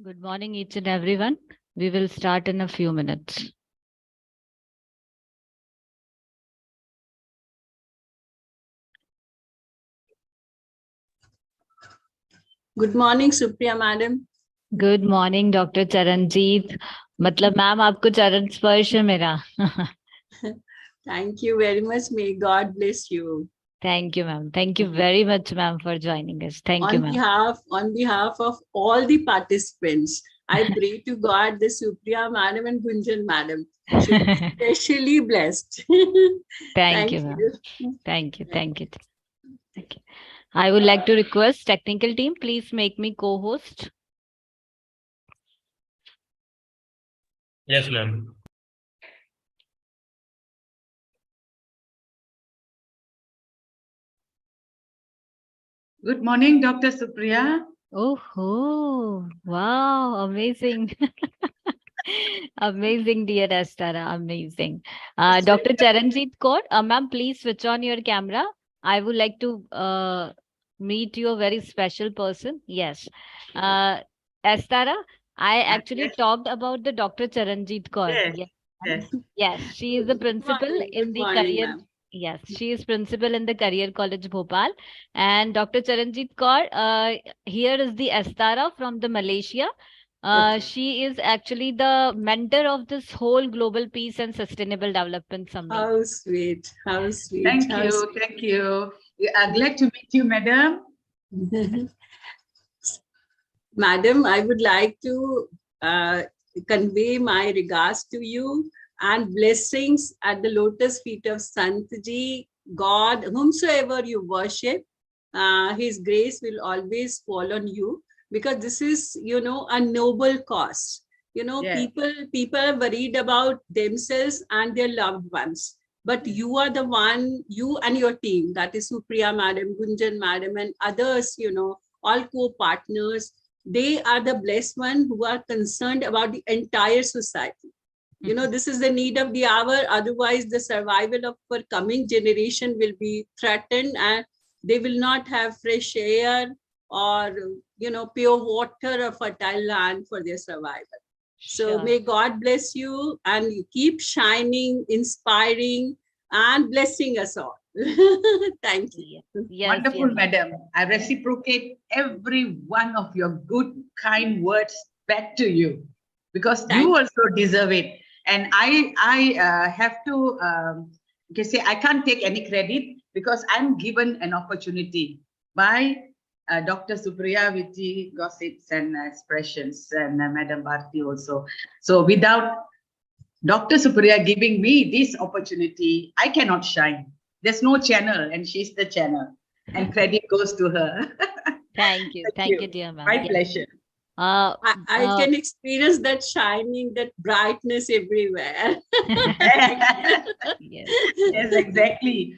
Good morning, each and everyone. We will start in a few minutes. Good morning, Supriya Madam. Good morning, Dr. Charanjeet. मतलब ma'am आपको चरण स्पर्श है मेरा. Thank you very much. May God bless you. Thank you, ma'am. Thank you very much, ma'am, for joining us. Thank you, ma'am. On behalf of all the participants, I pray to God the Supriya Madam and Gunjan Madam should be especially blessed. Thank you, ma'am. Thank you. Thank you. Thank you. I would like to request technical team, please make me co-host. Yes, ma'am. Good morning, Dr. Supriya. Oh, wow, amazing. Amazing, dear Astara, amazing. Dr. Charanjeet Kaur, ma'am, please switch on your camera. I would like to meet you, a very special person. Yes. Astara, I actually talked about the Dr. Charanjeet Kaur. Yes, she is the principal in the career. Yes, she is principal in the Career College Bhopal. And Dr. Charanjeet Kaur, here is the Astara from the Malaysia. She is actually the mentor of this whole Global Peace and Sustainable Development Summit. How sweet. How sweet. Thank you. Thank you. Glad to meet you, madam. Madam, I would like to convey my regards to you and blessings at the lotus feet of Santji, God, whomsoever you worship, his grace will always fall on you, because this is, a noble cause. People are worried about themselves and their loved ones. But you are the one, you and your team, that is Supriya Madam, Gunjan Madam, and others, all co-partners, they are the blessed ones who are concerned about the entire society. This is the need of the hour. Otherwise, the survival of our coming generation will be threatened, and they will not have fresh air or, pure water or fertile land for their survival. So may God bless you, and you keep shining, inspiring, and blessing us all. Thank you. Wonderful, madam. I reciprocate every one of your good, kind words back to you, because you also deserve it. And I have to say I can't take any credit, because I'm given an opportunity by Dr. Supriya, Witty Gossips and Expressions, and Madam Bharti also. So without Dr. Supriya giving me this opportunity, I cannot shine. There's no channel, and she's the channel. And credit goes to her. Thank you. Thank you, dear ma'am. My pleasure. I can experience that shining, that brightness everywhere. Yes. Yes, exactly.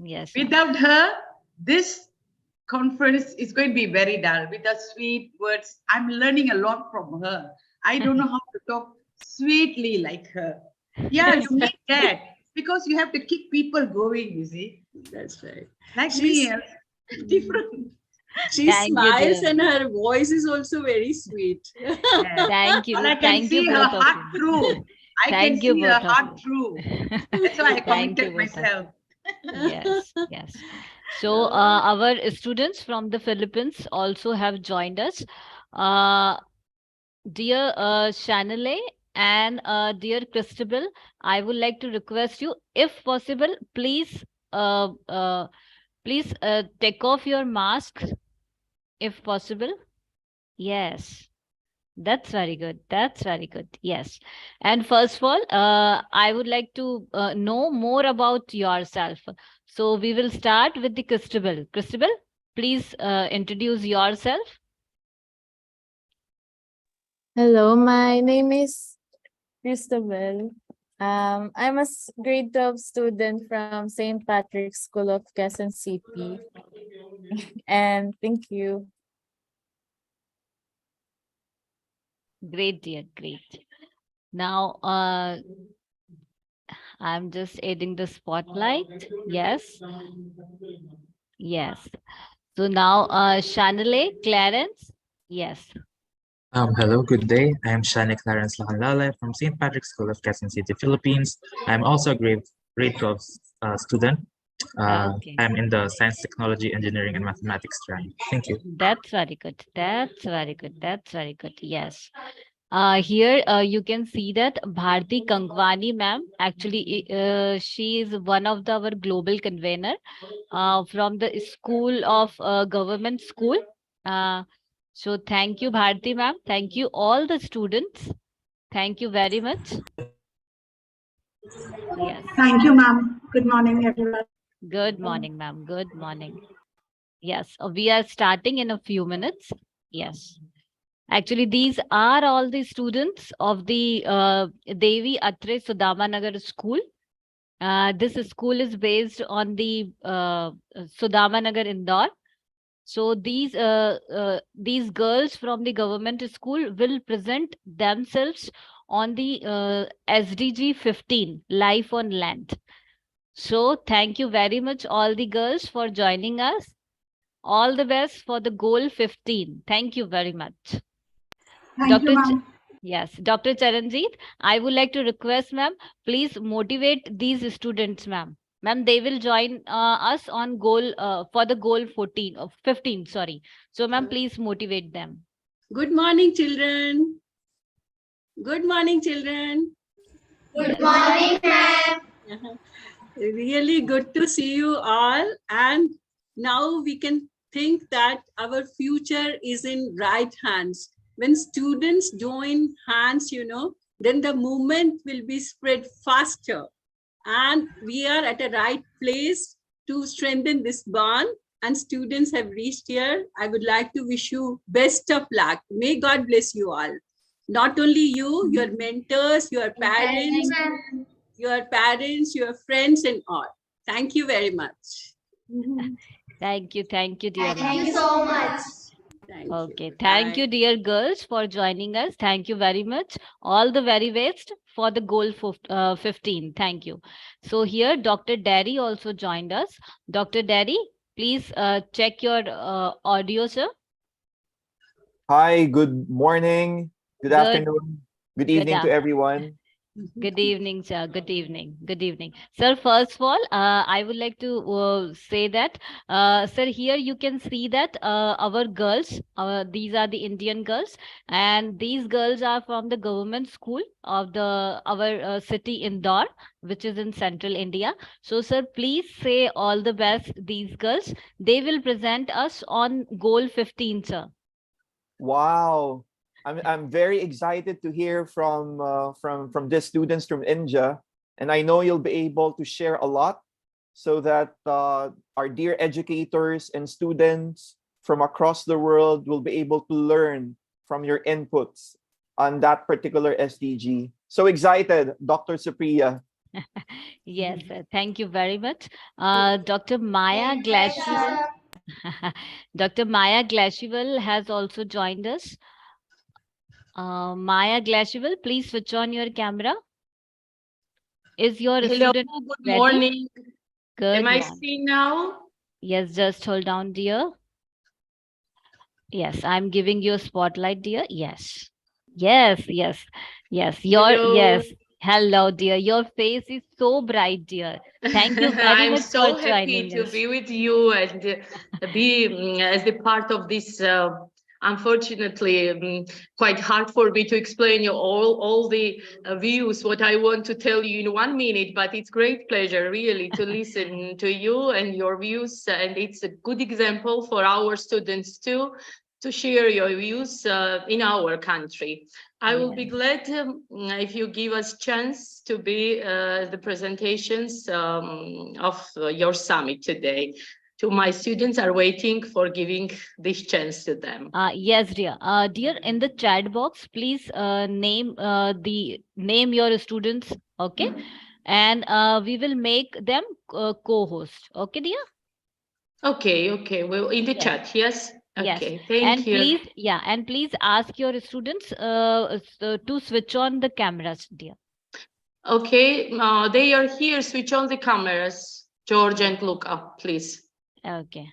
Yes. Without her, this conference is going to be very dull. With the sweet words, I'm learning a lot from her. I don't know how to talk sweetly like her. Yeah, you need that, because you have to keep people going, you see. That's right. Like me, different. She smiles, and her voice is also very sweet. Thank you. Well, I can see her heart through. I can see her heart through. That's why I committed myself. Yes, yes. So our students from the Philippines also have joined us. Dear Shanale and dear Christabel, I would like to request you, if possible, please take off your mask, if possible. Yes. That's very good. That's very good. Yes. And first of all, I would like to know more about yourself. So we will start with the Christabel. Christabel, please introduce yourself. Hello, my name is Christabel. I'm a grade 12 student from St. Patrick's School of Quezon City. And thank you. Great, dear. Great. Now, I'm just adding the spotlight. Yes. Yes. So now, Shanale, Clarence. Yes. Hello, good day. I am Shani Clarence Lahanlale from St. Patrick's School of Quezon City, Philippines. I'm also a grade 12 student. Okay. I'm in the Science, Technology, Engineering, and Mathematics strand. Thank you. That's very good. That's very good. That's very good. Yes. Here you can see that Bharti Kangwani ma'am, actually she is one of our global convener from the school of government school. So thank you Bharti ma'am. Thank you all the students. Thank you very much. Yes. Thank you, ma'am. Good morning, everyone. Good morning ma'am. Good morning. Yes, we are starting in a few minutes. Yes. Actually, these are all the students of the Devi Atre Sudamanagar school. This school is based on the Sudamanagar Indore. So these girls from the government school will present themselves on the SDG 15, Life on Land. So thank you very much all the girls for joining us. All the best for the goal 15. Thank you very much. Thank you, ma'am. Yes, Dr. Charanjeet, I would like to request, ma'am, please motivate these students, ma'am. Ma'am, they will join us on goal for the goal 14 or 15, sorry. So, ma'am, please motivate them. Good morning, children. Good morning, children. Good morning, ma'am. Really good to see you all. And now we can think that our future is in right hands. When students join hands, then the movement will be spread faster. And we are at a right place to strengthen this bond. And students have reached here. I would like to wish you best of luck. May God bless you all. Not only you, your mentors, your parents, your friends, and all. Thank you very much. Thank you, dear. Thank you so much. Thank Okay, you. thank Bye. you, dear girls, for joining us. Thank you very much. All the very best for the goal 15. Thank you. So here, Dr. Derry also joined us. Dr. Derry, please check your audio, sir. Hi, good morning, good afternoon, good evening to everyone. Good evening, sir. Good evening. Good evening. Sir, first of all, I would like to say that, sir, here you can see that our girls, these are the Indian girls, and these girls are from the government school of our city Indore, which is in central India. So, sir, please say all the best, these girls. They will present us on goal 15, sir. Wow, I'm very excited to hear from these students from India, and I know you'll be able to share a lot, so that our dear educators and students from across the world will be able to learn from your inputs on that particular SDG. So excited, Dr. Supriya. Yes, sir. Thank you very much. Dr. Maya Glashival. Dr. Maya Glashival has also joined us. Maya Glashival, please switch on your camera. Is your Hello, student good ready? morning. Good Am I morning. seen now? Yes, just hold on, dear. Yes, I'm giving you a spotlight, dear. Yes. Yes. Hello. Yes. Hello, dear. Your face is so bright, dear. Thank you very I'm much so for happy joining to us. be with you and be as a part of this. Unfortunately, quite hard for me to explain you all the views, what I want to tell you in 1 minute, but it's great pleasure really to listen to you and your views. And it's a good example for our students too, to share your views in our country. I will be glad if you give us chance to be the presentations of your summit today. To my students are waiting for giving this chance to them. Yes, dear. Dear, in the chat box, please name your students, okay? And we will make them co-host, okay, dear? Okay. Well, in the chat, yes. Okay, thank you. Please, and please ask your students to switch on the cameras, dear. Okay, they are here. Switch on the cameras, George and Luca, please. Okay.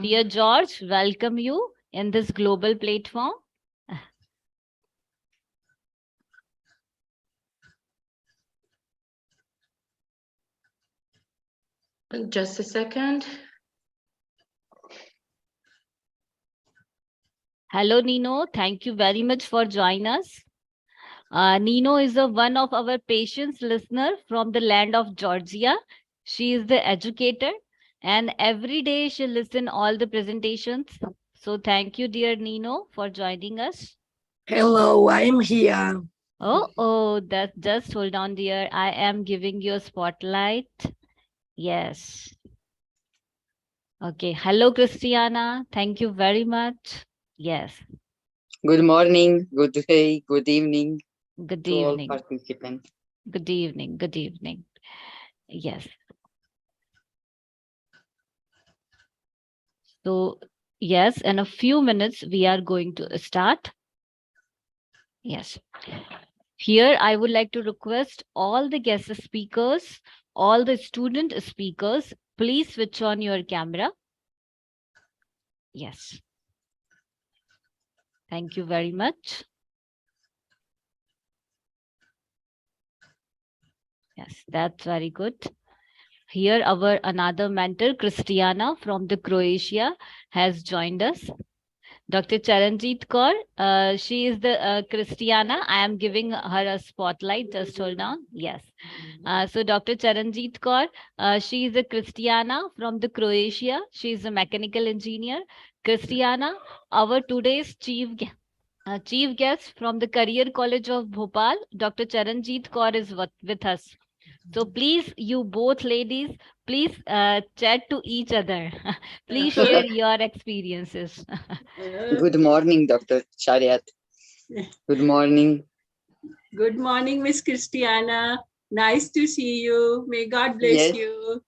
Dear George, welcome you in this global platform. Just a second. Hello, Nino. Thank you very much for joining us. Nino is one of our patients listener from the land of Georgia. She is the educator and every day she listen all the presentations. So thank you, dear Nino, for joining us. Hello, I'm here. That just hold on, dear. I am giving you a spotlight. Yes. Okay. Hello, Christiana. Thank you very much. Yes. Good morning, good day, good evening Good to all evening. participants. Good evening. Good evening. Yes. So, yes, in a few minutes, we are going to start. Yes. Here, I would like to request all the guest speakers, all the student speakers, please switch on your camera. Yes. Thank you very much. Yes, that's very good. Here, our another mentor, Christiana from the Croatia, has joined us. Dr. Charanjit Kaur, she is the Christiana. I am giving her a spotlight. Just hold on. Yes. So Dr. Charanjit Kaur, she is a Christiana from the Croatia. She is a mechanical engineer. Christiana, our today's chief guest from the Career College of Bhopal, Dr. Charanjit Kaur is with us. So please, you both ladies, please chat to each other. Please share your experiences. Good morning, Dr. Chariat. Good morning. Good morning, Miss Christiana. Nice to see you. May God bless you.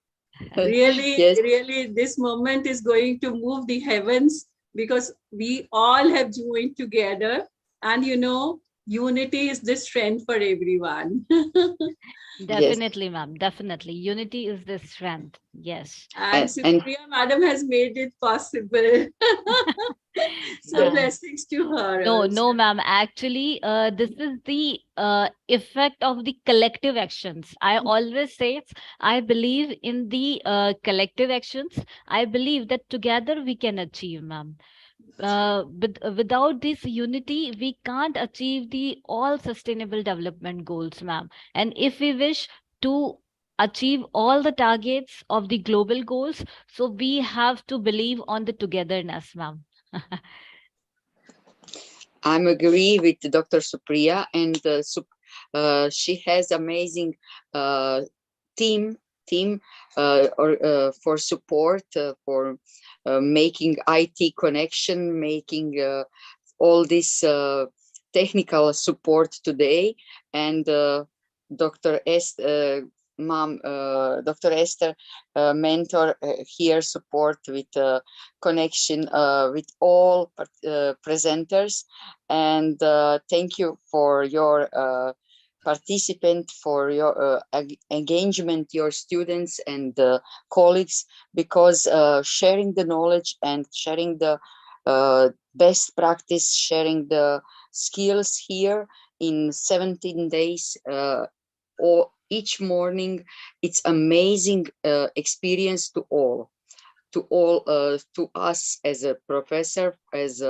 Really, Yes. really, this moment is going to move the heavens because we all have joined together. And you know, unity is the strength for everyone. Definitely, ma'am. Definitely. Unity is the strength. Yes. And Supriya Madam has made it possible. So blessings to her. No, also. no, ma'am. Actually, this is the effect of the collective actions. I always say, I believe in the collective actions. I believe that together we can achieve, ma'am. But without this unity, we can't achieve the all sustainable development goals, ma'am. And if we wish to achieve all the targets of the global goals, so we have to believe on the togetherness, ma'am. I'm agree with Dr. Supriya, and she has amazing team for support, for making IT connection, making all this technical support today. And Dr. Dr. Esther, mentor here, support with connection with all presenters. And thank you for your participant, for your engagement, your students and colleagues, because sharing the knowledge and sharing the best practice, sharing the skills here in 17 days or each morning, it's amazing experience to all, to us as a professor, as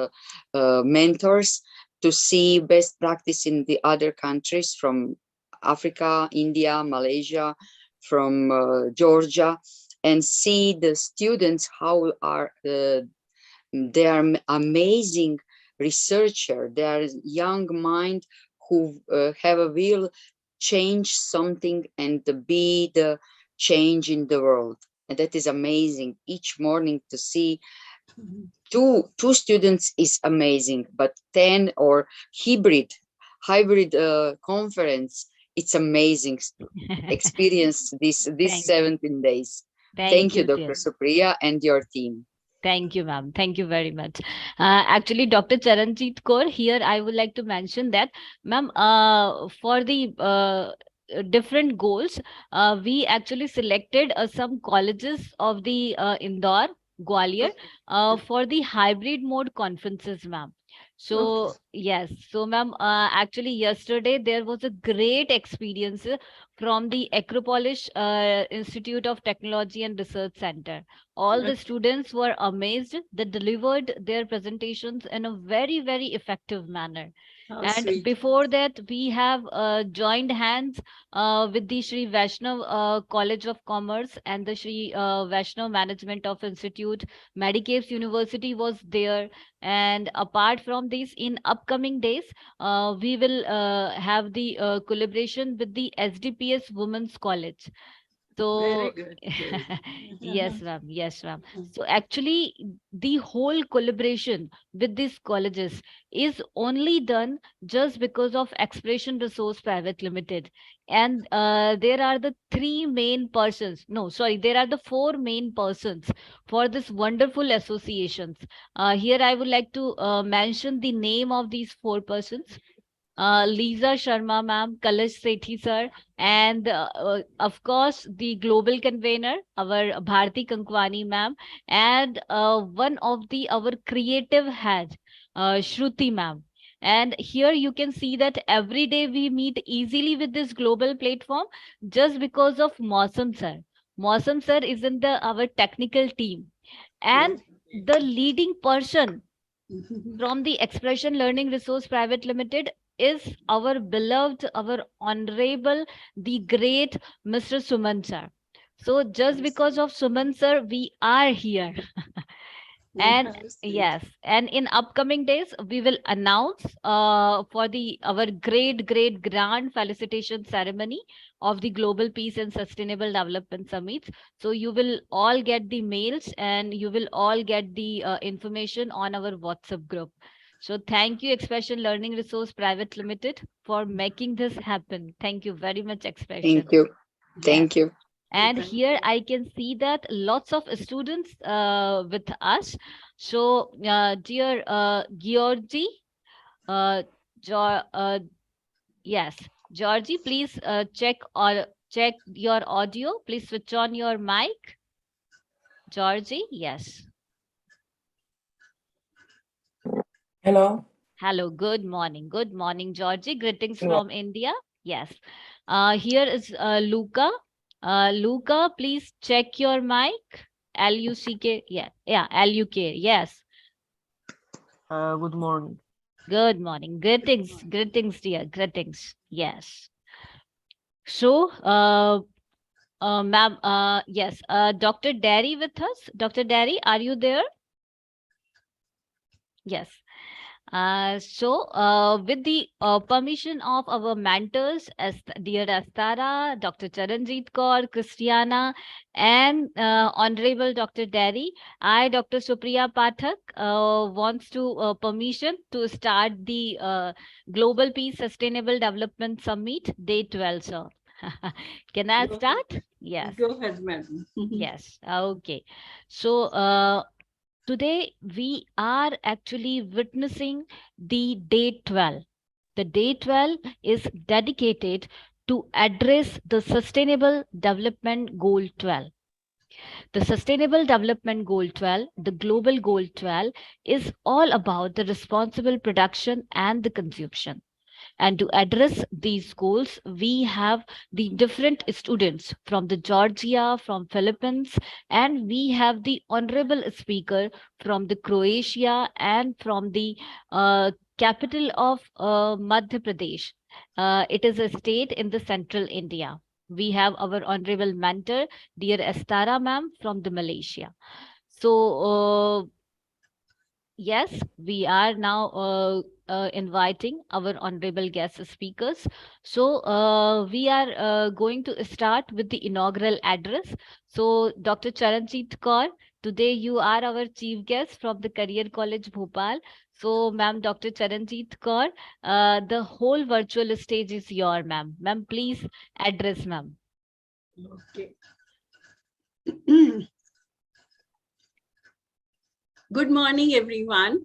mentors, to see best practice in the other countries from Africa, India, Malaysia, from Georgia, and see the students how are they are amazing researcher. They are young mind who have a will change something and be the change in the world. And that is amazing. Each morning to see two students is amazing, but 10 or hybrid conference, it's amazing experience this 17 days. Thank you, Dr. Supriya and your team. Thank you, ma'am. Thank you very much. Actually, Dr. Charanjit Kaur, here I would like to mention that, ma'am, for the different goals, we actually selected some colleges of the Indore, Gwalior, for the hybrid mode conferences, ma'am. So yes, so ma'am, actually yesterday there was a great experience from the Acropolis Institute of Technology and Research Center. All the students were amazed. They delivered their presentations in a very, very effective manner. And sweet. before that, we have joined hands with the Sri Vaishnav College of Commerce and the Sri Vaishnav Management of Institute. Medicaps University was there. And apart from this, in upcoming days, we will have the collaboration with the SDPS Women's College. So Very good. yes, ma'am. Yes, ma'am. So actually, the whole collaboration with these colleges is only done just because of Expression Resource Private Limited. And there are the three main persons. No, sorry, there are the four main persons for this wonderful associations. Here I would like to mention the name of these four persons. Lisa Sharma ma'am, Kalash Sethi sir, and of course the global convener, our Bharti Kankwani ma'am, and one of the our creative head, Shruti ma'am. And here you can see that every day we meet easily with this global platform just because of Mausam sir. Mausam sir is in our technical team, and the leading person from the Expression Learning Resource Private Limited is our beloved, our honorable, the great Mr. Suman sir. So just because of Suman sir, we are here. And yes, and in upcoming days, we will announce for the our great grand felicitation ceremony of the Global Peace and Sustainable Development Summits. So you will all get the mails and you will all get the information on our WhatsApp group. So thank you, Expression Learning Resource Private Limited, for making this happen. Thank you very much, Expression. Thank you. Thank you. And here I can see that lots of students with us. So, dear Georgie, yes, Georgie, please check your audio. Please switch on your mic. Georgie, yes. Hello. Hello, good morning. Good morning, Georgie. Greetings from India. Yes. Here is Luca. Luca, please check your mic. L-U-C-K. Yeah, L-U-K. Yes. Good morning. Good morning. Greetings, dear. Greetings. Yes. So, ma'am, yes, Dr. Derry with us. Dr. Derry, are you there? Yes. With the permission of our mentors, dear Astara, Dr. Charanjit Kaur, Christiana, and Honorable Dr. Derry, I, Dr. Supriya Pathak, wants to permission to start the Global Peace Sustainable Development Summit, Day 12, sir. Can I start? Yes. Go ahead, madam. Yes. Okay. So, today, we are actually witnessing the Day 12. The Day 12 is dedicated to address the Sustainable Development Goal 12. The Sustainable Development Goal 12, the Global Goal 12, is all about the responsible production and the consumption. And to address these goals, we have the different students from the Georgia, from Philippines, and we have the honorable speaker from the Croatia and from the capital of Madhya Pradesh. It is a state in the central India. We have our honorable mentor, dear Astara ma'am from the Malaysia. So, yes, we are now inviting our honorable guest speakers. So we are going to start with the inaugural address. So Dr. Charanjit Kaur, today you are our chief guest from the Career College Bhopal. So ma'am, Dr. Charanjit Kaur, the whole virtual stage is your ma'am. Ma'am, please address ma'am. Okay. Good morning, everyone.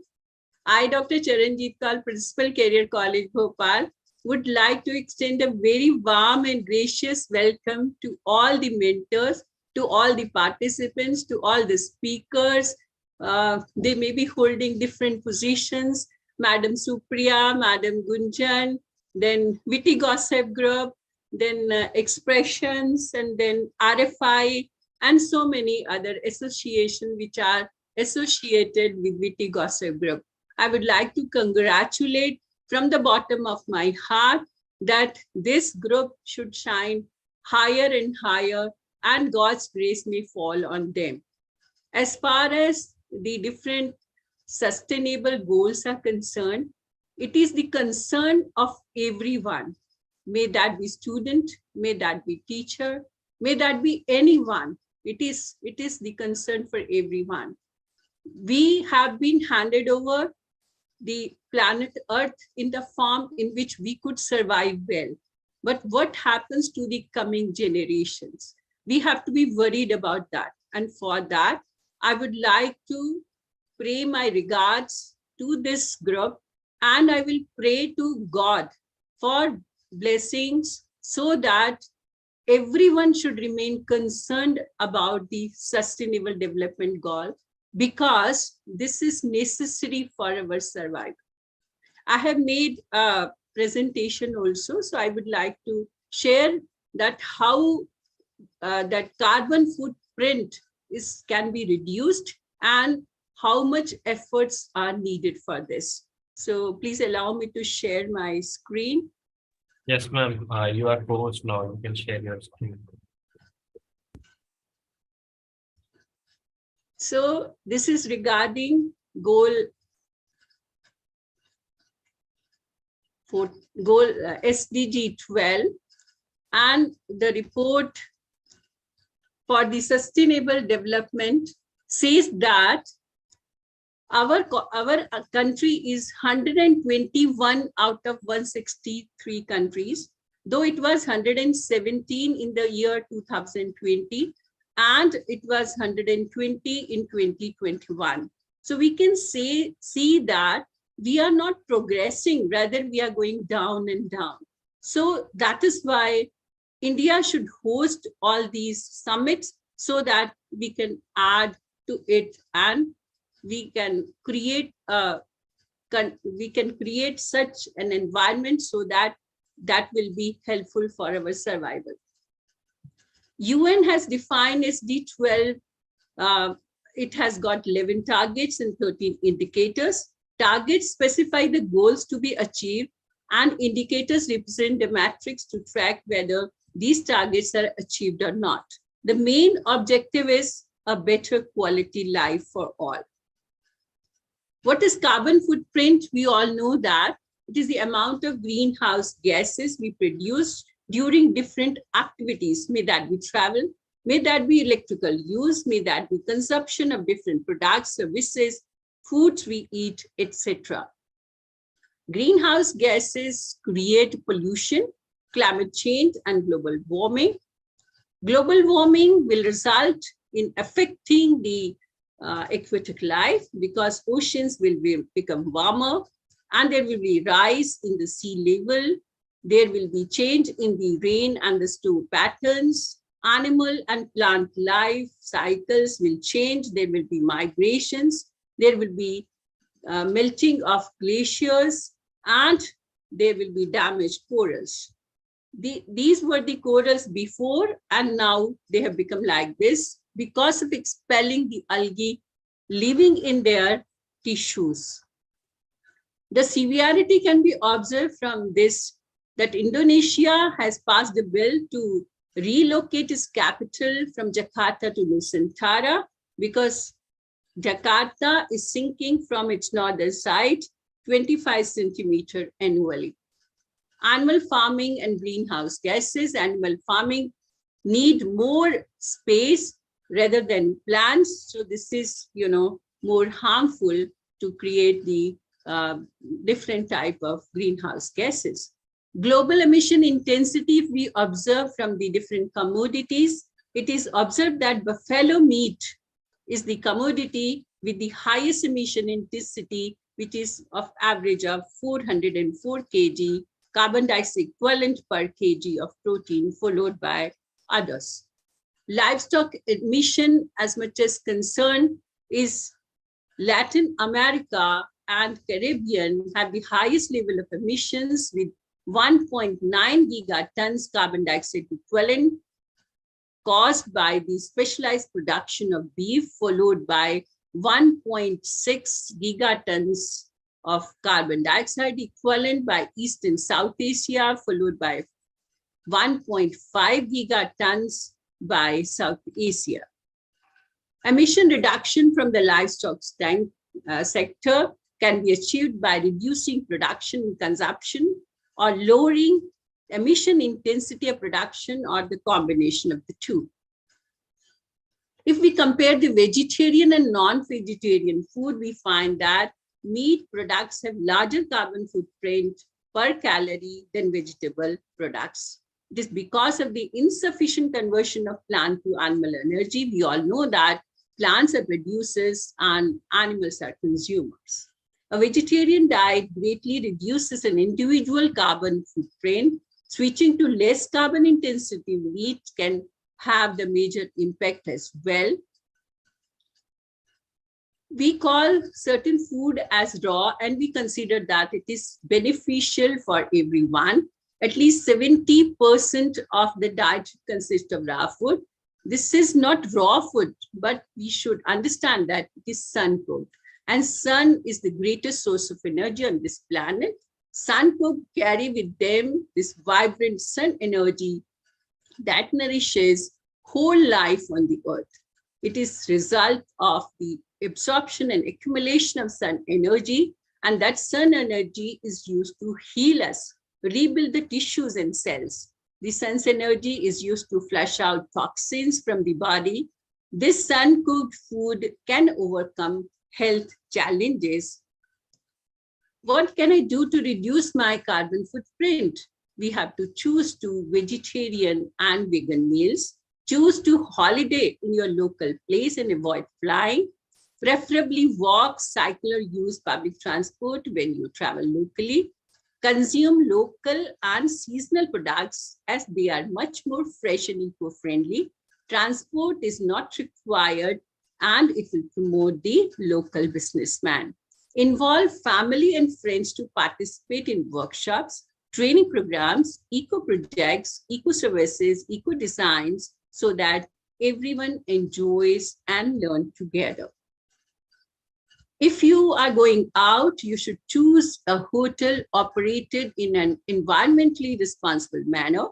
I, Dr. Charanjit Kaur, Principal Career College, Bhopal, would like to extend a very warm and gracious welcome to all the mentors, to all the participants, to all the speakers. They may be holding different positions, Madam Supriya, Madam Gunjan, then Witty Gossip Group, then Expressions, and then RFI, and so many other associations which are associated with Witty Gossip Group. I would like to congratulate from the bottom of my heart that this group should shine higher and higher, and God's grace may fall on them. As far as the different sustainable goals are concerned, it is the concern of everyone. May that be student, may that be teacher, may that be anyone. It is the concern for everyone. We have been handed over the planet Earth in the form in which we could survive well. But what happens to the coming generations? We have to be worried about that. And for that, I would like to pray my regards to this group, and I will pray to God for blessings so that everyone should remain concerned about the sustainable development goal, because this is necessary for our survival. I have made a presentation also, so I would like to share that how that carbon footprint can be reduced and how much efforts are needed for this. So please allow me to share my screen. Yes, ma'am. You are co-host now. You can share your screen. So this is regarding goal SDG 12, and the report for the sustainable development says that our country is 121 out of 163 countries, though it was 117 in the year 2020, and it was 120 in 2021. So we can see that we are not progressing, rather we are going down and down. So that is why India should host all these summits so that we can add to it, and we can create such an environment so that will be helpful for our survival. UN has defined SD12. It has got 11 targets and 13 indicators. Targets specify the goals to be achieved, and indicators represent the metrics to track whether these targets are achieved or not. The main objective is a better quality life for all. What is carbon footprint? We all know that it is the amount of greenhouse gases we produce during different activities. May that be travel, may that be electrical use, may that be consumption of different products, services, foods we eat, etc. Greenhouse gases create pollution, climate change, and global warming. Global warming will result in affecting the aquatic life, because oceans will become warmer, and there will be rise in the sea level. There will be change in the rain and the snow patterns. Animal and plant life cycles will change. There will be migrations. There will be melting of glaciers, and there will be damaged corals. These were the corals before, and now they have become like this because of expelling the algae living in their tissues. The severity can be observed from this, that Indonesia has passed a bill to relocate its capital from Jakarta to Nusantara, because Jakarta is sinking from its northern side 25 centimeters annually. Animal farming and greenhouse gases. Animal farming need more space rather than plants. So this is, more harmful to create the different type of greenhouse gases. Global emission intensity, if we observe from the different commodities, it is observed that buffalo meat is the commodity with the highest emission intensity, which is of average of 404 kg carbon dioxide equivalent per kg of protein, followed by others. Livestock emission, as much as concerned, is Latin America and Caribbean have the highest level of emissions with 1.9 gigatons carbon dioxide equivalent caused by the specialized production of beef, followed by 1.6 gigatons of carbon dioxide equivalent by East and South Asia, followed by 1.5 gigatons by South Asia. Emission reduction from the livestock sector can be achieved by reducing production and consumption or lowering emission intensity of production or the combination of the two. If we compare the vegetarian and non-vegetarian food, we find that meat products have larger carbon footprint per calorie than vegetable products. It is because of the insufficient conversion of plant to animal energy. We all know that plants are producers and animals are consumers. A vegetarian diet greatly reduces an individual carbon footprint. Switching to less carbon intensity meat can have the major impact as well. We call certain food as raw, and we consider that it is beneficial for everyone. At least 70% of the diet consists of raw food. This is not raw food, but we should understand that it is sun-cooked. And sun is the greatest source of energy on this planet. Sun-cooked carry with them this vibrant sun energy that nourishes whole life on the earth. It is result of the absorption and accumulation of sun energy, and that sun energy is used to heal us, rebuild the tissues and cells. The sun's energy is used to flush out toxins from the body. This sun-cooked food can overcome health challenges. What can I do to reduce my carbon footprint? We have to choose to vegetarian and vegan meals. Choose to holiday in your local place and avoid flying. Preferably walk, cycle, or use public transport when you travel locally. Consume local and seasonal products as they are much more fresh and eco-friendly. Transport is not required and it will promote the local businessman. Involve family and friends to participate in workshops, training programs, eco projects, eco services, eco designs, so that everyone enjoys and learn together. If you are going out, you should choose a hotel operated in an environmentally responsible manner,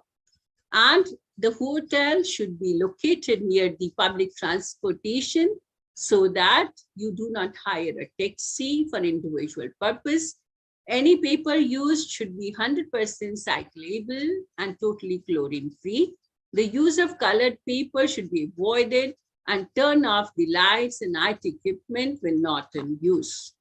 and the hotel should be located near the public transportation so that you do not hire a taxi for individual purpose. Any paper used should be 100% recyclable and totally chlorine-free. The use of colored paper should be avoided, and turn off the lights and IT equipment when not in use.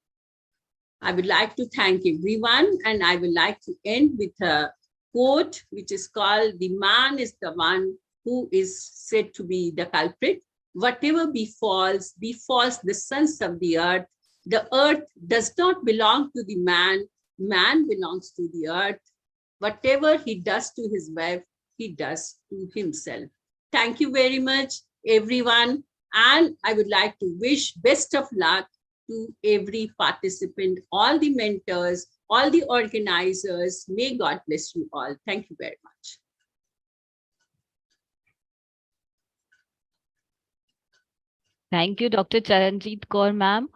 I would like to thank everyone, and I would like to end with a quote which is called, "The man is the one who is said to be the culprit. Whatever befalls, befalls the sons of the earth. The earth does not belong to the man, man belongs to the earth. Whatever he does to his wife, he does to himself." Thank you very much, everyone. And I would like to wish best of luck to every participant, all the mentors, all the organizers. May God bless you all. Thank you very much. Thank you, Dr. Charanjit Kaur, ma'am.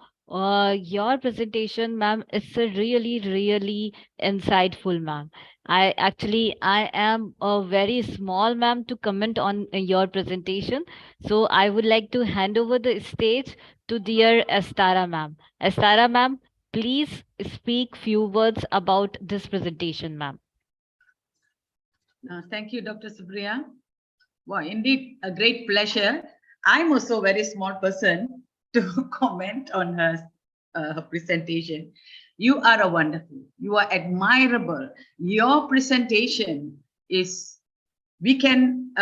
Your presentation, ma'am, is really insightful, ma'am. I am a very small, ma'am, to comment on your presentation. So I would like to hand over the stage to dear Estara, ma'am. Estara, ma'am, please speak few words about this presentation, ma'am. Thank you, Dr. Supriya. Wow, indeed, a great pleasure. I'm also a very small person to comment on her presentation. You are a wonderful, you are admirable. Your presentation is, we can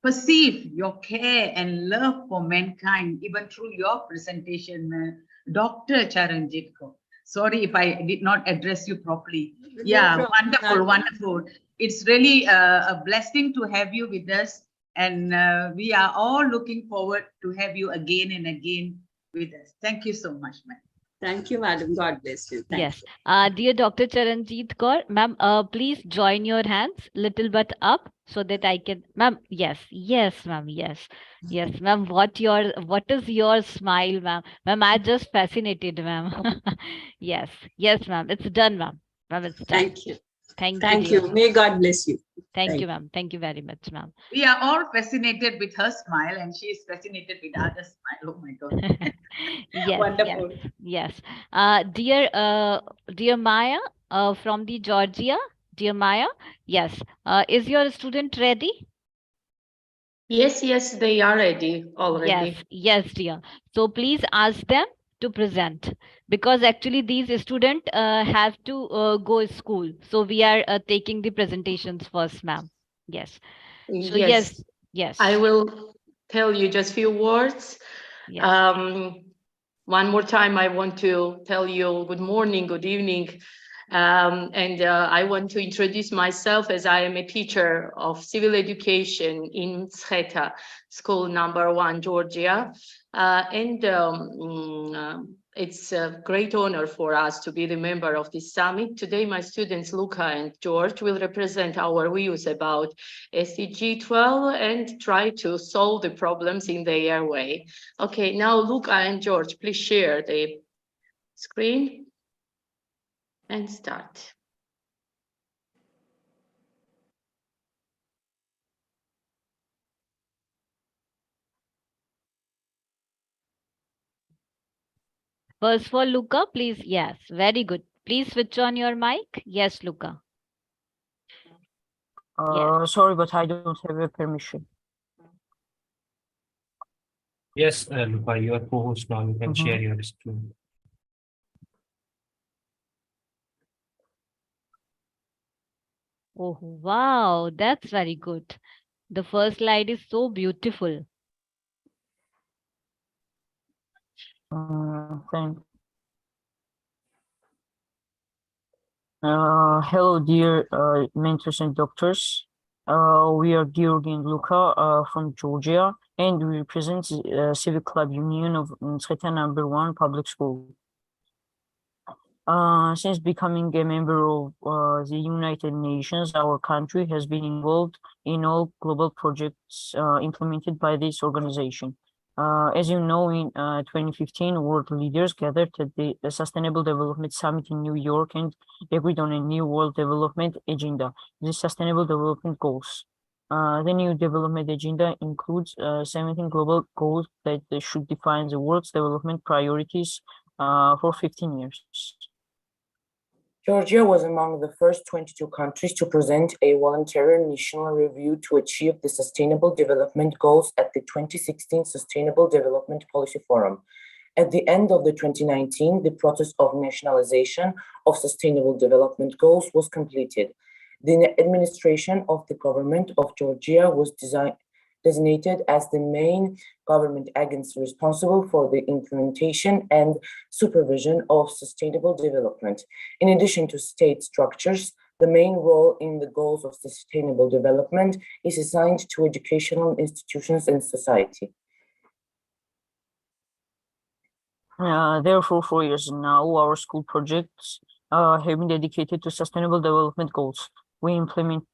perceive your care and love for mankind even through your presentation, Dr. Charanjit Kaur. Sorry if I did not address you properly. Yeah, wonderful, wonderful. It's really a blessing to have you with us. And we are all looking forward to have you again and again with us. Thank you so much, ma'am. Thank you, madam. God bless you. Thank Yes. Dear Dr. Charanjit Kaur, ma'am, please join your hands little bit up so that I can, ma'am. Yes, yes, ma'am. Yes, yes, ma'am. What is your smile, ma'am? Ma'am, I just fascinated, ma'am. Yes, yes, ma'am. It's done, ma'am. Ma'am, it's done. Thank you. Thank you, Thank dear. you. May God bless you. Thank you, ma'am. Thank you very much, ma'am. We are all fascinated with her smile, and she is fascinated with other smile. Oh my God. Yes, Wonderful. yes. Dear Maya, from the Georgia, dear Maya, yes. Is your student ready? Yes, yes, they are ready already. Yes, yes, dear. So please ask them to present because actually these students have to go school. So we are taking the presentations first, ma'am. Yes. So yes, yes. I will tell you just few words. Yes. One more time, I want to tell you good morning, good evening. And I want to introduce myself as I am a teacher of civil education in Scheta, school number 1, Georgia. It's a great honor for us to be the member of this summit. Today, my students, Luca and George, will represent our views about SDG 12 and try to solve the problems in their way. Okay, now Luca and George, please share the screen and start. First for Luca, please. Yes, very good. Please switch on your mic. Yes, Luca. Sorry, but I don't have a permission. Yes, Luca, you are co-host now. You can share your screen. Oh, wow, that's very good. The first slide is so beautiful. Thanks. Hello, dear mentors and doctors. We are Georgi and Luca from Georgia, and we represent Civic Club Union of Scheta number 1 public school. Since becoming a member of the United Nations, our country has been involved in all global projects implemented by this organization. As you know, in 2015, world leaders gathered at the Sustainable Development Summit in New York and agreed on a new World Development Agenda, the Sustainable Development Goals. The new development agenda includes 17 global goals that should define the world's development priorities for 15 years. Georgia was among the first 22 countries to present a voluntary national review to achieve the Sustainable Development Goals at the 2016 Sustainable Development Policy Forum. At the end of the 2019, the process of nationalization of Sustainable Development Goals was completed. The administration of the government of Georgia was designated as the main government agency responsible for the implementation and supervision of sustainable development. In addition to state structures, the main role in the goals of sustainable development is assigned to educational institutions and society. Therefore, for years now, our school projects have been dedicated to sustainable development goals. We implement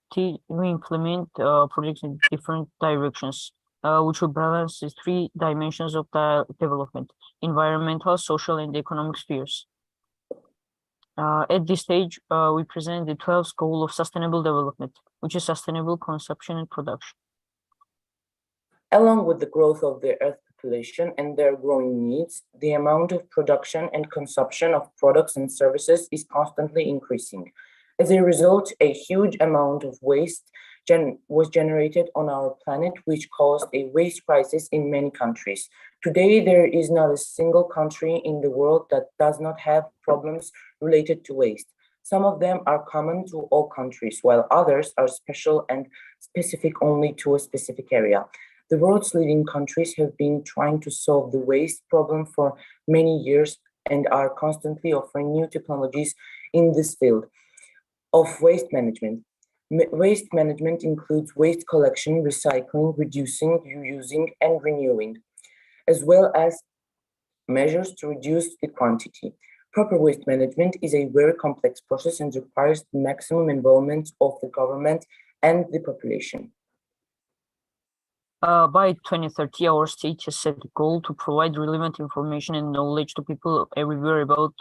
projects in different directions, which will balance the 3 dimensions of the development: environmental, social, and economic spheres. At this stage, we present the 12th goal of sustainable development, which is sustainable consumption and production. Along with the growth of the Earth population and their growing needs, the amount of production and consumption of products and services is constantly increasing. As a result, a huge amount of waste was generated on our planet, which caused a waste crisis in many countries. Today, there is not a single country in the world that does not have problems related to waste. Some of them are common to all countries, while others are special and specific only to a specific area. The world's leading countries have been trying to solve the waste problem for many years and are constantly offering new technologies in this field of waste management. Waste management includes waste collection, recycling, reducing, reusing, and renewing, as well as measures to reduce the quantity. Proper waste management is a very complex process and requires the maximum involvement of the government and the population. By 2030, our state has set a goal to provide relevant information and knowledge to people everywhere about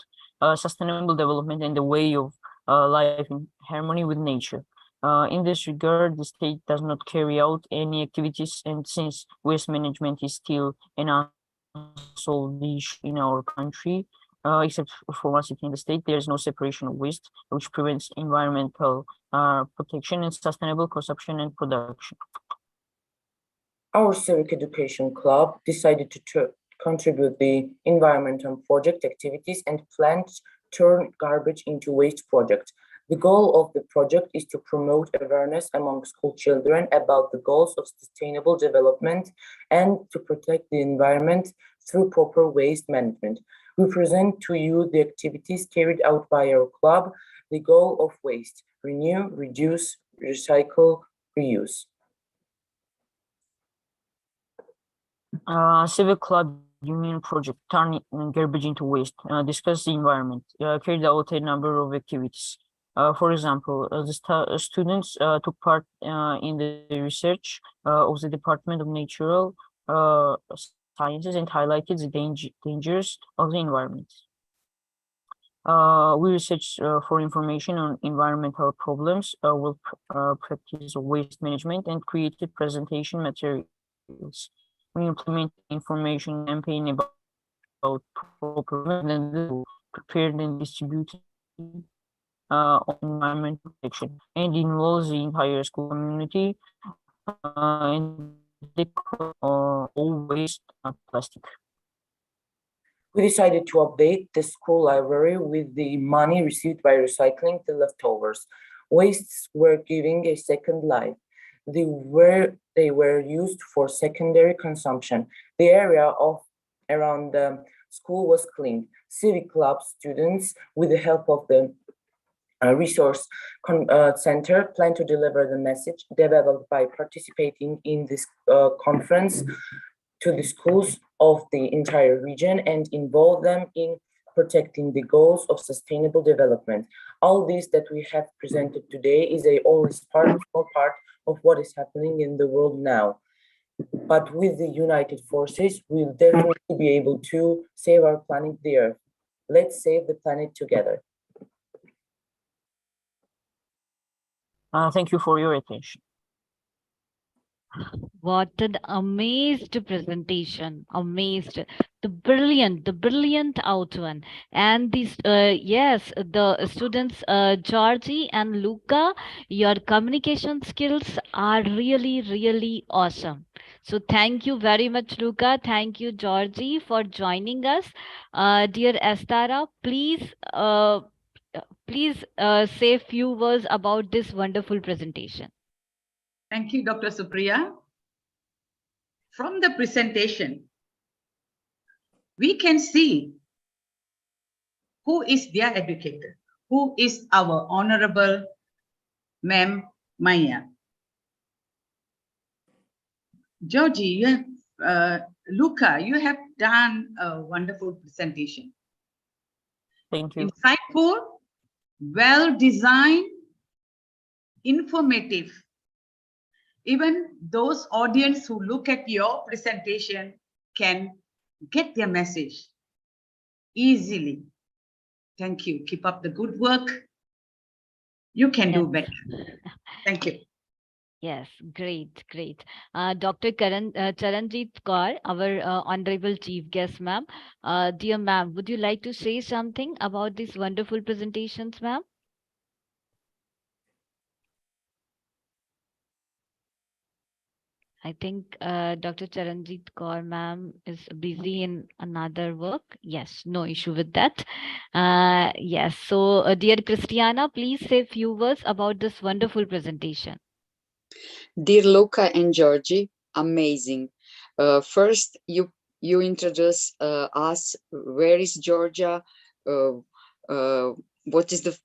sustainable development and the way of life in harmony with nature. In this regard, the state does not carry out any activities, and since waste management is still an unsolved issue in our country, except for one city in the state, there is no separation of waste, which prevents environmental protection and sustainable consumption and production. Our Civic Education Club decided to contribute the environmental project activities and planned to turn garbage into waste project. The goal of the project is to promote awareness among school children about the goals of sustainable development and to protect the environment through proper waste management. We present to you the activities carried out by our club, the goal of waste: renew, reduce, recycle, reuse. Civic Club Union Project, Turn Garbage into Waste, discuss the environment, carried out a number of activities. For example, the students took part in the research of the Department of Natural Sciences and highlighted the dangers of the environment. We researched for information on environmental problems, will practice waste management, and created presentation materials. We implement information campaign about proper and prepared and distributed on environmental protection, and involves the entire school community and all waste plastic. We decided to update the school library with the money received by recycling the leftovers. Wastes were giving a second life. They were used for secondary consumption. The area around the school was cleaned. Civic Club students, with the help of the Resource Center, plan to deliver the message developed by participating in this conference to the schools of the entire region and involve them in protecting the goals of sustainable development. All this that we have presented today is only small part of what is happening in the world now. But with the united forces, we'll definitely be able to save our planet, the Earth. Let's save the planet together. Thank you for your attention. What an amazed presentation, amazed. The brilliant outone. And these, yes, the students, Georgie and Luca, your communication skills are really awesome. So thank you very much, Luca. Thank you, Georgie, for joining us. Dear Estara, please say a few words about this wonderful presentation. Thank you, Dr. Supriya. From the presentation, we can see who is their educator, who is our Honorable Ma'am Maya. Georgie, Luca, you have done a wonderful presentation. Thank you. Insightful, well-designed, informative. Even those audience who look at your presentation can get their message easily. Thank you. Keep up the good work. You can do better. Thank you. Yes, great. Dr. Charanjit Kaur, our Honorable Chief Guest, ma'am. Dear ma'am, would you like to say something about these wonderful presentations, ma'am? I think Dr. Charanjit Kaur ma'am is busy in another work. Yes, no issue with that. Yes, so dear Christiana, please say a few words about this wonderful presentation. Dear Luca and Georgie, amazing. First, you introduce us. Where is Georgia? What is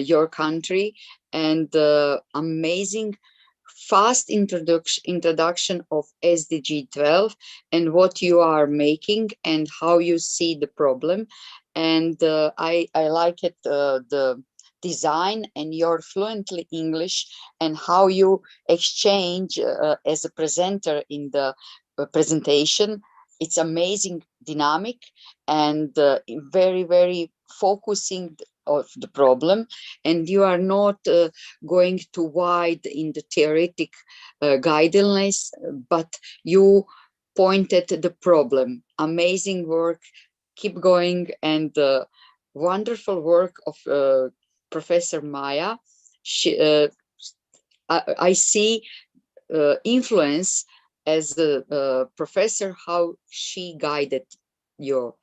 your country? And amazing fast introduction of SDG 12 and what you are making and how you see the problem. And I like it, the design and your fluently English and how you exchange as a presenter in the presentation. It's amazing dynamic and very, very focusing of the problem, and you are not going too wide in the theoretic guidelines, but you pointed the problem. Amazing work, keep going, and wonderful work of Professor Maya. I see influence as a professor, how she guided you.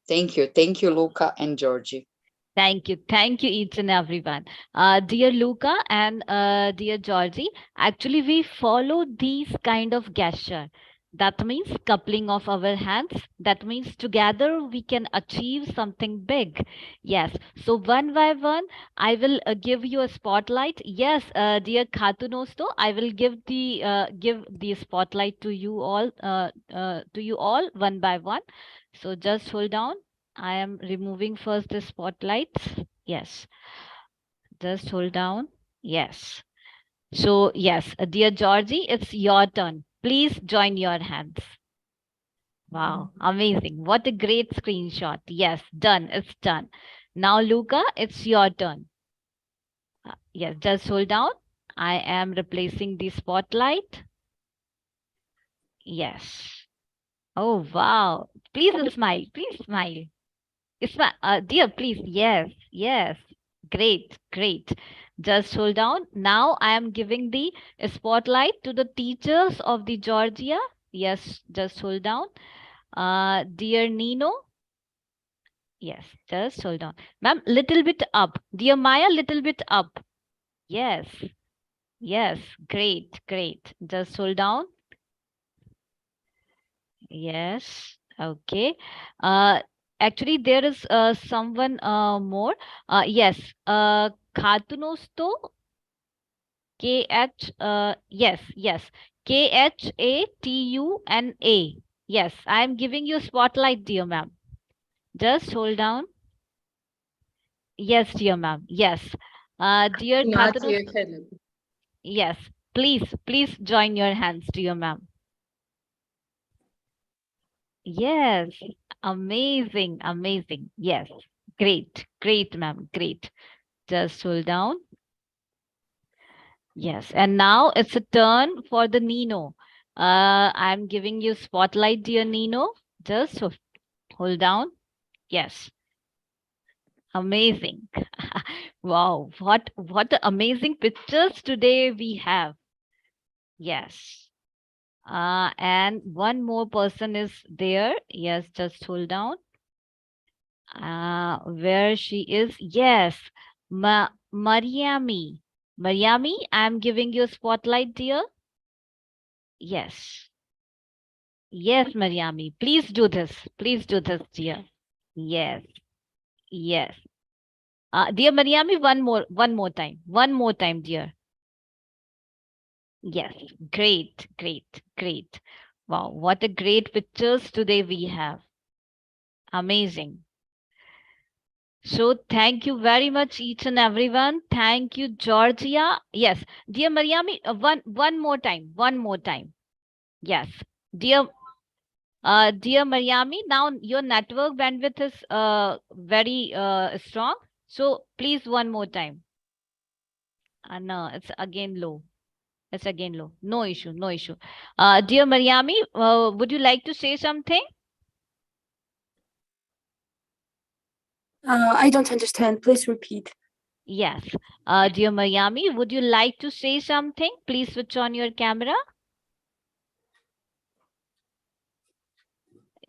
Thank you, Luca and Georgie. Thank you each and everyone. Dear Luca and dear Georgie, actually we follow these kind of gesture. That means coupling of our hands. That means together we can achieve something big. Yes. So one by one, I will give you a spotlight. Yes, dear Khatunosto, I will give the spotlight to you all one by one. So just hold on. I am removing first the spotlights. Yes. Just hold down. Yes. So yes, dear Georgie, it's your turn. Please join your hands. Wow, amazing. What a great screenshot. Yes, done. It's done. Now, Luca, it's your turn. Yes, just hold down. I am replacing the spotlight. Yes. Oh, wow. Please smile. Please smile. Dear, please. Yes, yes. Great, great. Just hold down. Now I am giving the spotlight to the teachers of the Georgia. Yes, just hold down. Dear Nino. Yes, just hold on. Ma'am, little bit up. Dear Maya, little bit up. Yes, yes. Great, great. Just hold down. Yes. Okay. Actually, there is someone more. Yes. Khatunosto. KH. Yes. Yes. KHATUNA. Yes. I am giving you spotlight, dear ma'am. Just hold down. Yes, dear ma'am. Yes. Dear Khatunosto. Yes. Please join your hands, dear ma'am. Yes, amazing, amazing. Yes, great, ma'am, great. Just hold down. Yes, and now it's a turn for the Nino. I'm giving you spotlight, dear Nino. Just hold down. Yes, amazing. Wow, what amazing pictures today we have. Yes. And one more person is there. Yes, just hold down. Where she is. Yes, Mariami. Mariami, I'm giving you a spotlight, dear. Yes. Yes, Mariami. Please do this. Please do this, dear. Yes. Yes. Dear Mariami, one more time. One more time, dear. Yes. Great, great, great. Wow, what a great pictures today we have. Amazing. So thank you very much, each and everyone. Thank you, Georgia. Yes, dear Mariami, one more time. One more time. Yes, dear Mariami. Now your network bandwidth is very strong. So please one more time. No, it's again low. It's again low. No issue. No issue. Dear Mariami, would you like to say something? I don't understand. Please repeat. Yes. Dear Mariami, would you like to say something? Please switch on your camera.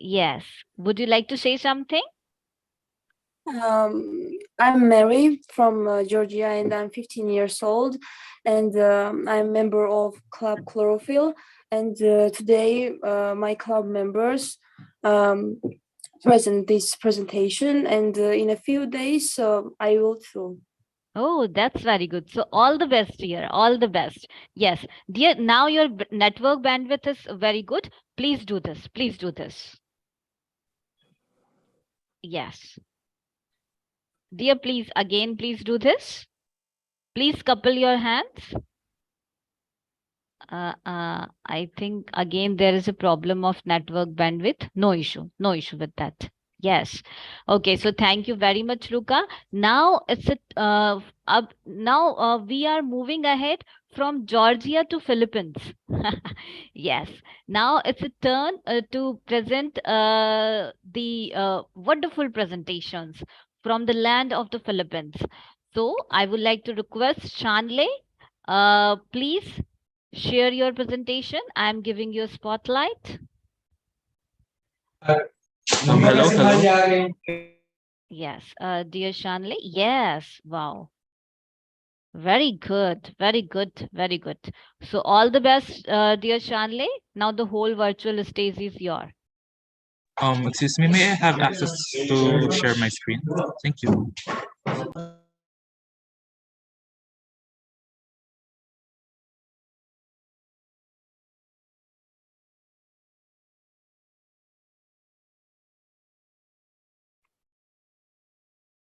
Yes. Would you like to say something? I'm Mary from Georgia, and I'm 15 years old, and I'm a member of Club Chlorophyll. And today, my club members present this presentation, and in a few days, I will too. Oh, that's very good. So all the best here. All the best. Yes. Dear, now your network bandwidth is very good. Please do this. Please do this. Yes. Dear, please, again, please do this. Please couple your hands. I think again there is a problem of network bandwidth. No issue. No issue with that. Yes. Okay. So thank you very much, Luca. Now it's we are moving ahead from Georgia to Philippines. Yes. Now it's a turn to present the wonderful presentations from the land of the Philippines. So I would like to request Shanle, please share your presentation. I am giving you a spotlight. Hello. Yes, dear Shanle. Yes, wow. Very good, very good, very good. So all the best, dear Shanle. Now the whole virtual stage is yours. Excuse me, may I have access to share my screen? Thank you.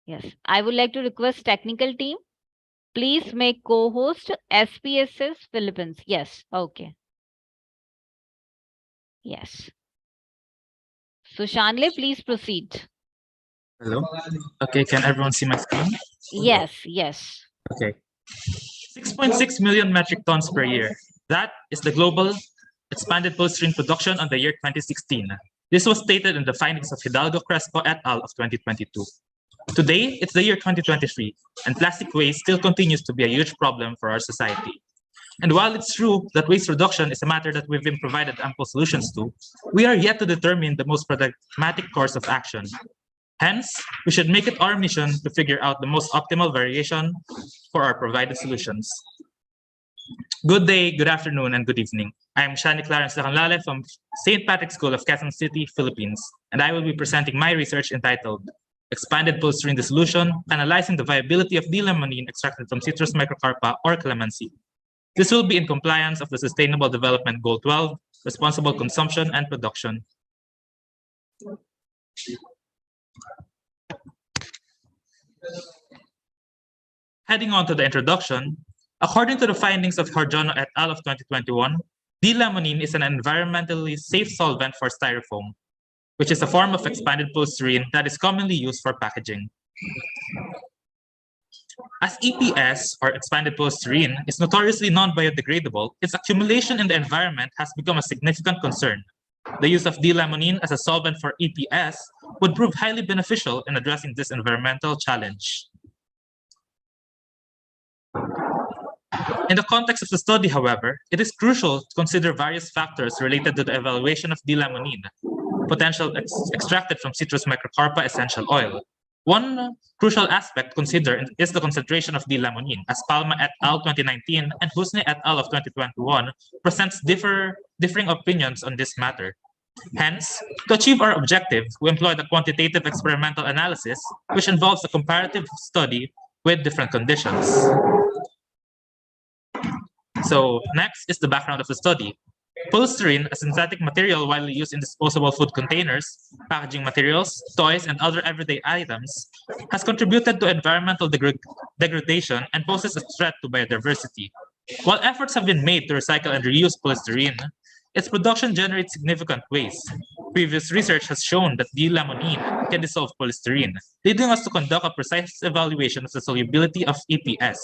Yes, I would like to request technical team. Please make co-host SPSS Philippines. Yes, okay. Yes. So Shanle, please proceed. Hello. Okay, can everyone see my screen? Yes, yes. Okay. 6.6 million metric tons per year. That is the global expanded polystyrene production on the year 2016. This was stated in the findings of Hidalgo Crespo et al. Of 2022. Today, it's the year 2023, and plastic waste still continues to be a huge problem for our society. And while it's true that waste reduction is a matter that we've been provided ample solutions to, we are yet to determine the most pragmatic course of action. Hence, we should make it our mission to figure out the most optimal variation for our provided solutions. Good day, good afternoon, and good evening. I am Shani Clarence Lacanlale from St. Patrick's School of Quezon City, Philippines, and I will be presenting my research entitled Expanded Polystyrene Dissolution, Analyzing the Viability of D-limonene Extracted from Citrus Microcarpa or Calamansi. This will be in compliance of the Sustainable Development Goal 12, Responsible Consumption and Production. Heading on to the introduction, according to the findings of Horjono et al. Of 2021, D-limonene is an environmentally safe solvent for styrofoam, which is a form of expanded polystyrene that is commonly used for packaging. As EPS, or expanded polystyrene, is notoriously non-biodegradable, its accumulation in the environment has become a significant concern. The use of D-limonene as a solvent for EPS would prove highly beneficial in addressing this environmental challenge. In the context of the study, however, it is crucial to consider various factors related to the evaluation of D-limonene, potential extracted from citrus microcarpa essential oil. One crucial aspect to consider is the concentration of D-limonene, as Palma et al. 2019 and Husni et al. Of 2021 presents differing opinions on this matter. Hence, to achieve our objective, we employ the quantitative experimental analysis, which involves a comparative study with different conditions. So next is the background of the study. Polystyrene, a synthetic material widely used in disposable food containers, packaging materials, toys, and other everyday items, has contributed to environmental degradation and poses a threat to biodiversity. While efforts have been made to recycle and reuse polystyrene, its production generates significant waste. Previous research has shown that D-limonene can dissolve polystyrene, leading us to conduct a precise evaluation of the solubility of EPS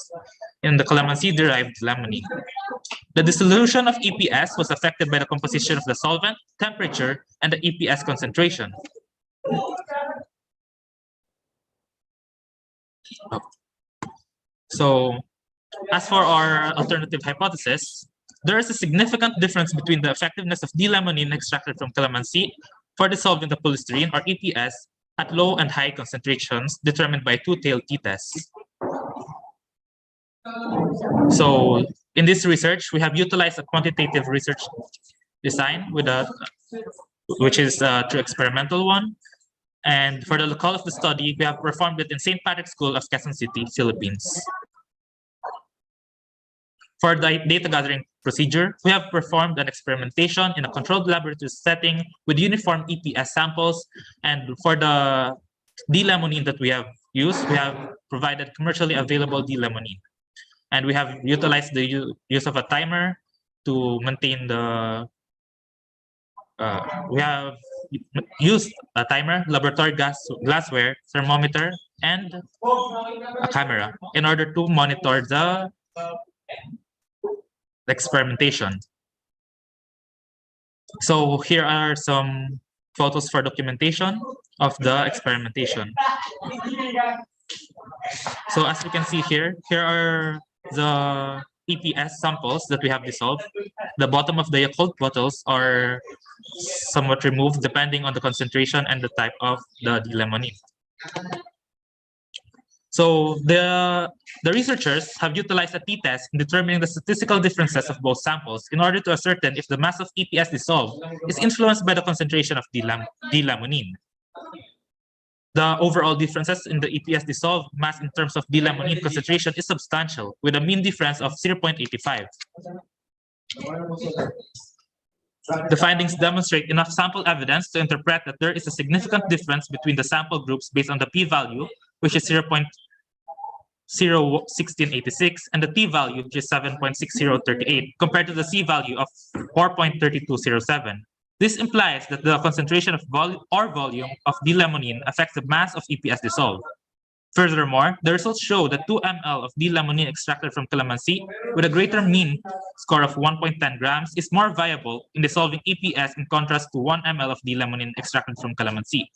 in the calamansi-derived limonene. The dissolution of EPS was affected by the composition of the solvent, temperature, and the EPS concentration. So, as for our alternative hypothesis, there is a significant difference between the effectiveness of D-limonene extracted from calamansi for dissolving the polystyrene, or EPS, at low and high concentrations determined by two-tailed t-tests. So, in this research, we have utilized a quantitative research design with which is through experimental one. And for the locale of the study, we have performed it in St. Patrick's School of Quezon City, Philippines. For the data gathering procedure, we have performed an experimentation in a controlled laboratory setting with uniform EPS samples. And for the D-limonene that we have used, we have provided commercially available D-limonene. And we have utilized the use of a timer to maintain the we have used a timer, laboratory glassware, thermometer, and a camera in order to monitor the experimentation. So here are some photos for documentation of the experimentation. So as you can see here are the EPS samples that we have dissolved. The bottom of the Yakult bottles are somewhat removed depending on the concentration and the type of the D-limonene. So the researchers have utilized a t-test in determining the statistical differences of both samples in order to ascertain if the mass of EPS dissolved is influenced by the concentration of D-limonene. The overall differences in the EPS dissolved mass in terms of D-limonene concentration is substantial, with a mean difference of 0.85. The findings demonstrate enough sample evidence to interpret that there is a significant difference between the sample groups based on the p-value, which is 0.01686, and the t-value, which is 7.6038, compared to the c-value of 4.3207. This implies that the concentration of volume of D-limonene affects the mass of EPS dissolved. Furthermore, the results show that 2 ml of D-limonene extracted from calamansi with a greater mean score of 1.10 grams is more viable in dissolving EPS in contrast to 1 ml of D-limonene extracted from calamansi.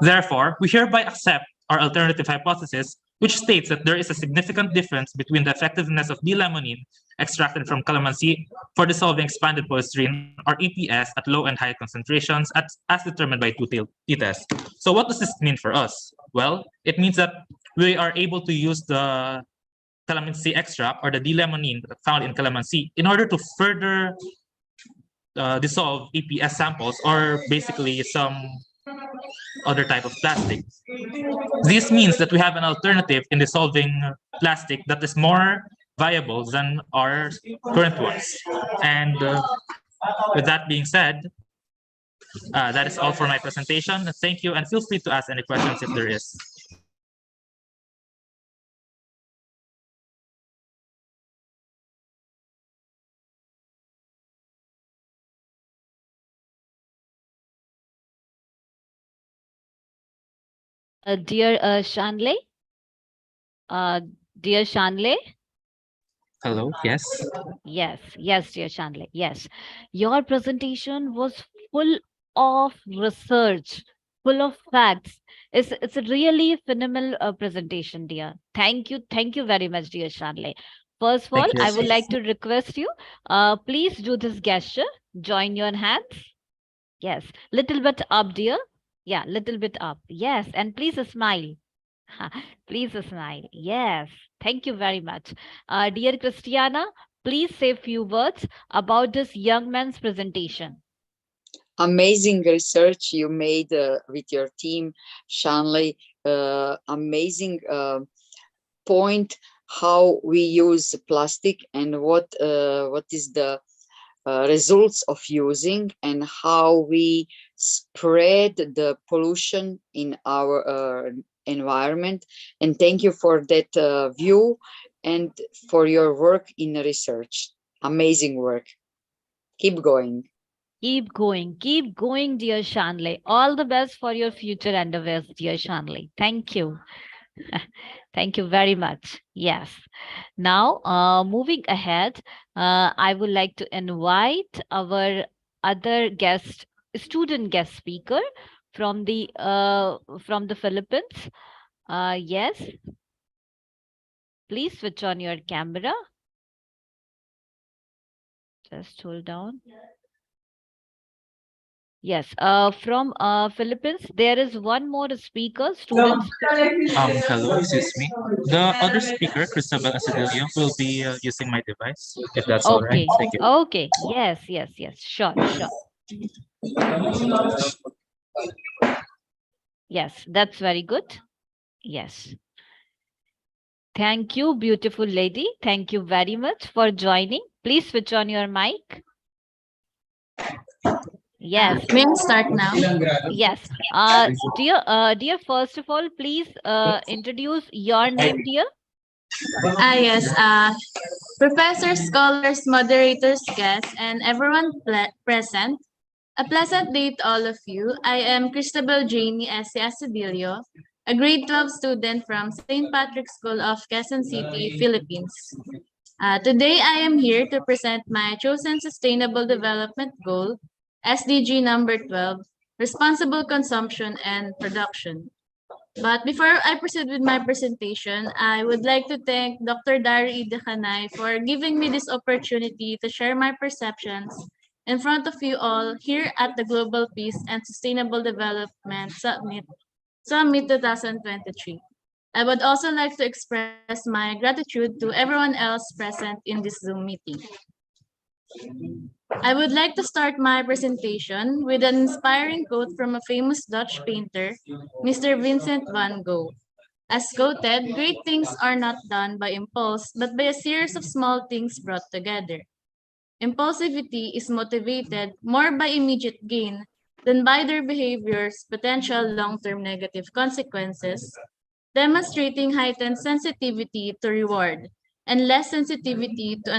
Therefore, we hereby accept our alternative hypothesis, which states that there is a significant difference between the effectiveness of D-limonene extracted from calamansi for dissolving expanded polystyrene, or EPS, at low and high concentrations as determined by two-tailed t-test. So what does this mean for us? Well, it means that we are able to use the calamansi extract or the D-limonene found in calamansi in order to further dissolve EPS samples, or basically some other type of plastic. This means that we have an alternative in dissolving plastic that is more viable than our current ones. And with that being said, that is all for my presentation. Thank you, and feel free to ask any questions if there is. Dear Shanley, dear Shanley. Hello, yes. Yes, dear Shanley, yes. Your presentation was full of research, full of facts. It's a really phenomenal presentation, dear. Thank you very much, dear Shanley. First of all, I would like to request you, please do this gesture. Join your hands. Yes, little bit up, dear. Yeah, little bit up. Yes, and please smile. Please smile. Yes, thank you very much. Dear Christiana, please say a few words about this young man's presentation. Amazing research you made with your team, Shanley. Amazing point how we use plastic and what is the results of using, and how we spread the pollution in our environment. And thank you for that view and for your work in research. Amazing work. Keep going. Keep going, dear Shanley. All the best for your future endeavors, dear Shanley. Thank you. Thank you very much. Yes. Now, moving ahead, I would like to invite our other student guest speaker from the Philippines. Yes. Please switch on your camera. Just hold on. Yes, from Philippines, there is one more speaker. Students. Hello, excuse me. The other speaker, Cristobal Asadillo, will be using my device, if that's all right. Thank you. Okay. Yes. Sure. Yes, that's very good. Yes. Thank you, beautiful lady. Thank you very much for joining. Please switch on your mic. Yes. May I start now? Yes. Dear, first of all, please introduce your name, dear. Yes. Professors, scholars, moderators, guests, and everyone present. A pleasant day to all of you. I am Cristobal Janie S. Asadillo, a grade 12 student from St. Patrick's School of Quezon City, Philippines. Today, I am here to present my chosen Sustainable Development Goal, SDG number 12, Responsible Consumption and Production. But before I proceed with my presentation, I would like to thank Dr. Dari Idekanay for giving me this opportunity to share my perceptions in front of you all here at the Global Peace and Sustainable Development Summit 2023. I would also like to express my gratitude to everyone else present in this Zoom meeting. I would like to start my presentation with an inspiring quote from a famous Dutch painter, Mr. Vincent van Gogh. As quoted, great things are not done by impulse, but by a series of small things brought together. Impulsivity is motivated more by immediate gain than by their behavior's potential long-term negative consequences, demonstrating heightened sensitivity to reward and less sensitivity to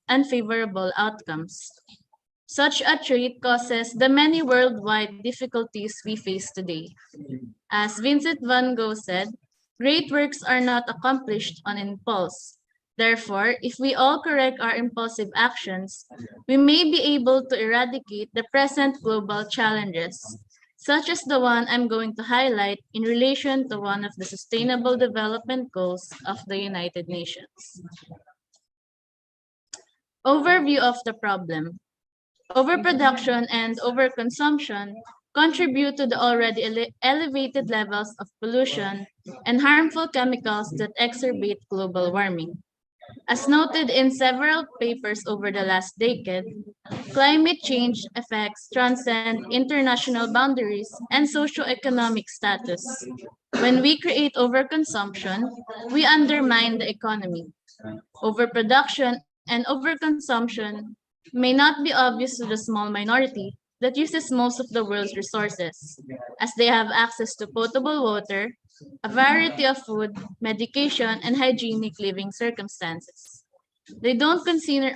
unfavorable outcomes. Such a trait causes the many worldwide difficulties we face today. As Vincent van Gogh said, great works are not accomplished on impulse. Therefore, if we all correct our impulsive actions, we may be able to eradicate the present global challenges, such as the one I'm going to highlight in relation to one of the Sustainable Development Goals of the United Nations. Overview of the problem. Overproduction and overconsumption contribute to the already elevated levels of pollution and harmful chemicals that exacerbate global warming. As noted in several papers over the last decade, climate change effects transcend international boundaries and socioeconomic status. When we create overconsumption, we undermine the economy. Overproduction and overconsumption may not be obvious to the small minority that uses most of the world's resources, as they have access to potable water, a variety of food, medication, and hygienic living circumstances. They don't consider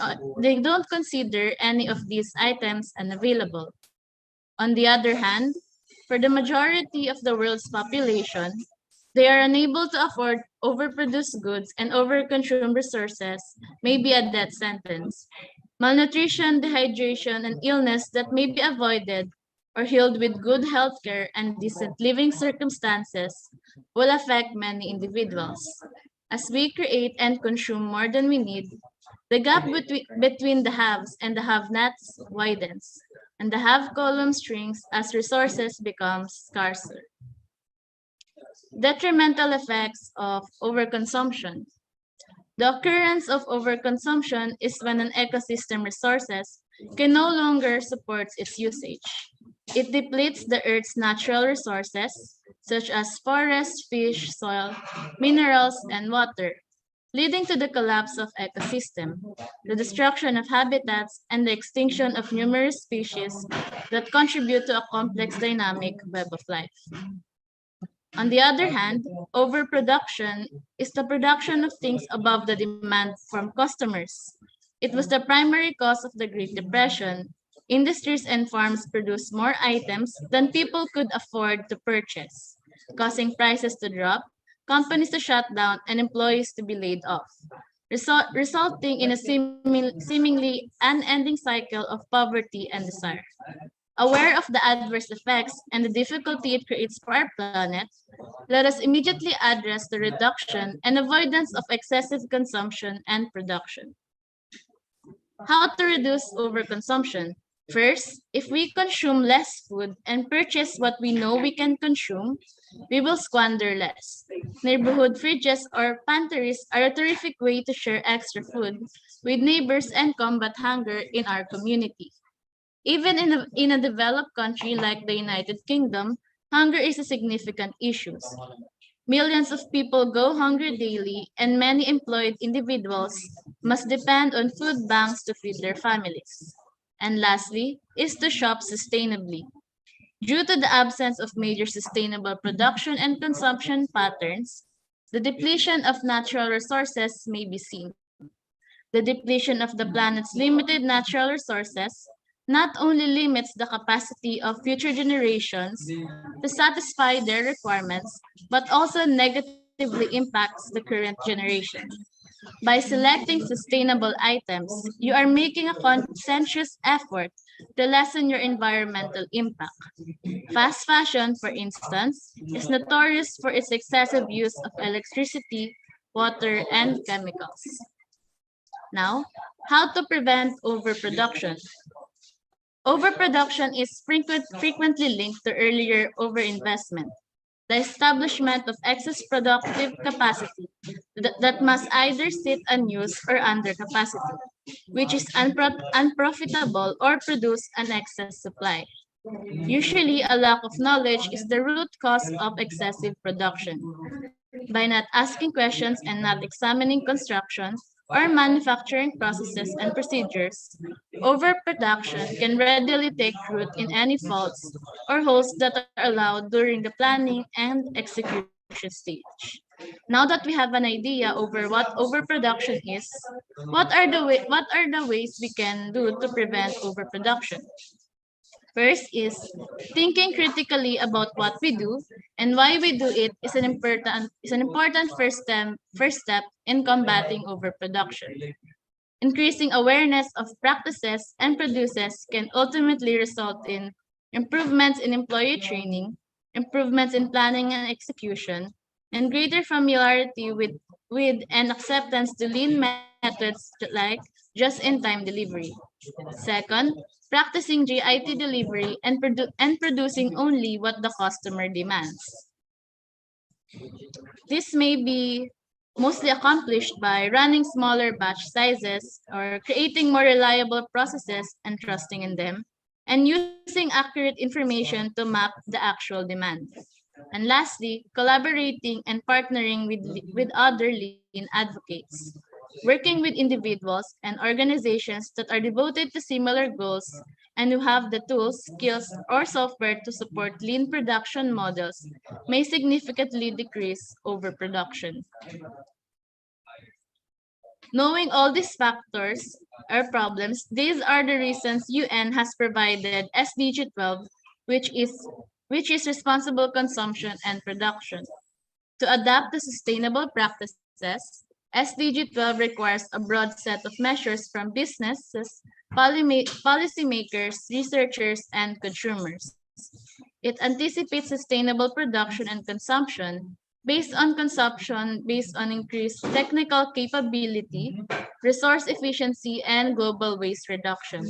any of these items unavailable. On the other hand, for the majority of the world's population, they are unable to afford overproduced goods and overconsumed resources may be a death sentence. Malnutrition, dehydration, and illness that may be avoided or healed with good health care and decent living circumstances will affect many individuals. As we create and consume more than we need, the gap between the haves and the have-nots widens, and the have column shrinks as resources become scarcer. Detrimental effects of overconsumption. The occurrence of overconsumption is when an ecosystem resources can no longer support its usage. It depletes the Earth's natural resources, such as forests, fish, soil, minerals, and water, leading to the collapse of ecosystem, the destruction of habitats, and the extinction of numerous species that contribute to a complex dynamic web of life. On the other hand, overproduction is the production of things above the demand from customers. It was the primary cause of the Great Depression. Industries and farms produced more items than people could afford to purchase, causing prices to drop, companies to shut down, and employees to be laid off, resulting in a seemingly unending cycle of poverty and desire. Aware of the adverse effects and the difficulty it creates for our planet, let us immediately address the reduction and avoidance of excessive consumption and production. How to reduce overconsumption? First, if we consume less food and purchase what we know we can consume, we will squander less. Neighborhood fridges or pantries are a terrific way to share extra food with neighbors and combat hunger in our community. Even in a developed country like the United Kingdom, hunger is a significant issue. Millions of people go hungry daily, and many employed individuals must depend on food banks to feed their families. And lastly, is to shop sustainably. Due to the absence of major sustainable production and consumption patterns, the depletion of natural resources may be seen. The depletion of the planet's limited natural resources not only limits the capacity of future generations to satisfy their requirements, but also negatively impacts the current generation. By selecting sustainable items, you are making a conscientious effort to lessen your environmental impact. Fast fashion, for instance, is notorious for its excessive use of electricity, water, and chemicals. Now, how to prevent overproduction? Overproduction is frequently linked to earlier overinvestment, the establishment of excess productive capacity that must either sit unused or under capacity, which is unprofitable or produce an excess supply. Usually, a lack of knowledge is the root cause of excessive production. By not asking questions and not examining construction or manufacturing processes and procedures, overproduction can readily take root in any faults or holes that are allowed during the planning and execution stage. Now that we have an idea over what overproduction is, what are the ways we can do to prevent overproduction? First is thinking critically about what we do and why we do it is an important first step in combating overproduction. Increasing awareness of practices and produces can ultimately result in improvements in employee training, improvements in planning and execution, and greater familiarity with and acceptance to lean methods like just-in-time delivery. Second, practicing GIT delivery and producing only what the customer demands. This may be mostly accomplished by running smaller batch sizes or creating more reliable processes and trusting in them, and using accurate information to map the actual demand. And lastly, collaborating and partnering with other lean advocates. Working with individuals and organizations that are devoted to similar goals and who have the tools, skills, or software to support lean production models may significantly decrease overproduction. Knowing all these factors or problems, these are the reasons UN has provided SDG 12, which is responsible consumption and production. To adapt to sustainable practices, SDG 12 requires a broad set of measures from businesses, policymakers, researchers, and consumers. It anticipates sustainable production and consumption based on increased technical capability, resource efficiency, and global waste reduction.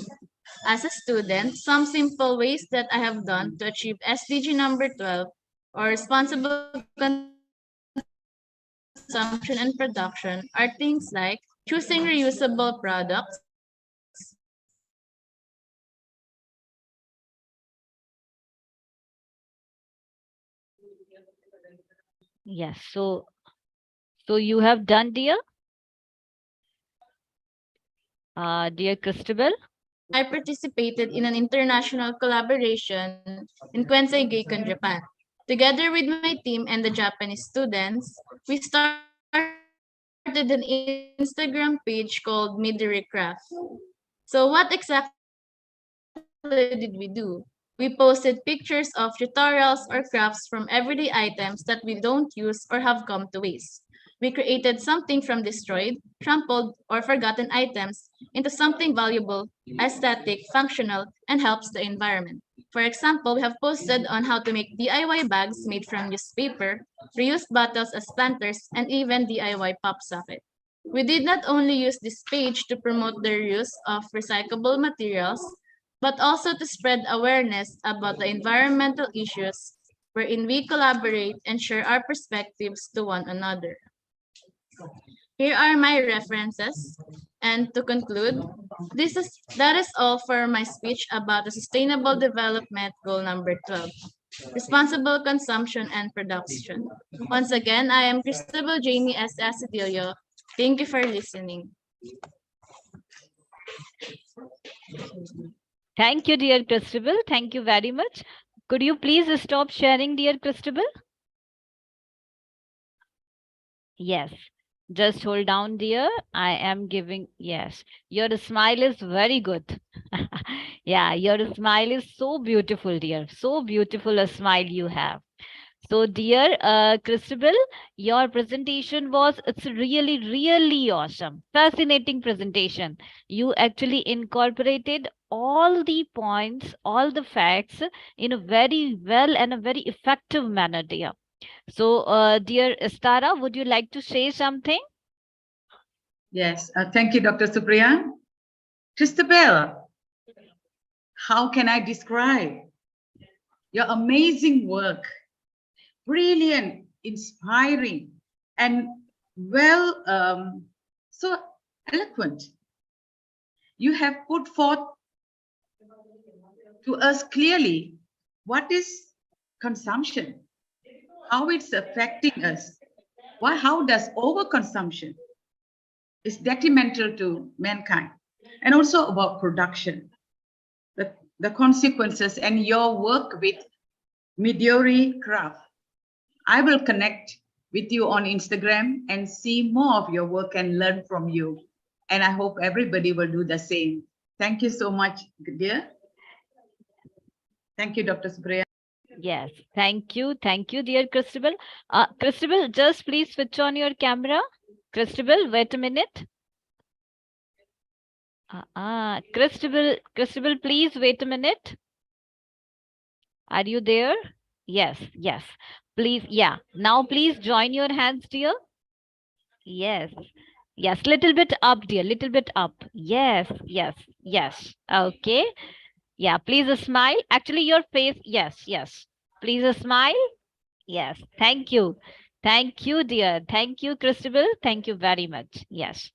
As a student, some simple ways that I have done to achieve SDG number 12 or responsible consumption and production are things like choosing reusable products, Yes. So you have done, dear? Dear Christabel? I participated in an international collaboration in Quensei Geikon, Japan. Together with my team and the Japanese students, we started an Instagram page called Midori Craft. So what exactly did we do? We posted pictures of tutorials or crafts from everyday items that we don't use or have come to waste. We created something from destroyed, trampled, or forgotten items into something valuable, aesthetic, functional, and helps the environment. For example, we have posted on how to make DIY bags made from used paper, reused bottles as planters, and even DIY pop socket. We did not only use this page to promote the use of recyclable materials, but also to spread awareness about the environmental issues wherein we collaborate and share our perspectives to one another. Here are my references. And to conclude, that is all for my speech about the Sustainable Development Goal number 12. responsible consumption, and production. Once again, I am Cristobal Jamie S. Asidillo. Thank you for listening. Thank you, dear Christabel. Thank you very much. Could you please stop sharing, dear Christabel? Yes. Just hold down, dear. I am giving, yes. Your smile is very good. Yeah, your smile is so beautiful, dear. So beautiful a smile you have. So, dear Christabel, your presentation was, it's really, really awesome. Fascinating presentation. You actually incorporated all the points, all the facts in a very well and a very effective manner, dear. So, dear Estara, would you like to say something? Yes, thank you, Dr. Supriya. Christabel, how can I describe your amazing work? Brilliant, inspiring, and well, so eloquent. You have put forth to us clearly what is consumption, how it's affecting us, how does overconsumption is detrimental to mankind, and also about production, the consequences, and your work with Midori Craft. I will connect with you on Instagram and see more of your work and learn from you. And I hope everybody will do the same. Thank you so much, dear. Thank you, Dr. Supriya. Yes, thank you. Thank you, dear Christabel. Christabel, just please switch on your camera. Christabel, wait a minute. Christabel, please wait a minute. Are you there? Yes, yes. Please, yeah. Now please join your hands, dear. Yes. Yes, little bit up, dear. Little bit up. Yes, yes, yes. Okay. Yeah, please smile. Actually, your face. Yes, yes. Please smile. Yes. Thank you. Thank you, dear. Thank you, Christabel. Thank you very much. Yes.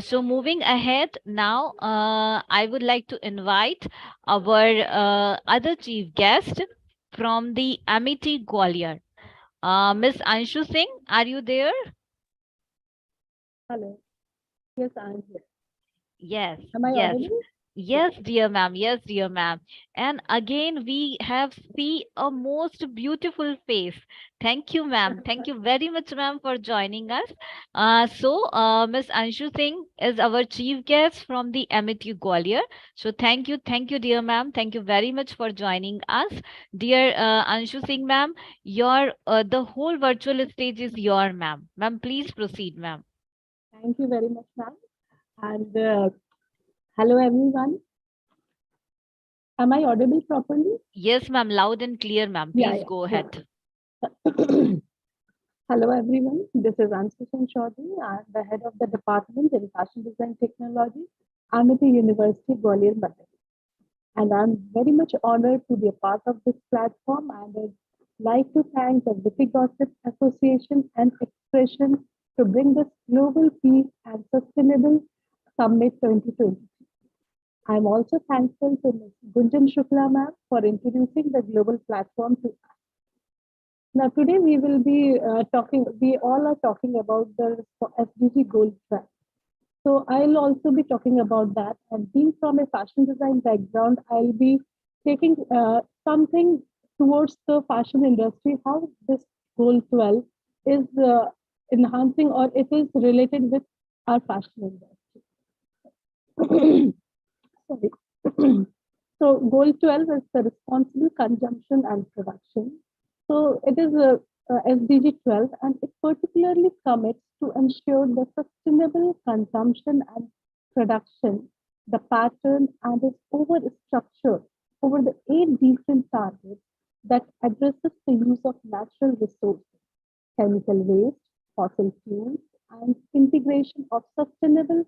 So moving ahead now, I would like to invite our other chief guest from the Amity Gwalior. Miss Anshu Singh, are you there? Hello. Yes, I'm here. Yes. Am I Yes. audible? Yes, dear ma'am. Yes, dear ma'am. And again, we have see a most beautiful face. Thank you, ma'am. Thank you very much, ma'am, for joining us. Miss Anshu Singh is our chief guest from the Amity Gwalior. So thank you, dear ma'am. Thank you very much for joining us. Dear Anshu Singh, ma'am, your the whole virtual stage is your, ma'am. Ma'am, please proceed, ma'am. Thank you very much, ma'am. And hello, everyone. Am I audible properly? Yes, ma'am. Loud and clear, ma'am. Please go ahead. Hello, everyone. This is Anshu Singh Chaudhary. I'm the head of the department in fashion design technology, Amity University, Gwalior, Madhya. And I'm very much honored to be a part of this platform. And I'd like to thank the Witty Gossip Association and Expression to bring this global peace and sustainable summit 2020. I'm also thankful to Ms. Gunjan Shukla ma'am for introducing the global platform to us. Now today we will be we all are talking about the SDG goal track. So I'll also be talking about that, and being from a fashion design background, I'll be taking something towards the fashion industry, how this goal 12 is enhancing or it is related with our fashion industry. Sorry. So goal 12 is the responsible consumption and production. So it is a SDG 12, and it particularly commits to ensure the sustainable consumption and production, the pattern, and its structure over the 8 different targets that addresses the use of natural resources, chemical waste, fossil fuels, and integration of sustainable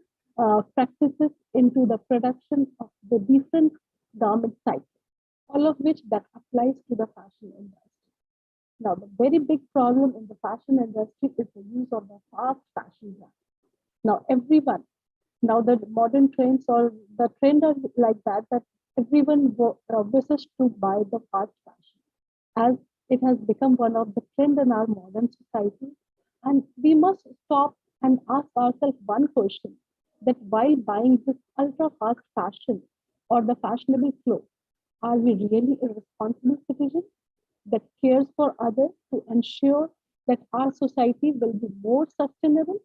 practices into the production of the different garment cycles, all of which that applies to the fashion industry. Now, the very big problem in the fashion industry is the use of the fast fashion brands. Now, everyone, now the modern trends or the trend are like that everyone wishes to buy the fast fashion. as it has become one of the trend in our modern society. And we must stop and ask ourselves one question, that while buying this ultra fast fashion or the fashionable clothes, are we really a responsible citizen that cares for others to ensure that our society will be more sustainable?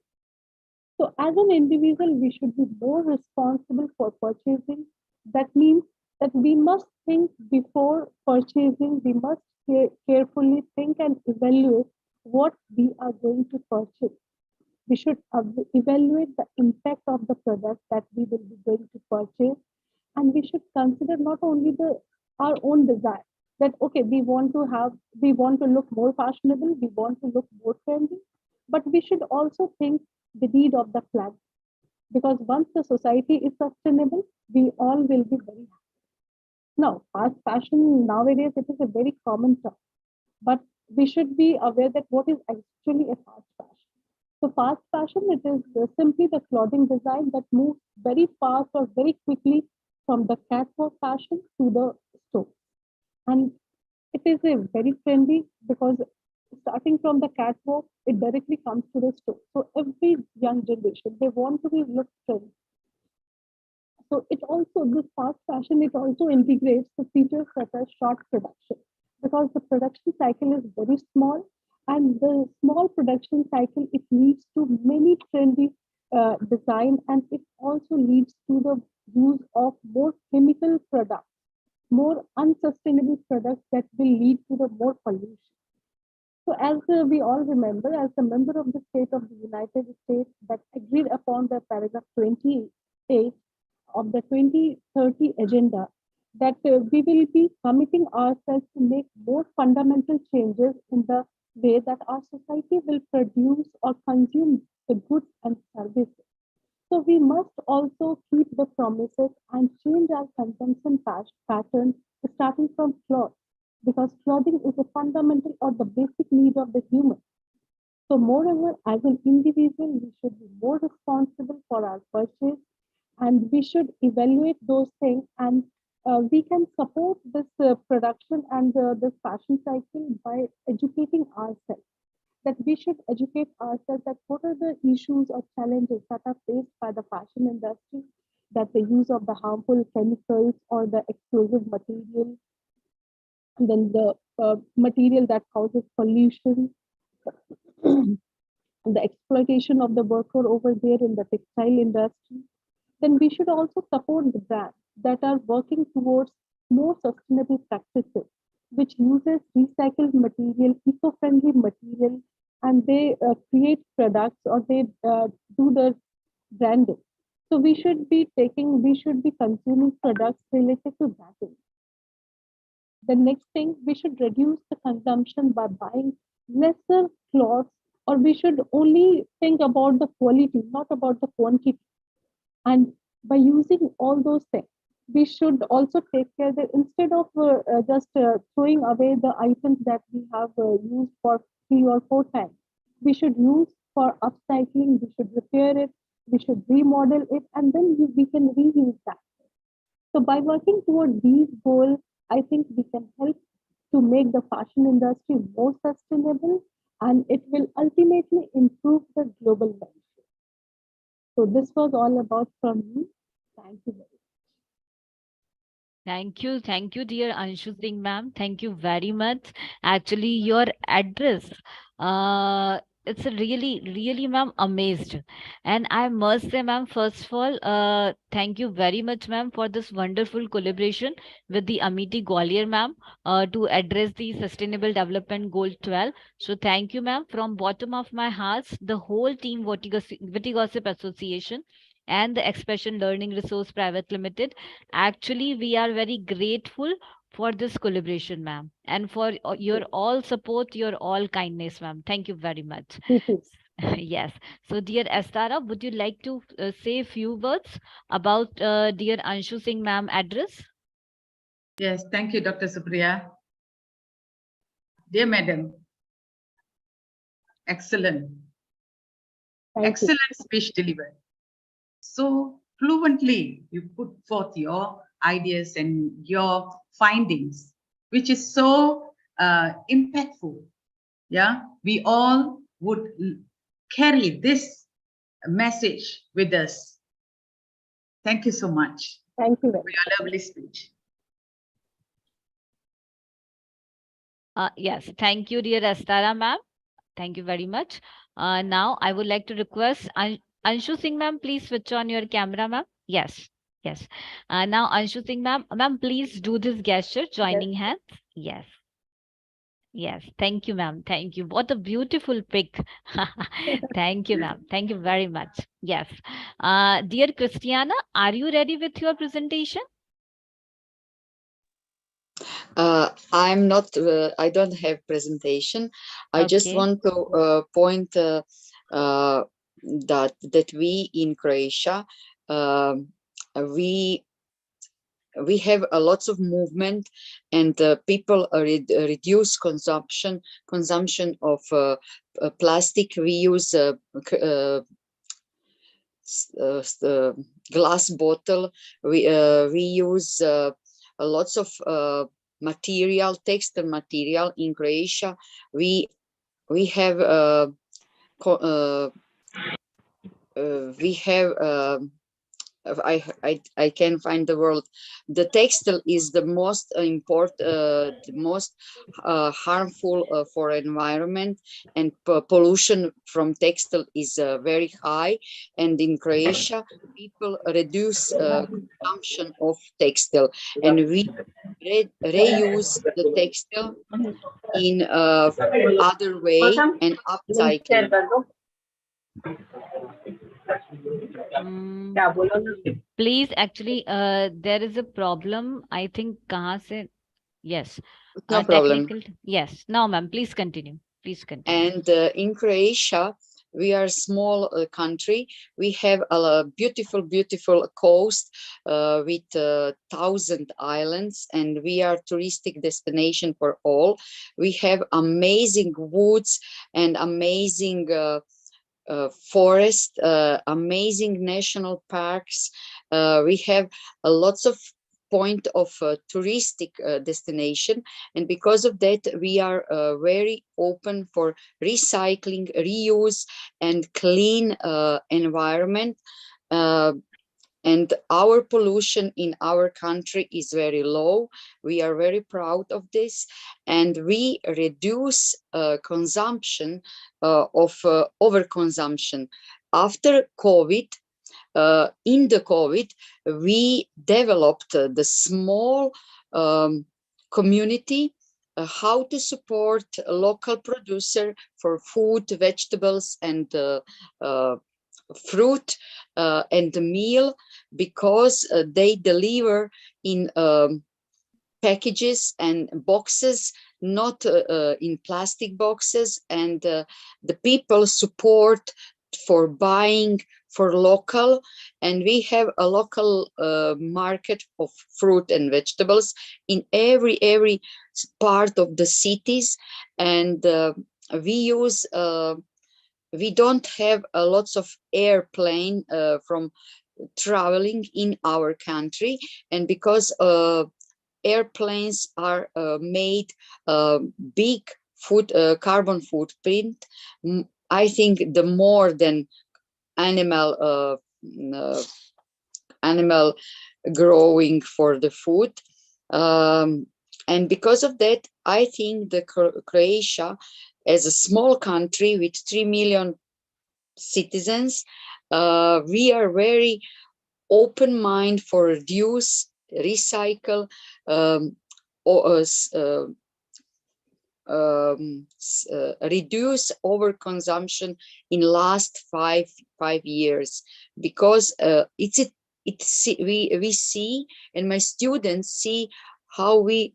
So, as an individual, we should be more responsible for purchasing. That means that we must think before purchasing, we must carefully think and evaluate what we are going to purchase. We should evaluate the impact of the product that we will be going to purchase, and we should consider not only the our own desire, that okay, we want to look more fashionable, we want to look more trendy, but we should also think the need of the planet, because once the society is sustainable, we all will be very happy. Now, fast fashion nowadays, it is a very common term, but we should be aware that what is actually a fast fashion. So fast fashion, it is simply the clothing design that moves very fast or very quickly from the catwalk fashion to the store. And it is a very trendy because starting from the catwalk, it directly comes to the store. So every young generation, they want to be look trendy. So it also, this fast fashion, it also integrates the features such as short production, because the production cycle is very small, and the small production cycle, it leads to many trendy design, and it also leads to the use of more chemical products, more unsustainable products that will lead to the more pollution. So as we all remember, as a member of the state of the United States that agreed upon the paragraph 28 of the 2030 agenda, that we will be committing ourselves to make more fundamental changes in the way that our society will produce or consume the goods and services. So we must also keep the promises and change our consumption pattern, starting from clothes, because clothing is a fundamental or the basic need of the human. So moreover, as an individual, we should be more responsible for our purchase, and we should evaluate those things, and we can support this production and this fashion cycle by educating ourselves. That we should educate ourselves that what are the issues or challenges that are faced by the fashion industry, that the use of the harmful chemicals or the explosive material, and then the material that causes pollution, the exploitation of the worker over there in the textile industry. Then we should also support the brands that are working towards more sustainable practices, which uses recycled material, eco-friendly material, and they create products or they do the branding. So we should be consuming products related to that. The next thing, we should reduce the consumption by buying lesser clothes, or we should only think about the quality, not about the quantity. And by using all those things, we should also take care that instead of just throwing away the items that we have used for 3 or 4 times, we should use for upcycling, we should repair it, we should remodel it, and then we can reuse that. So by working toward these goals, I think we can help to make the fashion industry more sustainable, and it will ultimately improve the global welfare. So this was all about from me. Thank you very much. Thank you, dear Anshu Singh ma'am. Thank you very much. Actually, your address, it's really, ma'am, amazed. And I must say, ma'am, first of all, thank you very much, ma'am, for this wonderful collaboration with the Amity Gwalior, ma'am, to address the Sustainable Development Goal 12. So thank you, ma'am, from bottom of my heart, the whole team Witty Gossip Association and the Expression Learning Resource Private Limited. Actually, we are very grateful for this collaboration, ma'am, and for your all support, your all kindness, ma'am. Thank you very much. Yes. So, dear Astara, would you like to say a few words about dear Anshu Singh ma'am address? Yes, thank you, Dr. Supriya. Dear Madam, excellent. Excellent speech delivered. So fluently, you put forth your ideas and your findings, which is so impactful. Yeah, we all would carry this message with us. Thank you so much. Thank you very much for your lovely speech. Yes, thank you, dear Astara ma'am. Thank you very much. Now I would like to request Anshu Singh ma'am, please switch on your camera, ma'am. Yes, yes. Now Anshu Singh ma'am, please do this gesture, joining hands. Yes. Yes, thank you, ma'am. Thank you. What a beautiful pic. Thank you, ma'am. Thank you very much. Yes. Dear Christiana, are you ready with your presentation? I'm not, I don't have presentation. I just Okay. want to point that we in Croatia, we have a lots of movement, and people reduce consumption of plastic. We use glass bottle. We use lots of material, textile material in Croatia. We have I can find the word. The textile is the most the most harmful for environment, and pollution from textile is very high. And in Croatia, people reduce consumption of textile, and we reuse the textile in other way and upcycling. Please, actually, there is a problem. I think kahan se? Yes. No problem. Yes. No, ma'am. Please continue. Please continue. And in Croatia, we are a small country. We have a beautiful, beautiful coast with 1,000 islands, and we are touristic destination for all. We have amazing woods and amazing forest, amazing national parks. We have lots of point of touristic destination, and because of that we are very open for recycling, reuse, and clean environment. And our pollution in our country is very low. We are very proud of this, and we reduce consumption of overconsumption. After COVID, in the COVID, we developed the small community, how to support a local producer for food, vegetables, and fruit and meal, because they deliver in packages and boxes, not in plastic boxes, and the people support for buying for local, and we have a local market of fruit and vegetables in every part of the cities. And we use we don't have lots of airplane from traveling in our country, and because airplanes are made big carbon footprint, I think the more than animal growing for the food, and because of that, I think the Croatia, as a small country with 3 million citizens, we are very open mind for reduce, recycle, reduce overconsumption in last five years, because we see, and my students see, how we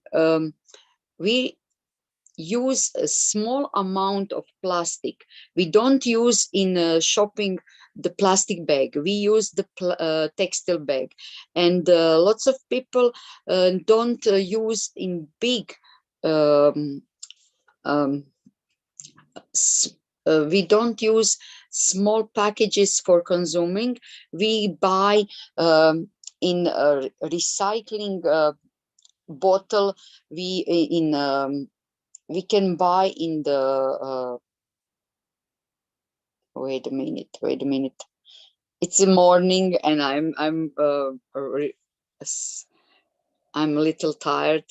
use a small amount of plastic. We don't use in shopping the plastic bag. We use the textile bag, and lots of people don't use in big we don't use small packages for consuming. We buy in a recycling bottle. We in we can buy in the wait a minute. It's the morning and I'm a little tired.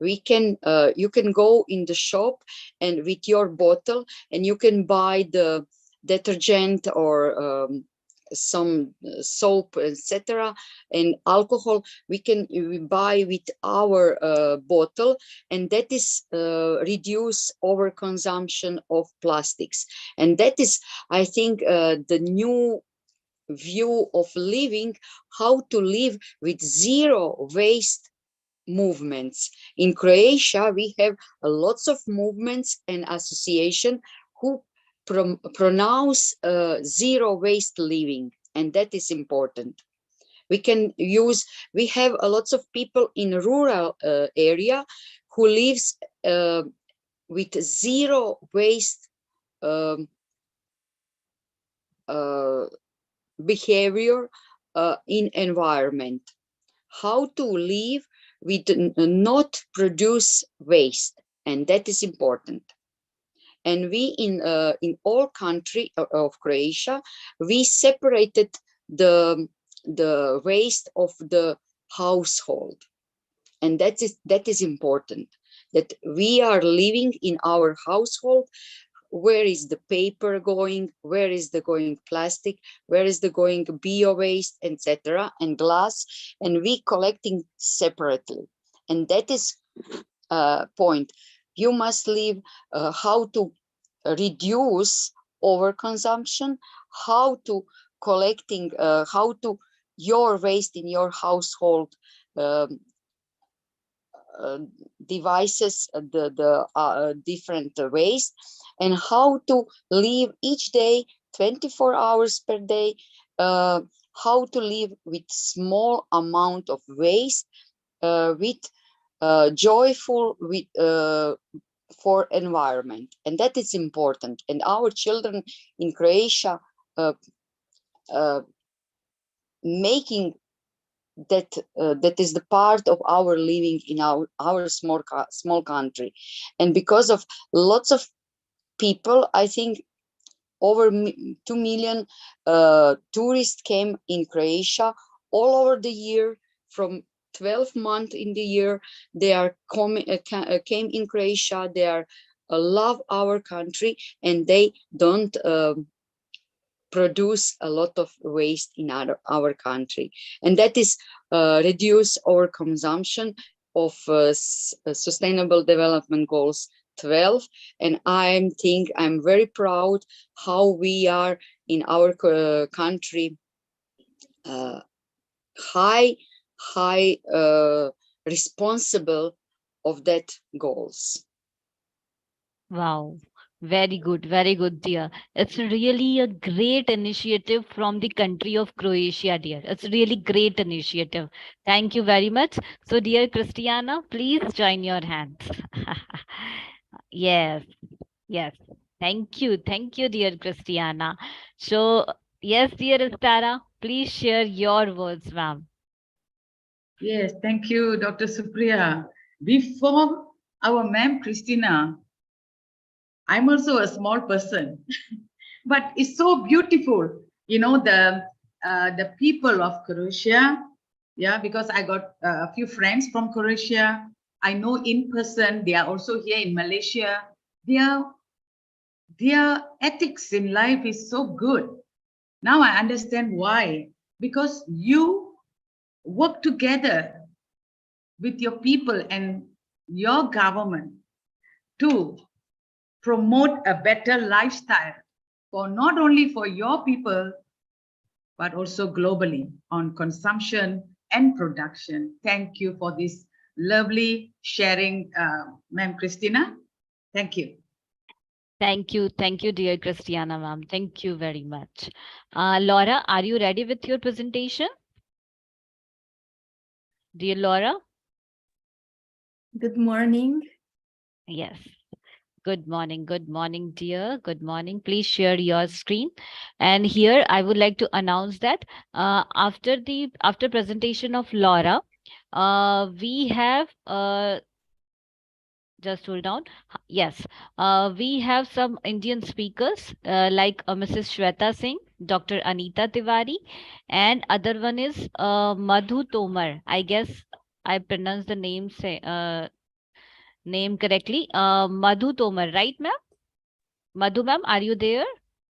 We can you can go in the shop and with your bottle and you can buy the detergent or some soap, etc., and alcohol. We buy with our bottle, and that is reduce our consumption of plastics. And that is, I think, the new view of living, how to live with zero waste movements. In Croatia, we have lots of movements and association who pronounce zero waste living, and that is important. We have a lots of people in rural area who lives with zero waste behavior in environment. How to live with not produce waste, and that is important. And we in all country of Croatia, we separated the waste of the household, and that is important, that we are living in our household. Where is the paper going? Where is the going plastic? Where is the going bio waste, etc., and glass? And we collecting separately, and that is point. You must live how to reduce overconsumption, how to collecting, how to your waste in your household devices, the different ways, and how to live each day 24 hours per day, how to live with small amount of waste, with joyful with for environment, and that is important. And our children in Croatia making that that is the part of our living in our small country. And because of lots of people, I think over 2 million tourists came in Croatia all over the year. From 12 months in the year, they are came in Croatia. They are love our country, and they don't produce a lot of waste in our country, and that is reduce our consumption of Sustainable Development Goals 12. And I'm very proud how we are in our country high responsible of that goals. Wow. Very good, dear. It's really a great initiative from the country of Croatia, dear. It's really great initiative. Thank you very much. So, dear Christiana, please join your hands. Yes, yes. Thank you, dear Christiana. So, yes, dear Estara, please share your words, ma'am. Yes, thank you, Dr. Supriya. Before our ma'am Christina, I'm also a small person, but it's so beautiful. You know, the people of Croatia, yeah, because I got a few friends from Croatia. I know in person, they are also here in Malaysia. Their ethics in life is so good. Now I understand why. Because you work together with your people and your government to promote a better lifestyle for not only for your people, but also globally on consumption and production. Thank you for this lovely sharing, Ma'am Christina. Thank you. Thank you, dear Christiana, ma'am. Thank you very much. Laura, are you ready with your presentation? Dear Laura? Good morning. Yes. Good morning, dear. Good morning. Please share your screen. And here I would like to announce that after presentation of Laura, we have Just hold on. Yes, we have some Indian speakers like Mrs. Shweta Singh, Dr. Anita Tiwari, and other one is Madhu Tomar. I guess I pronounced the name correctly. Madhu Tomar, right, ma'am? Madhu, ma'am, are you there?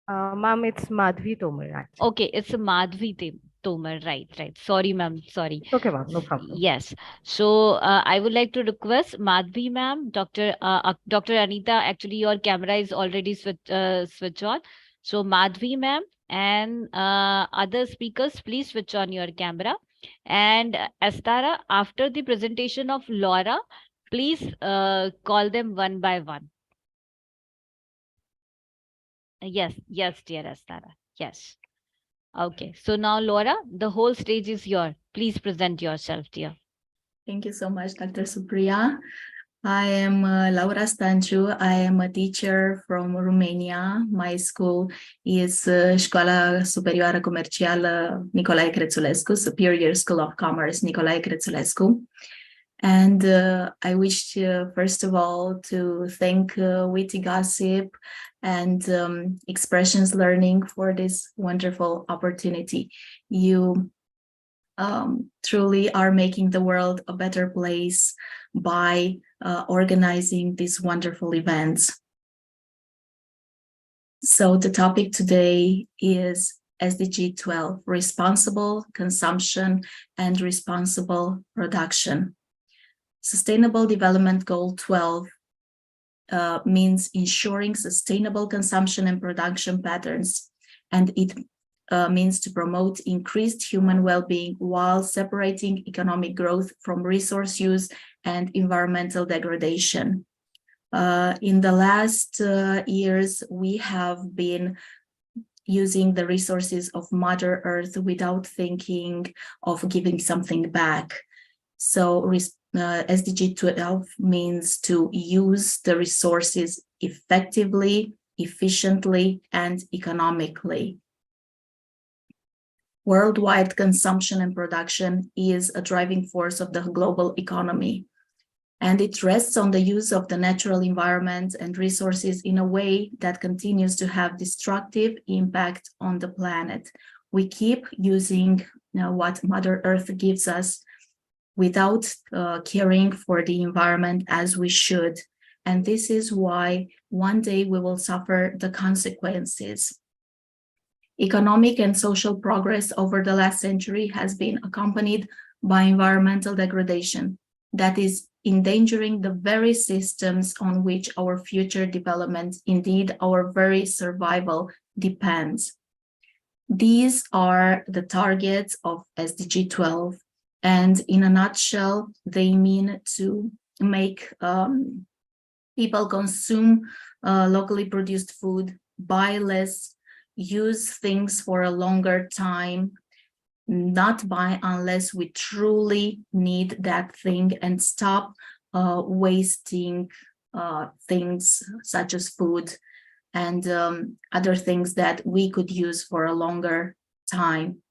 Ma'am, it's Madhvi Tomar, actually. Okay, it's Madhvi Tomar, right, right. Sorry, ma'am, sorry. Okay, ma'am, no problem. Yes. So I would like to request Madhvi, ma'am, Dr. Anita. Actually, your camera is already switch on. So Madhvi, ma'am, and other speakers, please switch on your camera. And Astara, after the presentation of Laura, please call them one by one. Yes, yes, dear Astara. Yes. Okay. So now, Laura, the whole stage is yours. Please present yourself, dear. Thank you so much, Dr. Supriya. I am Laura Stanciu. I am a teacher from Romania. My school is Școala Superioară Comercială Nicolae Crețulescu, Superior School of Commerce Nicolae Crețulescu. And I wish, first of all, to thank Witty Gossip and Expressions Learning for this wonderful opportunity. You truly are making the world a better place by organizing these wonderful events. So the topic today is SDG 12, responsible consumption and responsible production. Sustainable Development Goal 12 means ensuring sustainable consumption and production patterns, and it means to promote increased human well-being while separating economic growth from resource use and environmental degradation. In the last years, we have been using the resources of Mother Earth without thinking of giving something back. So SDG 12 means to use the resources effectively, efficiently, and economically. Worldwide consumption and production is a driving force of the global economy, and it rests on the use of the natural environment and resources in a way that continues to have destructive impact on the planet. We keep using what Mother Earth gives us without caring for the environment as we should. And this is why one day we will suffer the consequences. Economic and social progress over the last century has been accompanied by environmental degradation that is endangering the very systems on which our future development, indeed our very survival, depends. These are the targets of SDG 12, and in a nutshell, they mean to make people consume locally produced food, buy less, use things for a longer time, not buy unless we truly need that thing, and stop wasting things such as food and other things that we could use for a longer time.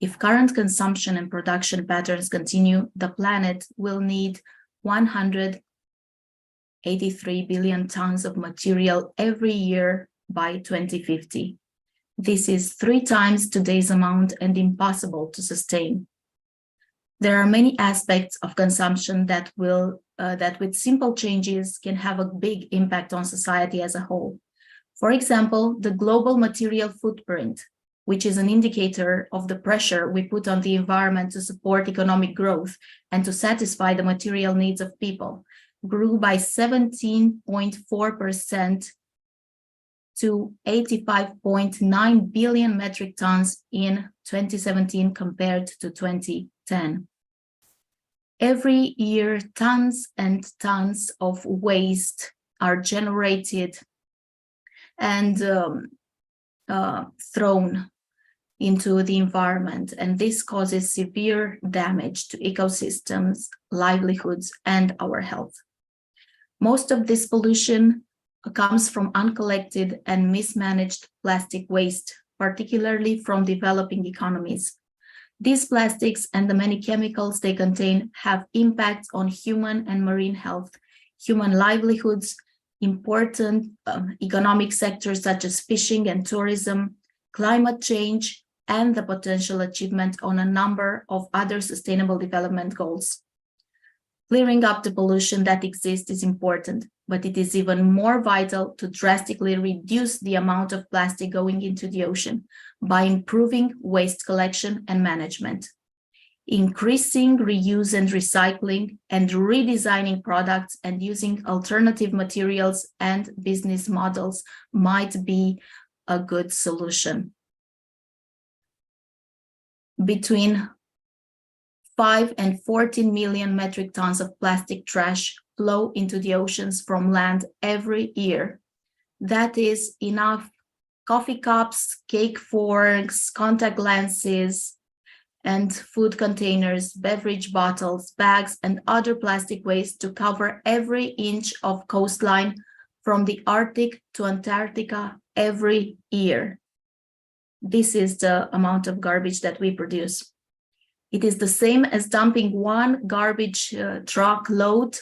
If current consumption and production patterns continue, the planet will need 183 billion tons of material every year by 2050. This is 3 times today's amount and impossible to sustain. There are many aspects of consumption that with simple changes can have a big impact on society as a whole. For example, the global material footprint, which is an indicator of the pressure we put on the environment to support economic growth and to satisfy the material needs of people, grew by 17.4% to 85.9 billion metric tons in 2017 compared to 2010. Every year, tons and tons of waste are generated and thrown into the environment, and this causes severe damage to ecosystems, livelihoods, and our health. Most of this pollution comes from uncollected and mismanaged plastic waste, particularly from developing economies. These plastics and the many chemicals they contain have impacts on human and marine health, human livelihoods, important economic sectors such as fishing and tourism, climate change, and the potential achievement on a number of other sustainable development goals. Clearing up the pollution that exists is important, but it is even more vital to drastically reduce the amount of plastic going into the ocean by improving waste collection and management. Increasing reuse and recycling and redesigning products and using alternative materials and business models might be a good solution. Between 5 and 14 million metric tons of plastic trash flow into the oceans from land every year. That is enough coffee cups, cake forks, contact lenses, and food containers, beverage bottles, bags, and other plastic waste to cover every inch of coastline from the Arctic to Antarctica every year. This is the amount of garbage that we produce. It is the same as dumping one garbage truck load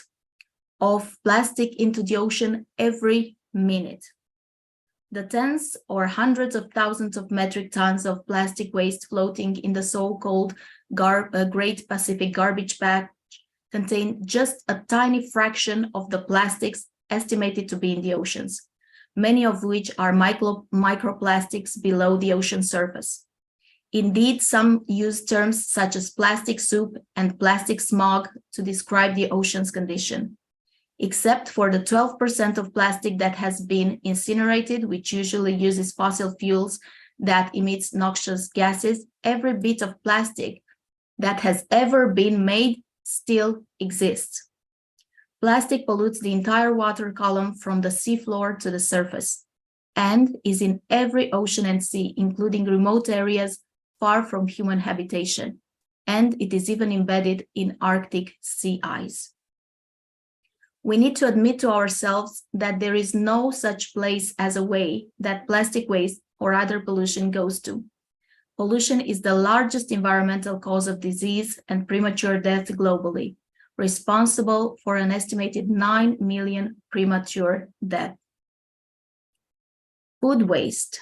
of plastic into the ocean every minute. The tens or hundreds of thousands of metric tons of plastic waste floating in the so-called Great Pacific Garbage Patch contain just a tiny fraction of the plastics estimated to be in the oceans, many of which are microplastics below the ocean surface. Indeed, some use terms such as plastic soup and plastic smog to describe the ocean's condition. Except for the 12% of plastic that has been incinerated, which usually uses fossil fuels that emits noxious gases, every bit of plastic that has ever been made still exists. Plastic pollutes the entire water column from the seafloor to the surface and is in every ocean and sea, including remote areas far from human habitation, and it is even embedded in Arctic sea ice. We need to admit to ourselves that there is no such place as a way that plastic waste or other pollution goes to. Pollution is the largest environmental cause of disease and premature death globally, responsible for an estimated 9 million premature deaths. Food waste.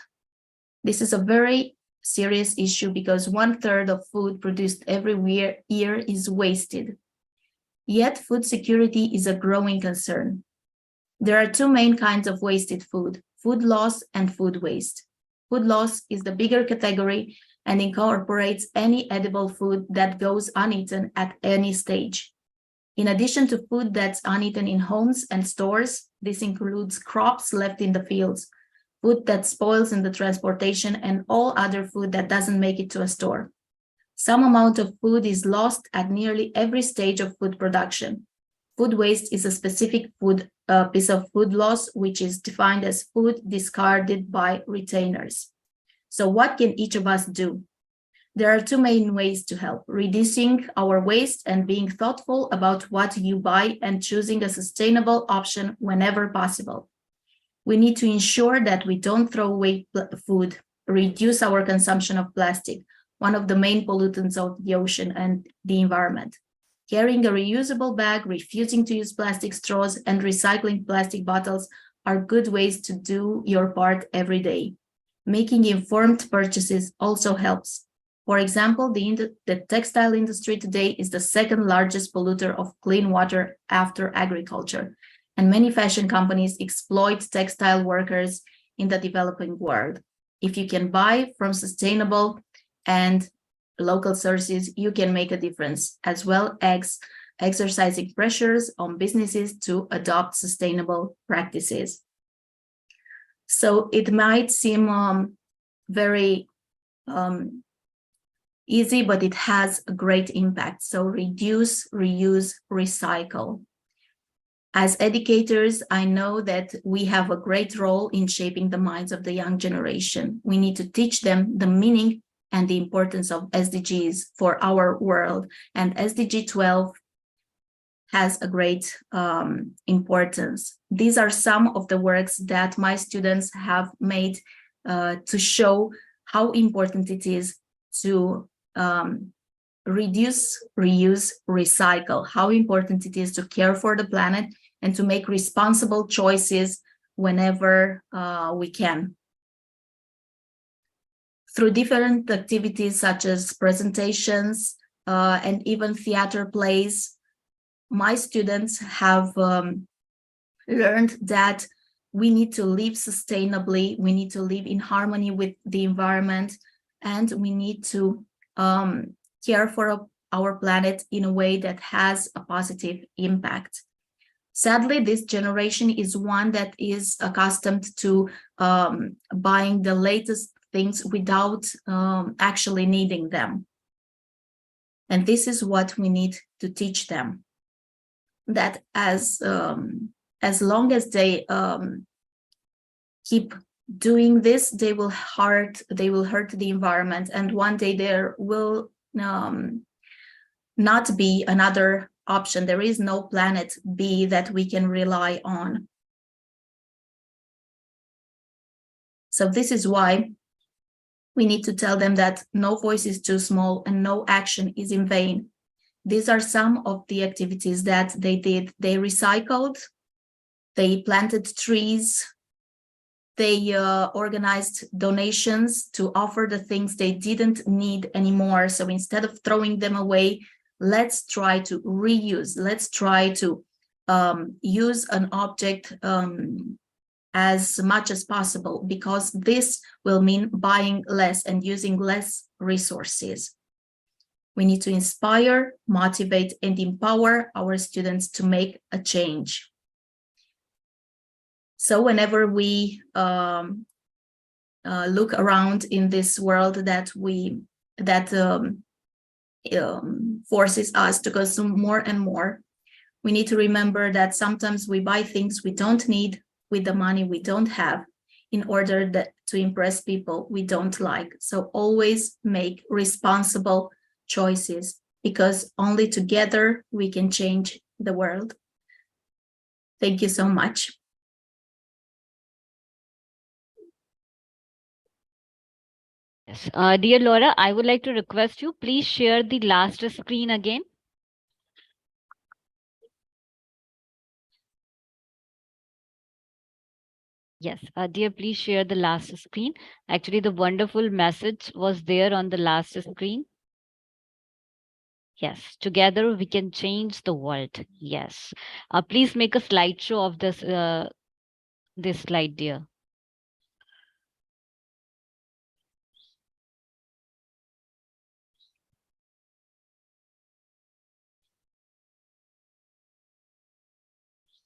This is a very serious issue because 1/3 of food produced every year is wasted. Yet food security is a growing concern. There are two main kinds of wasted food: food loss and food waste. Food loss is the bigger category and incorporates any edible food that goes uneaten at any stage. In addition to food that's uneaten in homes and stores, this includes crops left in the fields, food that spoils in the transportation, and all other food that doesn't make it to a store. Some amount of food is lost at nearly every stage of food production. Food waste is a specific piece of food loss, which is defined as food discarded by retainers. So what can each of us do? There are two main ways to help: reducing our waste and being thoughtful about what you buy and choosing a sustainable option whenever possible. We need to ensure that we don't throw away food, reduce our consumption of plastic, one of the main pollutants of the ocean and the environment. Carrying a reusable bag, refusing to use plastic straws, and recycling plastic bottles are good ways to do your part every day. Making informed purchases also helps. For example, the textile industry today is the second largest polluter of clean water after agriculture, and many fashion companies exploit textile workers in the developing world. If you can buy from sustainable and local sources, you can make a difference, as well as exercising pressures on businesses to adopt sustainable practices. So it might seem very easy, but it has a great impact. So reduce, reuse, recycle. As educators, I know that we have a great role in shaping the minds of the young generation. We need to teach them the meaning and the importance of SDGs for our world. And SDG 12 has a great importance. These are some of the works that my students have made to show how important it is to reduce, reuse, recycle, how important it is to care for the planet and to make responsible choices whenever we can. Through different activities such as presentations and even theater plays, my students have learned that we need to live sustainably, we need to live in harmony with the environment, and we need to care for our planet in a way that has a positive impact. Sadly, this generation is one that is accustomed to buying the latest things without actually needing them. And this is what we need to teach them, that as long as they keep doing this, they will hurt the environment, and one day there will not be another option. There is no planet B that we can rely on. So this is why we need to tell them that no voice is too small and no action is in vain. These are some of the activities that they did. They recycled, they planted trees, they organized donations to offer the things they didn't need anymore. So instead of throwing them away, let's try to reuse. Let's try to use an object as much as possible, because this will mean buying less and using less resources. We need to inspire, motivate, and empower our students to make a change. So whenever we look around in this world that forces us to consume more and more, we need to remember that sometimes we buy things we don't need with the money we don't have in order to impress people we don't like. So always make responsible choices, because only together we can change the world. Thank you so much. Yes. Dear Laura, I would like to request you, please share the last screen again. Yes, dear, please share the last screen. Actually, the wonderful message was there on the last screen. Yes, together we can change the world. Yes. Please make a slideshow of this slide, dear.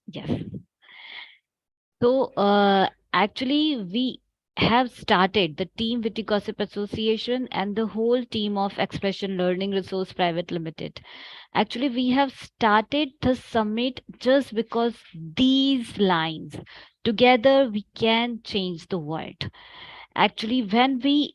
Yes. So actually, we have started the team Witty Gossip Association and the whole team of Expression Learning Resource Private Limited. Actually, we have started the summit just because these lines, together we can change the world. Actually, when we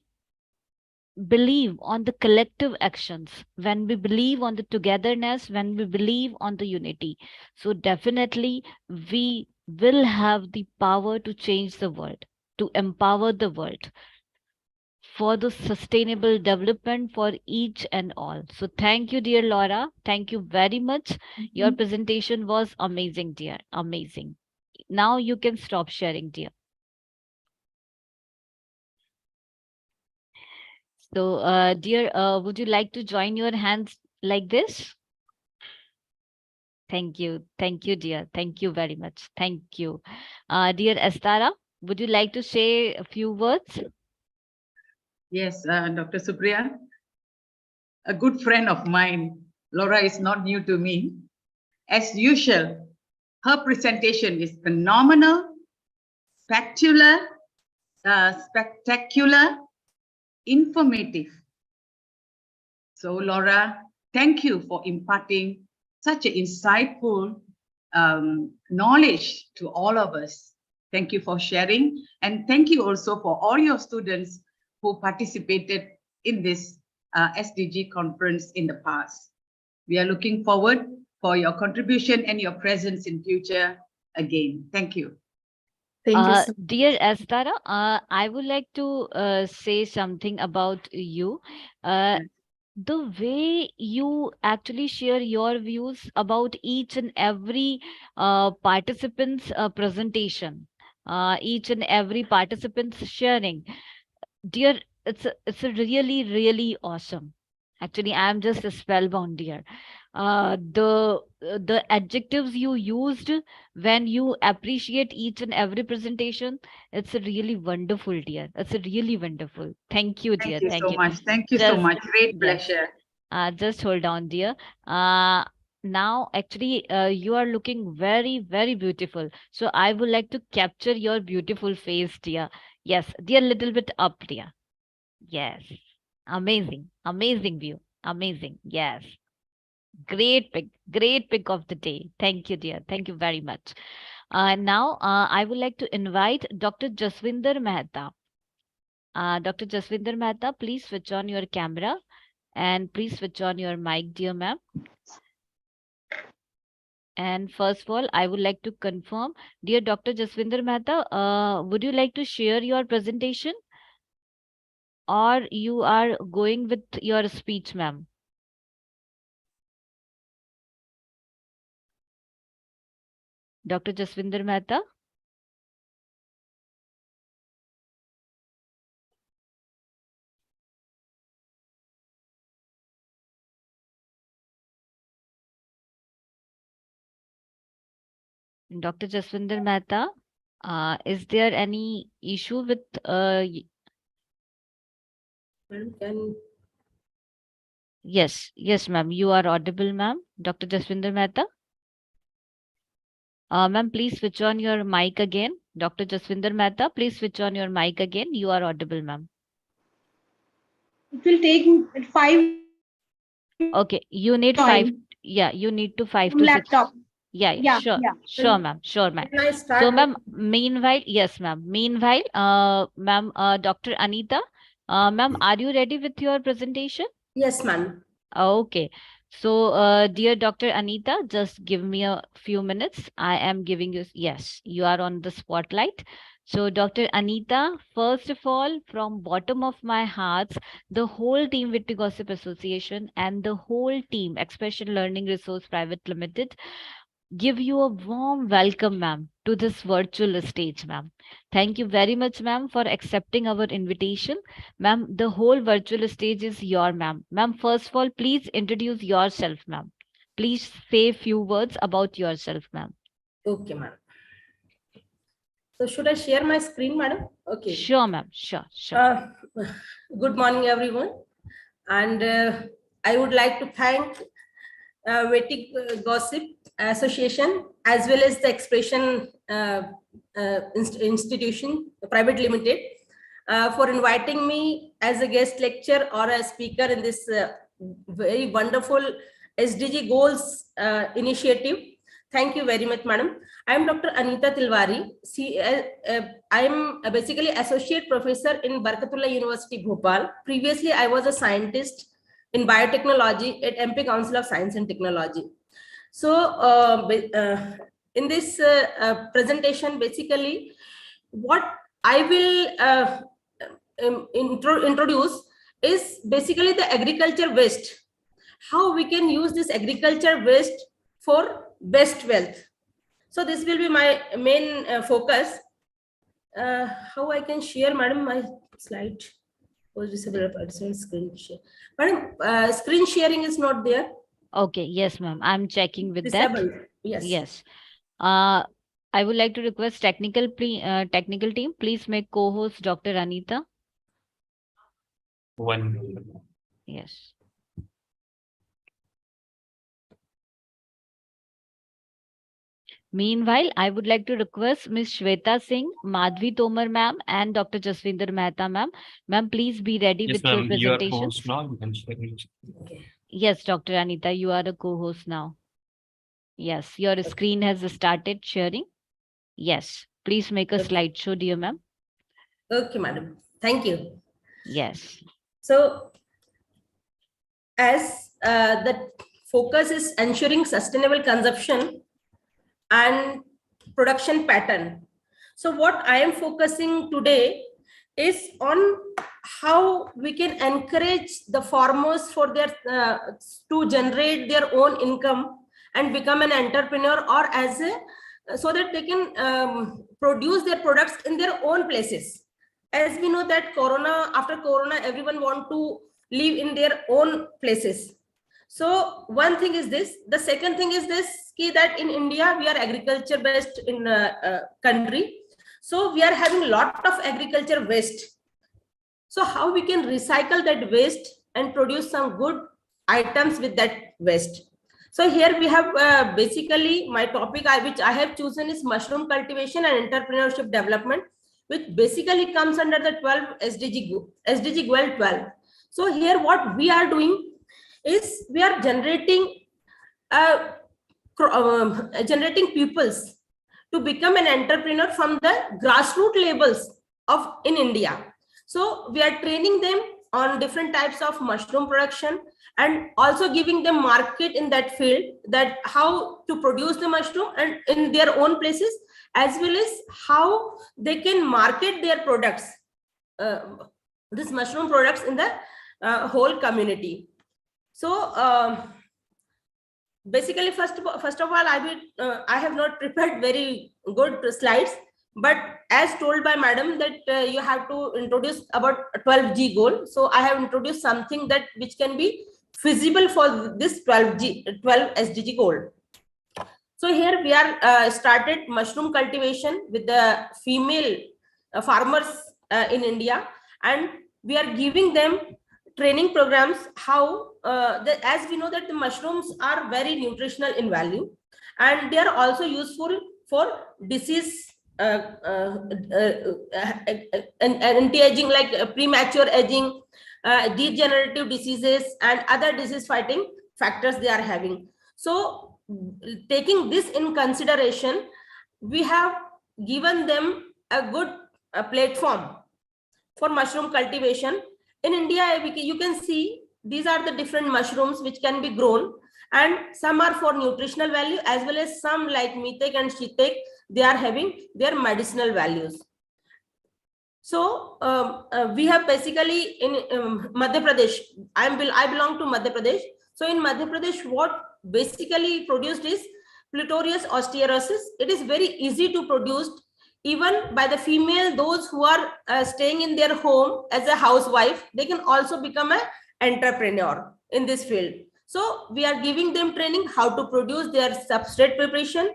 believe on the collective actions, when we believe on the togetherness, when we believe on the unity, so definitely we will have the power to change the world, to empower the world for the sustainable development for each and all. So thank you, dear Laura. Thank you very much. Your presentation was amazing, dear. Amazing. Now you can stop sharing, dear. So, dear, would you like to join your hands like this? Thank you. Thank you, dear. Thank you very much. Thank you. Dear Estara, would you like to say a few words? Yes, Dr. Supriya, a good friend of mine. Laura is not new to me. As usual, her presentation is phenomenal, spectacular, informative. So Laura, thank you for imparting such an insightful knowledge to all of us. Thank you for sharing, and thank you also for all your students who participated in this SDG conference in the past. We are looking forward for your contribution and your presence in future again. Thank you. Thank you so dear Estara, I would like to say something about you. the way you actually share your views about each and every participant's presentation, each and every participant's sharing, dear, it's a really, really awesome. Actually, I'm just spellbound, dear. The adjectives you used when you appreciate each and every presentation, it's a really wonderful, dear. It's a really wonderful. Thank you, dear. Thank you Thank so you. much. Thank you so Just much. Great yes. pleasure. Just hold on, dear. Now, actually, you are looking very, very beautiful. So I would like to capture your beautiful face, dear. Yes, dear, little bit up, dear. Yes. Amazing. Amazing view. Amazing. Yes. Great pick of the day. Thank you, dear. Thank you very much. Now, I would like to invite Dr. Jaswinder Mehta. Dr. Jaswinder Mehta, please switch on your camera and please switch on your mic, dear ma'am. And first of all, I would like to confirm, dear Dr. Jaswinder Mehta, would you like to share your presentation or you are going with your speech, ma'am? Dr. Jaswinder Mehta? Dr. Jaswinder Mehta, is there any issue with yes, ma'am, you are audible, ma'am. Dr. Jaswinder Mehta? Ma'am, please switch on your mic again. Dr. Jaswinder Mehta, please switch on your mic again. You are audible, ma'am. It will take 5. Okay, you need 5. Yeah, you need to 5 to 6. Laptop. Yeah, sure. Sure, ma'am. Sure, ma'am. So, ma'am, meanwhile, yes, ma'am. Meanwhile, ma'am, Dr. Anita, ma'am, are you ready with your presentation? Yes, ma'am. Okay. So, dear Dr. Anita, just give me a few minutes. I am giving you, yes, you are on the spotlight. So, Dr. Anita, first of all, from bottom of my heart, the whole team Witty Gossip Association and the whole team, Expression Learning Resource Private Limited, give you a warm welcome, ma'am, to this virtual stage, ma'am. Thank you very much, ma'am, for accepting our invitation. Ma'am, the whole virtual stage is your, ma'am. Ma'am, first of all, please introduce yourself, ma'am. Please say a few words about yourself, ma'am. Okay, ma'am. So should I share my screen, madam? Okay. Sure, ma'am. Sure. Good morning, everyone. And I would like to thank Witty Gossip Association as well as the Expression Institution Private Limited for inviting me as a guest lecturer or a speaker in this very wonderful SDG Goals initiative. Thank you very much, madam. I am Dr. Anita Tilwari. I am basically associate professor in Barkatullah University, Bhopal. Previously, I was a scientist in biotechnology at MP Council of Science and Technology. So in this presentation, basically, what I will introduce is basically the agriculture waste. How we can use this agriculture waste for best wealth. So this will be my main focus. How I can share, madam, my slide? Screen share. Madam, screen sharing is not there. Okay, yes, ma'am. I'm checking with Disabled. that. Yes. Yes. I would like to request technical team, please make co-host Dr. Anita. Yes. Meanwhile, I would like to request Ms. Shweta Singh, Madhvi Tomar ma'am, and Dr. Jaswinder Mehta ma'am. Ma'am, please be ready with your presentation. You are host now. You can share your screen. Yes, Dr. Anita, you are a co-host now. Yes, your screen has started sharing. Yes, please make a slideshow, dear ma'am. Okay, madam. Thank you. Yes. So, as the focus is ensuring sustainable consumption and production pattern. So what I am focusing today is on how we can encourage the farmers for their to generate their own income and become an entrepreneur, or as a so that they can produce their products in their own places. As we know that after corona, everyone want to live in their own places. So one thing is this. The second thing is this, that in India, we are agriculture based in country. So we are having a lot of agriculture waste. So how we can recycle that waste and produce some good items with that waste. So here we have basically my topic which I have chosen is mushroom cultivation and entrepreneurship development, which basically comes under the 12 SDG goal 12. So here what we are doing is we are generating pupils to become an entrepreneur from the grassroots levels of in India. So we are training them on different types of mushroom production and also giving them market in that field, that how to produce the mushroom and in their own places, as well as how they can market their products, these mushroom products in the whole community. So basically, first of all, I have not prepared very good slides, but as told by madam that you have to introduce about 12G goal. So I have introduced something that which can be feasible for this 12 SDG goal. So here we are started mushroom cultivation with the female farmers in India, and we are giving them training programs how as we know that the mushrooms are very nutritional in value, and they are also useful for disease anti-aging, like premature aging, degenerative diseases and other disease fighting factors they are having. So taking this in consideration, we have given them a good platform for mushroom cultivation. In India, you can see these are the different mushrooms which can be grown, and some are for nutritional value as well as some like methec and shitek, they are having their medicinal values. So we have basically in Madhya Pradesh, I belong to Madhya Pradesh. So in Madhya Pradesh, what basically produced is Plutorius osteoraceus. It is very easy to produce even by the female. Those who are staying in their home as a housewife, they can also become an entrepreneur in this field. So we are giving them training how to produce their substrate preparation,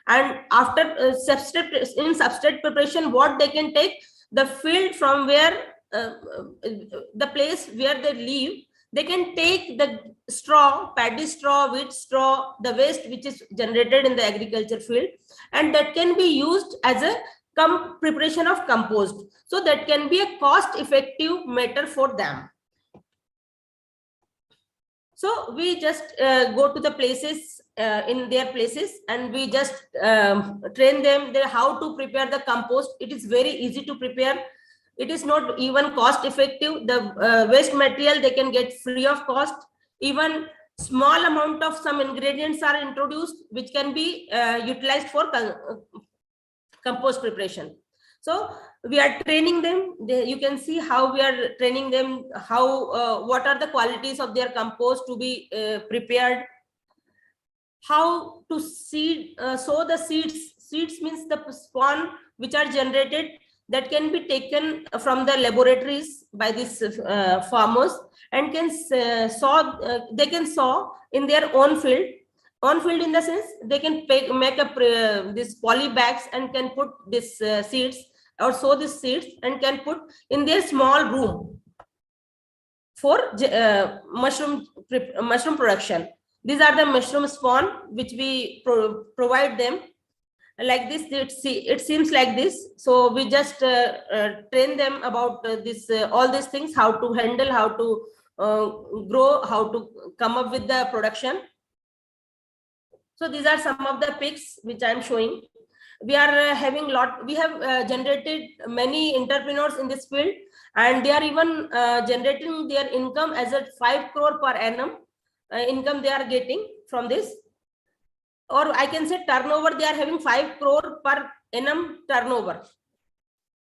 and after substrate preparation, what they can take the field from where the place where they live, they can take the straw, paddy straw, wheat straw, the waste which is generated in the agriculture field, and that can be used as a preparation of compost. So that can be a cost-effective matter for them. So we just go to the places in their places, and we just train them how to prepare the compost. It is very easy to prepare. It is not even cost effective. The waste material they can get free of cost. Even small amount of some ingredients are introduced which can be utilized for compost preparation. So we are training them. You can see how we are training them, how what are the qualities of their compost to be prepared, how to sow the seeds. Seeds means the spawn which are generated that can be taken from the laboratories by these farmers, and can they can sow in their own field. On field in the sense they can make up these poly bags and can put these seeds or sow these seeds and can put in their small room for mushroom production. These are the mushroom spawn which we provide them. Like this, it seems like this. So we just train them about this all these things, how to handle, how to grow, how to come up with the production. So these are some of the pics which I am showing. We are having we have generated many entrepreneurs in this field, and they are even generating their income as a 5 crore per annum income they are getting from this. Or I can say turnover, they are having 5 crore per annum turnover.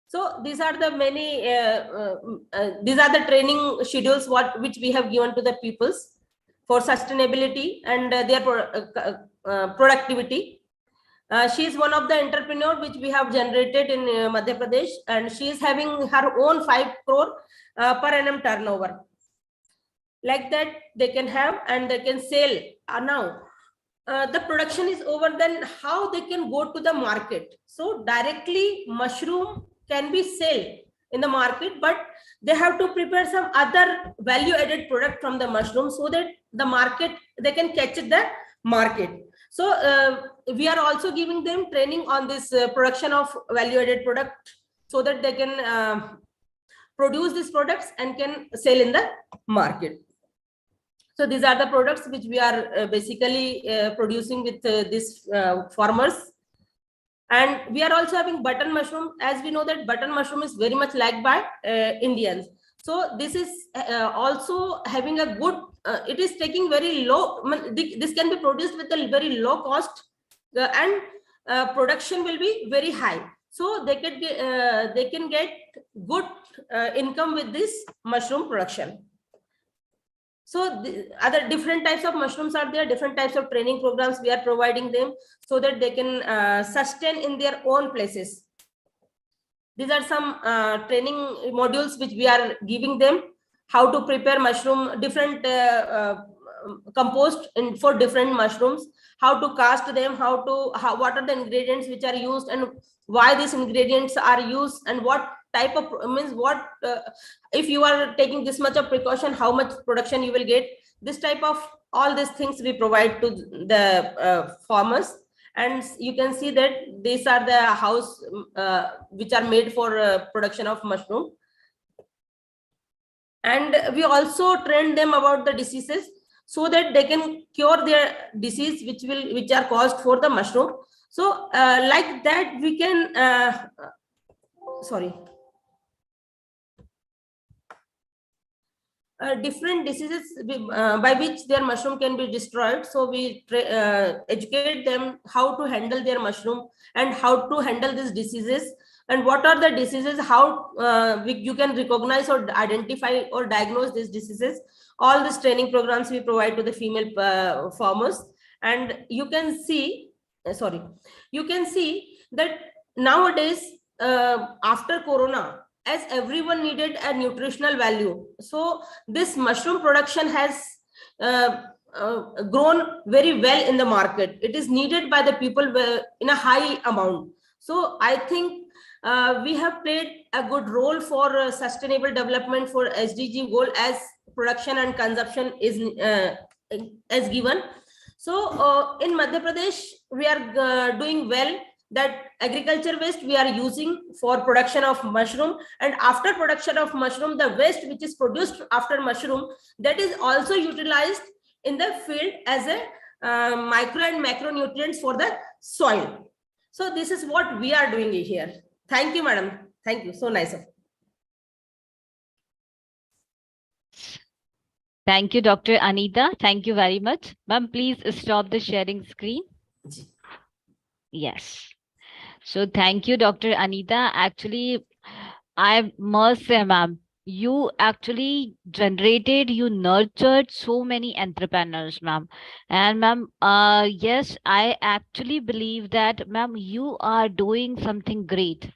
So these are the many, these are the training schedules which we have given to the peoples for sustainability and their productivity. She is one of the entrepreneur which we have generated in Madhya Pradesh, and she is having her own 5 crore per annum turnover. Like that they can have, and they can sell. Now the production is over, then how they can go to the market? So directly mushroom can be sold in the market, but they have to prepare some other value added product from the mushroom, so that the market, they can catch the market. So we are also giving them training on this production of value added product, so that they can produce these products and can sell in the market. So these are the products which we are basically producing with these farmers. And we are also having button mushroom. As we know that button mushroom is very much liked by Indians. So this is also having a good, it is taking very low, this can be produced with a very low cost, and production will be very high. So they can get good income with this mushroom production. So the other different types of mushrooms are there, different types of training programs we are providing them, so that they can sustain in their own places. These are some training modules which we are giving them, how to prepare mushroom, different compost for different mushrooms, how to cast them, what are the ingredients which are used, and why these ingredients are used, and what type of if you are taking this much of precaution, how much production you will get. This type of all these things we provide to the farmers. And you can see that these are the house which are made for production of mushroom. And we also train them about the diseases, so that they can cure their disease which are caused for the mushroom. So like that we can different diseases by which their mushroom can be destroyed. So we educate them how to handle their mushroom and how to handle these diseases, and what are the diseases, how you can recognize or identify or diagnose these diseases. All these training programs we provide to the female farmers. And you can see that nowadays after Corona, as everyone needed a nutritional value, so this mushroom production has grown very well in the market. It is needed by the people in a high amount. So I think we have played a good role for sustainable development for SDG goal, as production and consumption is as given. So in Madhya Pradesh, we are doing well. That agriculture waste we are using for production of mushroom, and after production of mushroom, the waste which is produced after mushroom, that is also utilized in the field as a micro and macronutrients for the soil. So this is what we are doing here. Thank you, madam. Thank you. So nice of you. Thank you, Dr. Anita. Thank you very much. Ma'am, please stop the sharing screen. Yes. So thank you, Dr. Anita. Actually, I must say, ma'am, you actually you nurtured so many entrepreneurs, ma'am. And ma'am, yes, I actually believe that, ma'am, you are doing something great,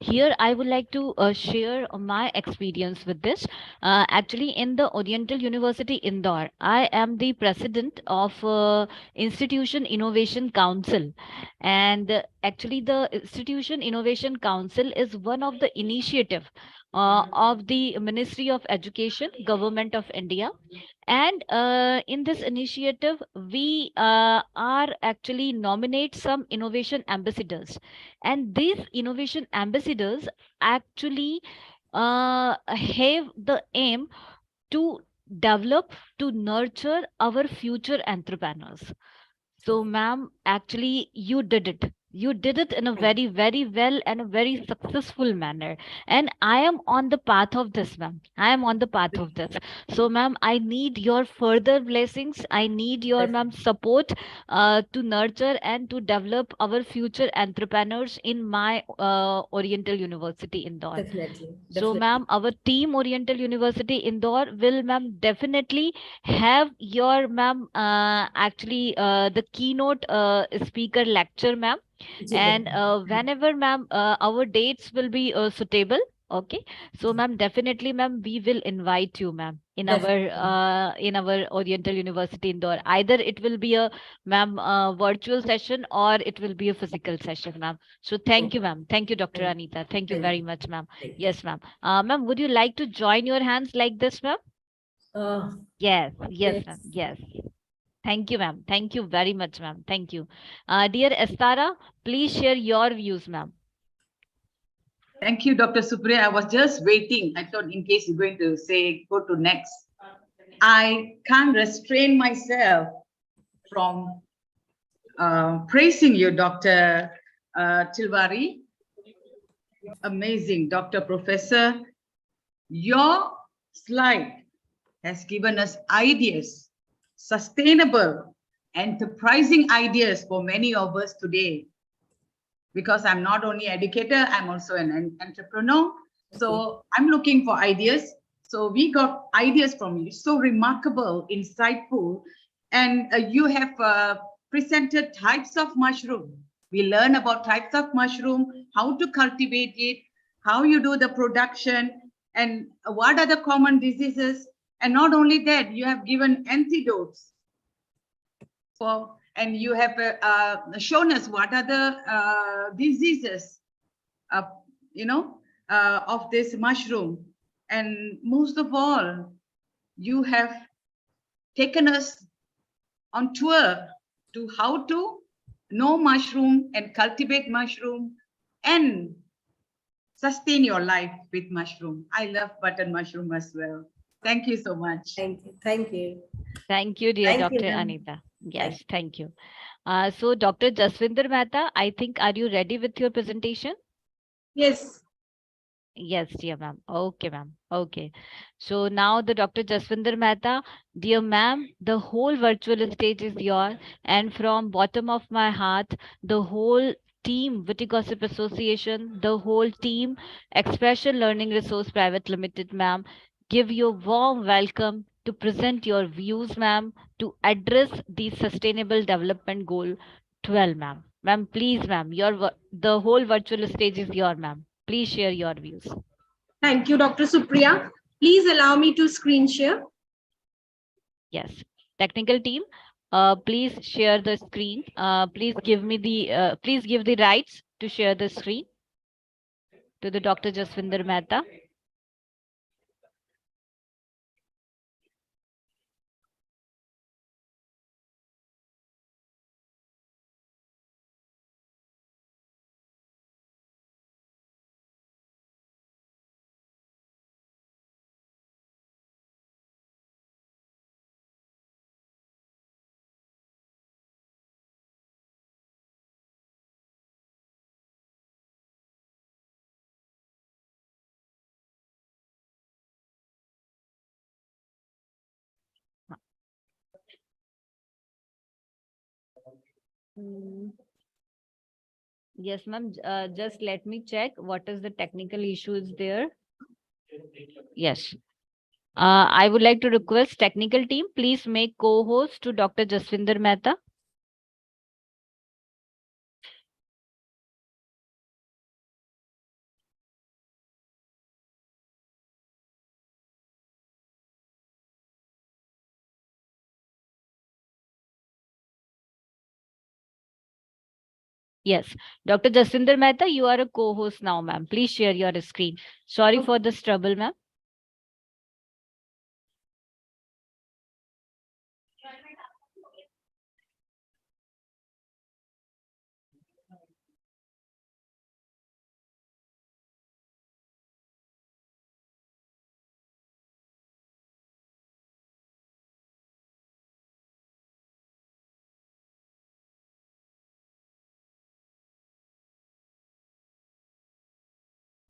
Here, I would like to share my experience with this. Actually, in the Oriental University, Indore, I am the president of Institution Innovation Council. And actually, the Institution Innovation Council is one of the initiative of the Ministry of Education, Government of India. And in this initiative, we are actually nominate some innovation ambassadors. And these innovation ambassadors actually have the aim to develop, to nurture our future entrepreneurs. So, ma'am, actually, you did it. You did it in a very, very well and a very successful manner. And I am on the path of this, ma'am. I am on the path of this. So, ma'am, I need your further blessings. I need your, ma'am, support to nurture and to develop our future entrepreneurs in my Oriental University Indore. Definitely. So, ma'am, our team Oriental University Indore will, ma'am, definitely have your, ma'am, actually the keynote speaker lecture, ma'am. And whenever, ma'am, our dates will be suitable. Okay. So, ma'am, definitely, ma'am, we will invite you, ma'am, in our Oriental University Indore. Either it will be a, ma'am, virtual session, or it will be a physical session, ma'am. So thank you, ma'am. Thank you, Dr. Anita. Thank you very much, ma'am. Yes, ma'am. Ma'am, would you like to join your hands like this, ma'am? Yes, yes, ma'am. Yes. Thank you, ma'am. Thank you very much, ma'am. Thank you. Dear Estara, please share your views, ma'am. Thank you, Dr. Supriya. I was just waiting. I thought in case you're going to say, go to next. I can't restrain myself from praising you, Dr. Tilwari. Amazing, Dr. Professor. Your slide has given us ideas, sustainable, enterprising ideas for many of us today. Because I'm not only educator, I'm also an entrepreneur. So I'm looking for ideas. So we got ideas from you. So remarkable, insightful. And you have presented types of mushroom. We learn about types of mushroom, how to cultivate it, how you do the production, and what are the common diseases. And not only that, you have given antidotes for, and you have shown us what are the diseases, of this mushroom. And most of all, you have taken us on tour to how to know mushroom and cultivate mushroom and sustain your life with mushroom. I love button mushroom as well. Thank you so much. Thank you. Thank you. Thank you, dear Thank you, Dr. ma'am. Anita. Yes, thank you. So, Dr. Jaswinder Mehta, I think, are you ready with your presentation? Yes. Yes, dear ma'am. Okay, ma'am. Okay. So now the Dr. Jaswinder Mehta, dear ma'am, the whole virtual stage is yours. And from bottom of my heart, the whole team, Witty Gossip Association, the whole team, Expression Learning Resource Private Limited, ma'am, give you a warm welcome to present your views, ma'am, to address the Sustainable Development Goal 12, ma'am. Ma'am, please, ma'am, the whole virtual stage is your, ma'am. Please share your views. Thank you, Dr. Supriya. Please allow me to screen share. Yes. Technical team, please share the screen. Please give the rights to share the screen to the Dr. Jaswinder Mehta. Yes, ma'am. Just let me check what is the technical issues there. Yes. I would like to request technical team, please make co-host to Dr. Jaswinder Mehta. Yes, Dr. Jaswinder Mehta, you are a co-host now, ma'am. Please share your screen. Sorry for this trouble, ma'am.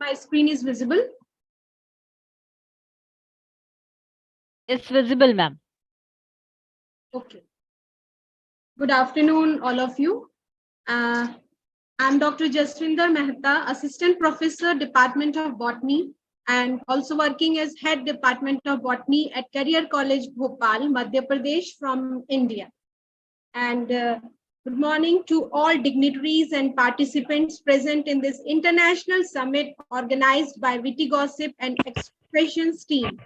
My screen is visible. It's visible, ma'am. Okay. Good afternoon, all of you. I'm Dr. Jaswinder Mehta, Assistant Professor, Department of Botany, and also working as Head Department of Botany at Career College, Bhopal, Madhya Pradesh from India. And good morning to all dignitaries and participants present in this international summit organized by Witty Gossip and Expressions team.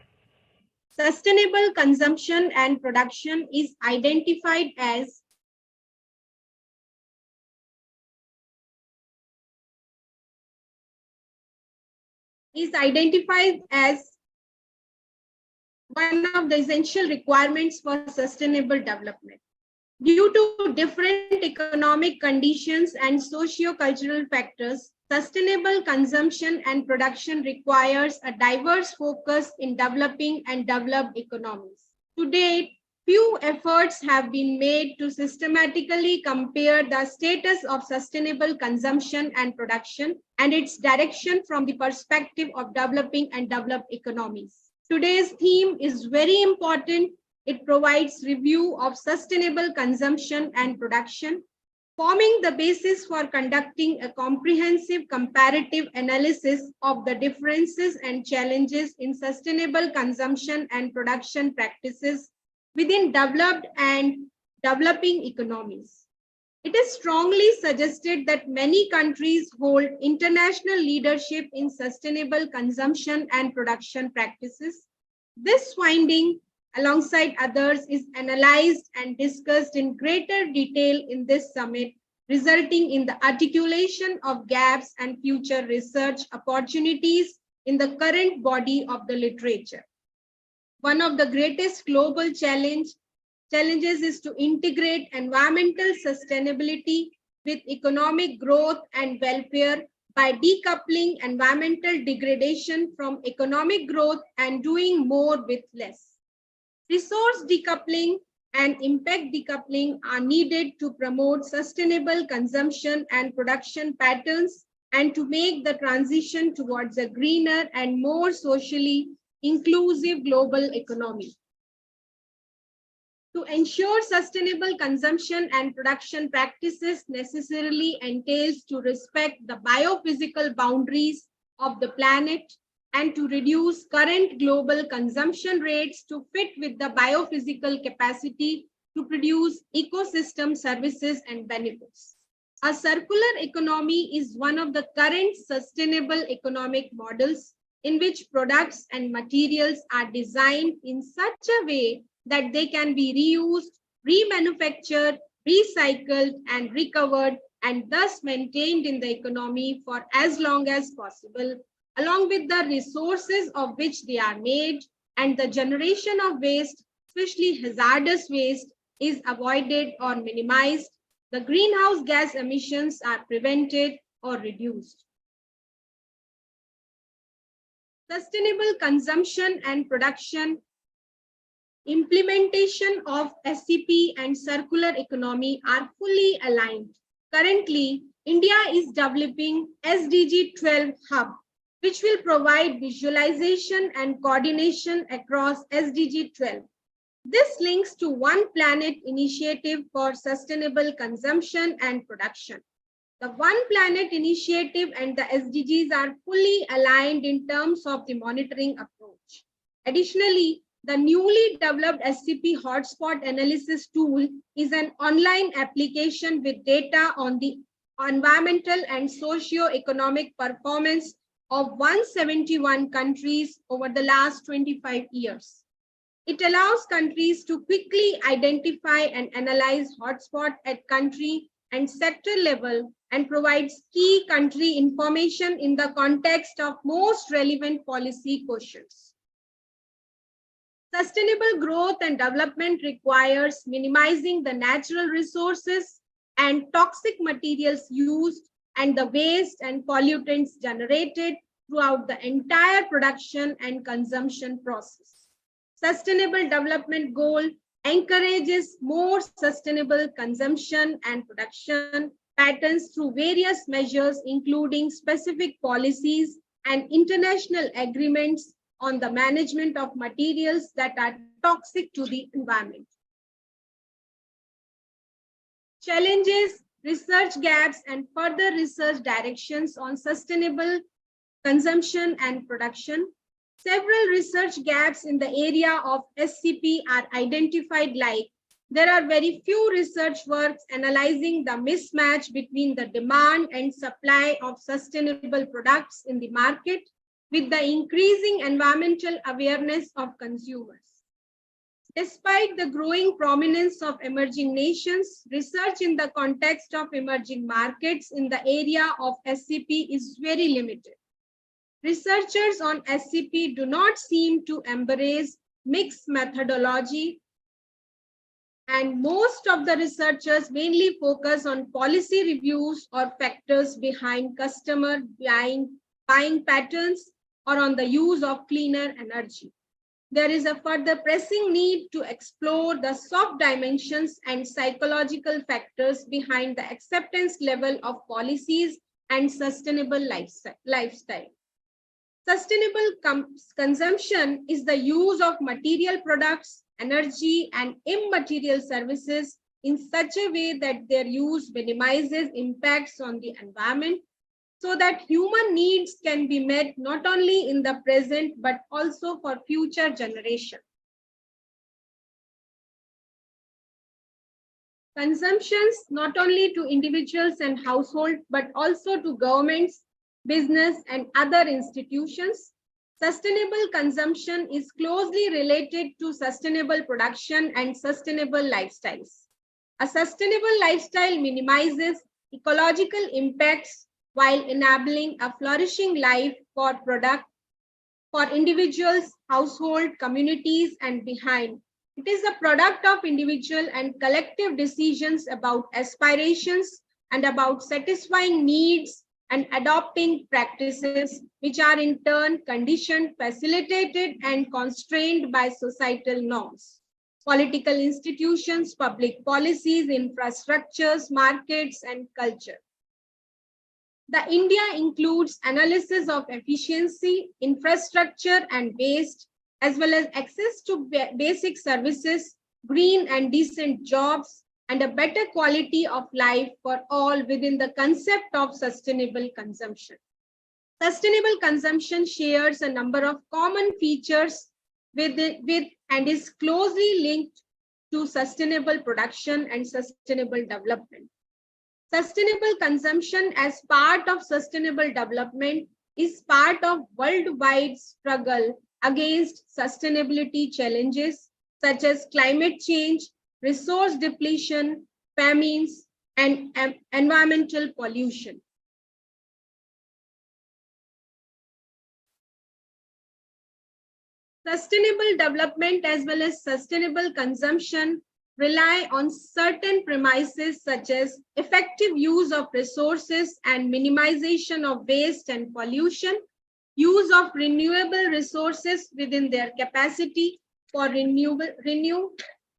Sustainable consumption and production is identified as one of the essential requirements for sustainable development. Due to different economic conditions and socio-cultural factors, sustainable consumption and production requires a diverse focus in developing and developed economies. To date, few efforts have been made to systematically compare the status of sustainable consumption and production and its direction from the perspective of developing and developed economies. Today's theme is very important. It provides review of sustainable consumption and production, forming the basis for conducting a comprehensive comparative analysis of the differences and challenges in sustainable consumption and production practices within developed and developing economies. It is strongly suggested that many countries hold international leadership in sustainable consumption and production practices. This finding, alongside others, is analyzed and discussed in greater detail in this summit, resulting in the articulation of gaps and future research opportunities in the current body of the literature. One of the greatest global challenges is to integrate environmental sustainability with economic growth and welfare by decoupling environmental degradation from economic growth and doing more with less. Resource decoupling and impact decoupling are needed to promote sustainable consumption and production patterns and to make the transition towards a greener and more socially inclusive global economy. To ensure sustainable consumption and production practices necessarily entails to respect the biophysical boundaries of the planet and to reduce current global consumption rates to fit with the biophysical capacity to produce ecosystem services and benefits. A circular economy is one of the current sustainable economic models in which products and materials are designed in such a way that they can be reused, remanufactured, recycled, and recovered, and thus maintained in the economy for as long as possible, along with the resources of which they are made, and the generation of waste, especially hazardous waste, is avoided or minimized. The greenhouse gas emissions are prevented or reduced. Sustainable consumption and production, implementation of SCP and circular economy are fully aligned. Currently, India is developing SDG 12 Hub, which will provide visualization and coordination across SDG 12. This links to One Planet initiative for sustainable consumption and production. The One Planet initiative and the SDGs are fully aligned in terms of the monitoring approach. Additionally, the newly developed SCP hotspot analysis tool is an online application with data on the environmental and socio-economic performance of 171 countries over the last 25 years. It allows countries to quickly identify and analyze hotspots at country and sector level and provides key country information in the context of most relevant policy questions. Sustainable growth and development requires minimizing the natural resources and toxic materials used and the waste and pollutants generated throughout the entire production and consumption process. Sustainable Development Goal encourages more sustainable consumption and production patterns through various measures, including specific policies and international agreements on the management of materials that are toxic to the environment. Challenges, research gaps, and further research directions on sustainable consumption and production. Several research gaps in the area of SCP are identified, like there are very few research works analyzing the mismatch between the demand and supply of sustainable products in the market with the increasing environmental awareness of consumers. Despite the growing prominence of emerging nations, research in the context of emerging markets in the area of SCP is very limited. Researchers on SCP do not seem to embrace mixed methodology, and most of the researchers mainly focus on policy reviews or factors behind customer buying patterns or on the use of cleaner energy. There is a further pressing need to explore the soft dimensions and psychological factors behind the acceptance level of policies and sustainable lifestyle. Sustainable consumption is the use of material products, energy, and immaterial services in such a way that their use minimizes impacts on the environment, so that human needs can be met not only in the present, but also for future generations. Consumptions, not only to individuals and households, but also to governments, business, and other institutions. Sustainable consumption is closely related to sustainable production and sustainable lifestyles. A sustainable lifestyle minimizes ecological impacts while enabling a flourishing life for individuals, household, communities, and behind. It is a product of individual and collective decisions about aspirations and about satisfying needs and adopting practices which are in turn conditioned, facilitated, and constrained by societal norms, political institutions, public policies, infrastructures, markets, and culture. The India includes analysis of efficiency, infrastructure, and waste, as well as access to basic services, green and decent jobs, and a better quality of life for all within the concept of sustainable consumption. Sustainable consumption shares a number of common features with and is closely linked to sustainable production and sustainable development. Sustainable consumption as part of sustainable development is part of worldwide struggle against sustainability challenges such as climate change, resource depletion, famines, and environmental pollution. Sustainable development as well as sustainable consumption rely on certain premises such as effective use of resources and minimization of waste and pollution, use of renewable resources within their capacity for renew.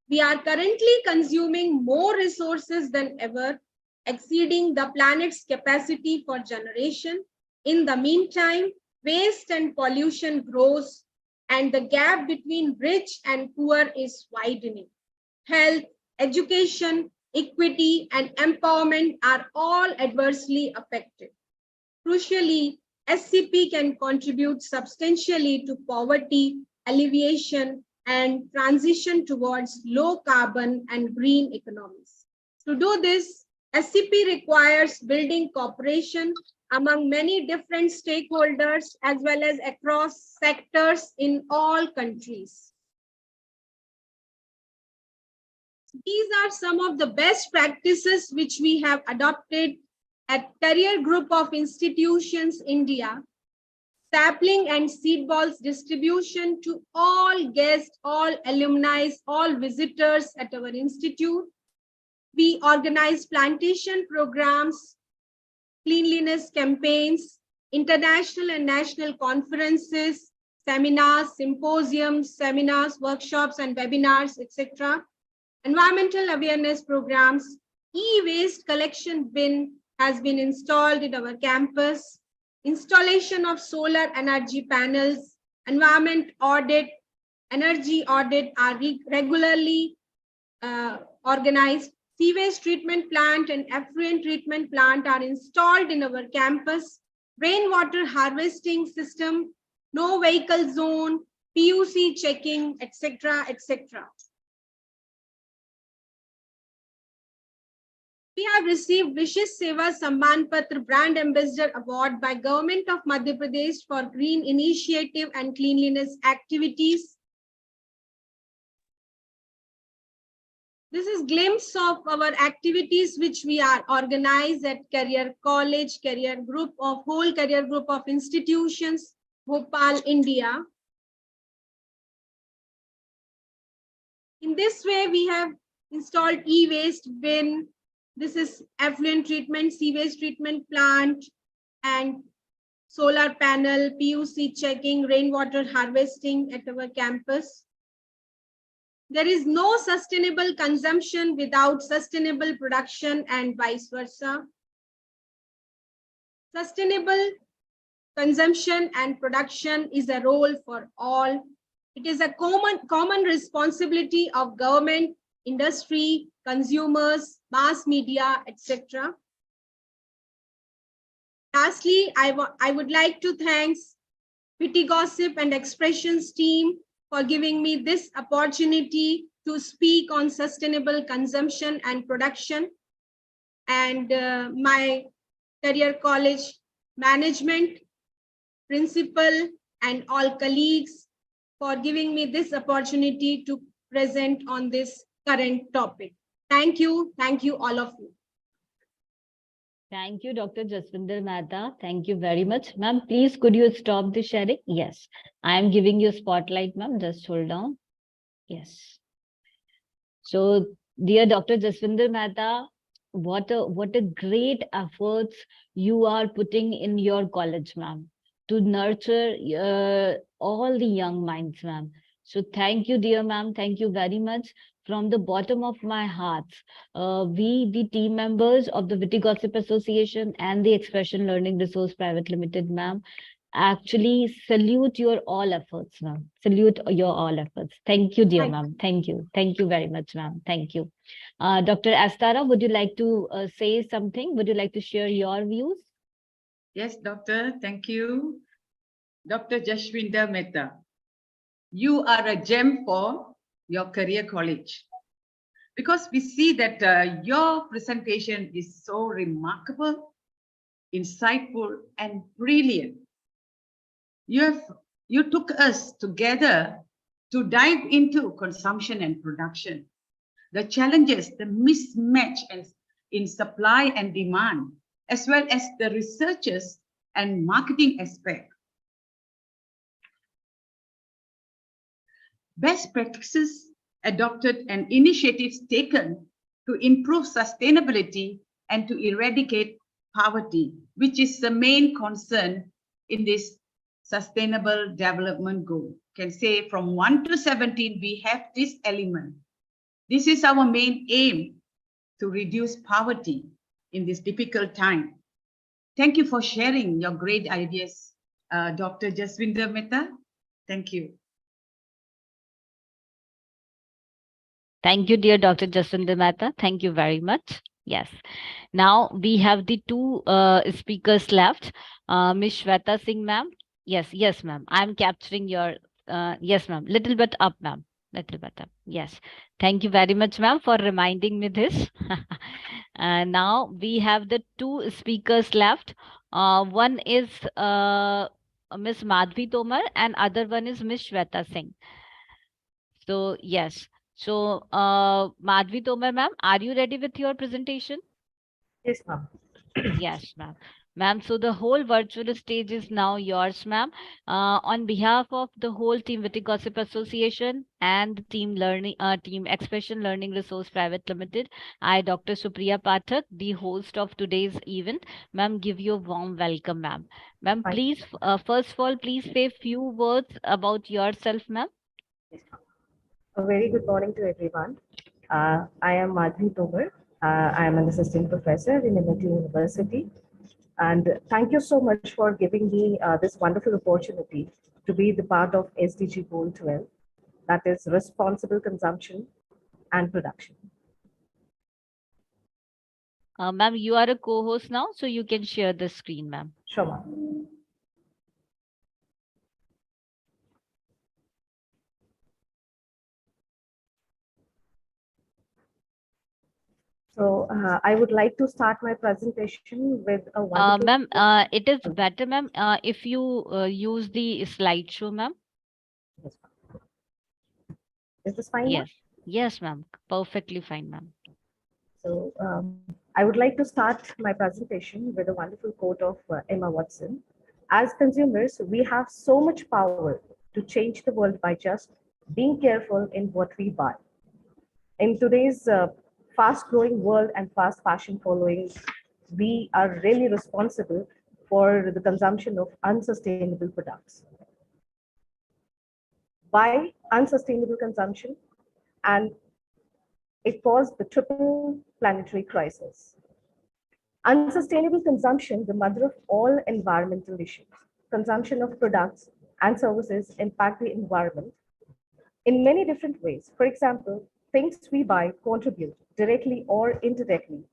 We are currently consuming more resources than ever, exceeding the planet's capacity for generation. In the meantime, waste and pollution grows, and the gap between rich and poor is widening. Health, education, equity, and empowerment are all adversely affected. Crucially, SCP can contribute substantially to poverty alleviation and transition towards low carbon and green economies. To do this, SCP requires building cooperation among many different stakeholders as well as across sectors in all countries. These are some of the best practices which we have adopted at Career Group of Institutions India. Sapling and seed balls distribution to all guests, all alumni, all visitors at our institute. We organize plantation programs, cleanliness campaigns, international and national conferences, seminars, symposiums, seminars, workshops, and webinars, etc. Environmental awareness programs. E-waste collection bin has been installed in our campus. installation of solar energy panels, environment audit, energy audit are regularly organized. Sewage treatment plant and effluent treatment plant are installed in our campus. Rainwater harvesting system, no vehicle zone, PUC checking, etc., etc. We have received Vishish Seva Samman Patra Brand Ambassador Award by Government of Madhya Pradesh for Green Initiative and Cleanliness Activities. This is glimpse of our activities which we are organized at Career College, whole career group of institutions, Bhopal, India. In this way, we have installed e-waste bin. This is effluent treatment, sewage treatment plant, and solar panel, PUC checking, rainwater harvesting at our campus. There is no sustainable consumption without sustainable production and vice versa. Sustainable consumption and production is a role for all. It is a common responsibility of government, industry, consumers, mass media, etc. Lastly, I would like to thank Witty Gossip and Expressions team for giving me this opportunity to speak on sustainable consumption and production, and my career college management, principal, and all colleagues for giving me this opportunity to present on this current topic. Thank you all of you. Thank you, Dr. Jaswinder Mehta. Thank you very much. Ma'am, please, could you stop the sharing? Yes, I am giving you spotlight, ma'am. Just hold on. Yes. So, dear Dr. Jaswinder Mehta, what a great efforts you are putting in your college, ma'am, to nurture all the young minds, ma'am. So thank you, dear ma'am. Thank you very much. From the bottom of my heart, we, the team members of the Witty Gossip Association and the Expression Learning Resource Private Limited, ma'am, actually salute your all efforts, ma'am. Salute your all efforts. Thank you, dear ma'am. Thank you. Thank you very much, ma'am. Thank you. Dr. Astara, would you like to say something? Would you like to share your views? Yes, Doctor. Thank you. Dr. Jaswinder Mehta, you are a gem for your career college, because we see that your presentation is so remarkable, insightful, and brilliant. You took us together to dive into consumption and production, the challenges, the mismatch in supply and demand, as well as the researchers and marketing aspect. Best practices adopted and initiatives taken to improve sustainability and to eradicate poverty, which is the main concern in this Sustainable Development Goal. Can say from 1 to 17, we have this element. This is our main aim, to reduce poverty in this difficult time. Thank you for sharing your great ideas, Dr. Jaswinder Mehta. Thank you. Thank you, dear Dr. Jaswinder Mehta. Thank you very much. Yes. Now we have the two speakers left. Ms. Shweta Singh, ma'am. Yes, ma'am. I'm capturing your, yes, ma'am. Little bit up, ma'am. Little bit up. Yes. Thank you very much, ma'am, for reminding me this. Now we have the two speakers left. One is Ms. Madhvi Tomar and other one is Ms. Shweta Singh. So, yes. So, Madhvi Tomar, ma'am, are you ready with your presentation? Yes, ma'am. Yes, ma'am. Ma'am, so the whole virtual stage is now yours, ma'am. On behalf of the whole team Witty Gossip Association and the team Expression Learning Resource Private Limited, I, Dr. Supriya Pathak, the host of today's event, ma'am, give you a warm welcome, ma'am. Ma'am, please, first of all, please say a few words about yourself, ma'am. A very good morning to everyone. I am Madhvi Tomar. I am an assistant professor in Eminent University. And thank you so much for giving me this wonderful opportunity to be the part of SDG Goal 12, that is responsible consumption and production. Ma'am, you are a co-host now, so you can share the screen, ma'am. Sure, ma'am. So I would like to start my presentation with a wonderful. Ma'am, it is better, ma'am, if you use the slideshow, ma'am. Yes, is this fine? Yes, yes, ma'am. Perfectly fine, ma'am. So I would like to start my presentation with a wonderful quote of Emma Watson. As consumers, we have so much power to change the world by just being careful in what we buy. In today's fast-growing world and fast fashion following, we are really responsible for the consumption of unsustainable products. Why unsustainable consumption? And it caused the triple planetary crisis. Unsustainable consumption, the mother of all environmental issues. Consumption of products and services impact the environment in many different ways. For example, things we buy contribute directly or indirectly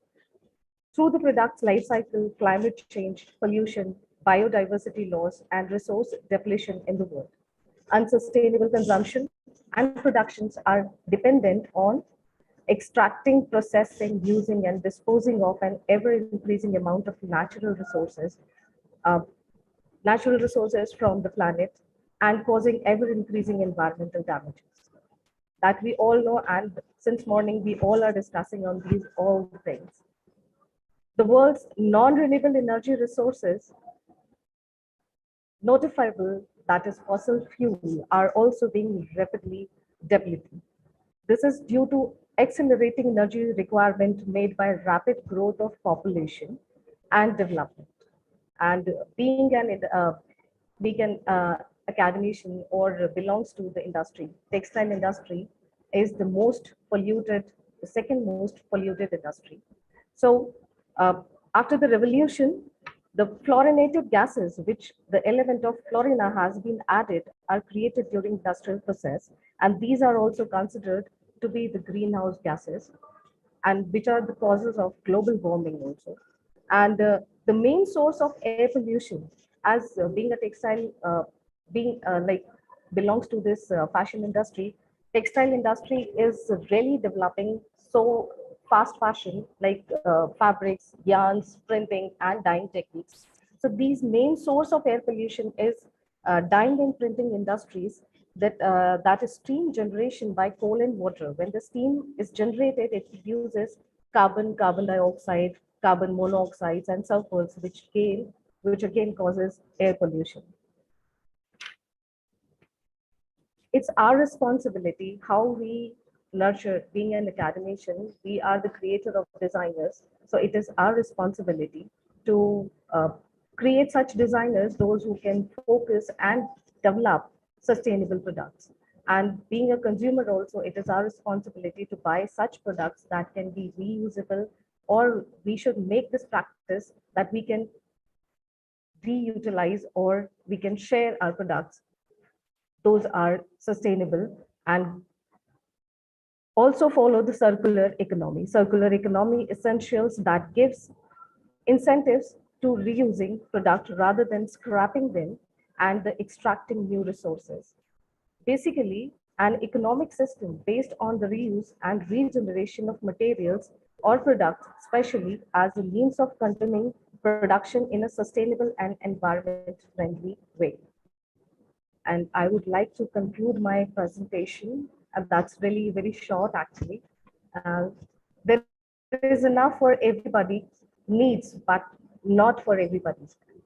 through the product's life cycle, climate change, pollution, biodiversity loss, and resource depletion in the world. Unsustainable consumption and productions are dependent on extracting, processing, using, and disposing of an ever-increasing amount of uh, natural resources from the planet, and causing ever-increasing environmental damages. That we all know, and since morning we all are discussing on these all things. The world's non-renewable energy resources, notifiable, that is fossil fuel, are also being rapidly depleted. This is due to accelerating energy requirement made by rapid growth of population and development. And being an academician or belongs to the industry, textile industry is the most polluted, the second most polluted industry. So after the revolution, the fluorinated gases, which the element of fluorina has been added, are created during industrial process, and these are also considered to be the greenhouse gases, and which are the causes of global warming also. And the main source of air pollution, as being a textile, being like belongs to this fashion industry, textile industry is really developing so fast fashion, like fabrics, yarns, printing, and dyeing techniques. So these main source of air pollution is dyeing and printing industries, that is steam generation by coal and water. When the steam is generated, it produces carbon, carbon dioxide, carbon monoxides, and sulfurs, which again causes air pollution. It's our responsibility how we nurture. Being an academician, we are the creator of designers, so it is our responsibility to create such designers, those who can focus and develop sustainable products. And being a consumer also, it is our responsibility to buy such products that can be reusable, or we should make this practice that we can reutilize or we can share our products. Those are sustainable, and also follow the circular economy. Circular economy essentials that gives incentives to reusing product rather than scrapping them and extracting new resources. Basically, an economic system based on the reuse and regeneration of materials or products, especially as a means of continuing production in a sustainable and environment-friendly way. And I would like to conclude my presentation, and that's really very short actually. There is enough for everybody needs, but not for everybody's need.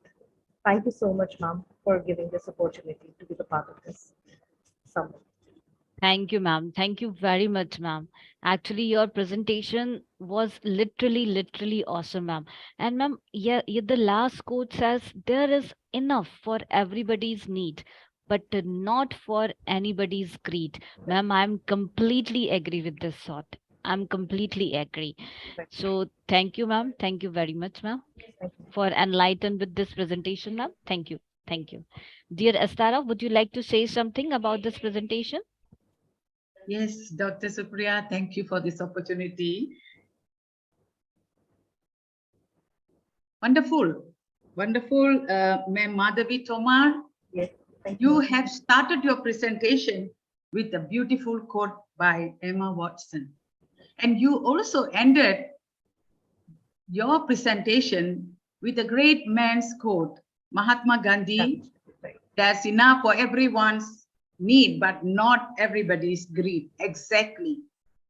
Thank you so much, ma'am, for giving this opportunity to be the part of this summit. Thank you, ma'am. Thank you very much, ma'am. Actually, your presentation was literally awesome, ma'am. And ma'am, the last quote says there is enough for everybody's need, but not for anybody's greed. Ma'am, I'm completely agree with this thought. I'm completely agree. So thank you, ma'am. Thank you very much, ma'am, for enlightened with this presentation, ma'am. Thank you. Thank you. Dear Astara, would you like to say something about this presentation? Yes, Dr. Supriya, thank you for this opportunity. Wonderful, wonderful, Ma'am Madhavi Tomar. Yes, you have started your presentation with a beautiful quote by Emma Watson. And you also ended your presentation with a great man's quote, Mahatma Gandhi, there's enough for everyone's need, but not everybody's greed. Exactly.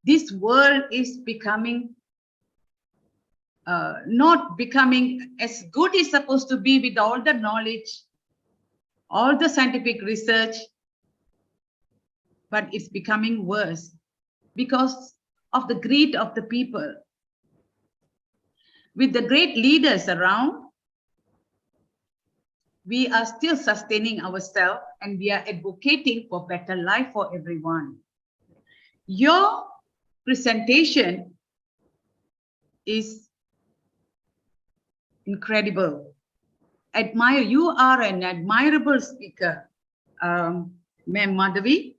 This world is becoming not becoming as good as supposed to be with all the knowledge, all the scientific research, but it's becoming worse because of the greed of the people. With the great leaders around, we are still sustaining ourselves and we are advocating for better life for everyone. Your presentation is incredible. Admire, you are an admirable speaker, Ma'am Madhavi.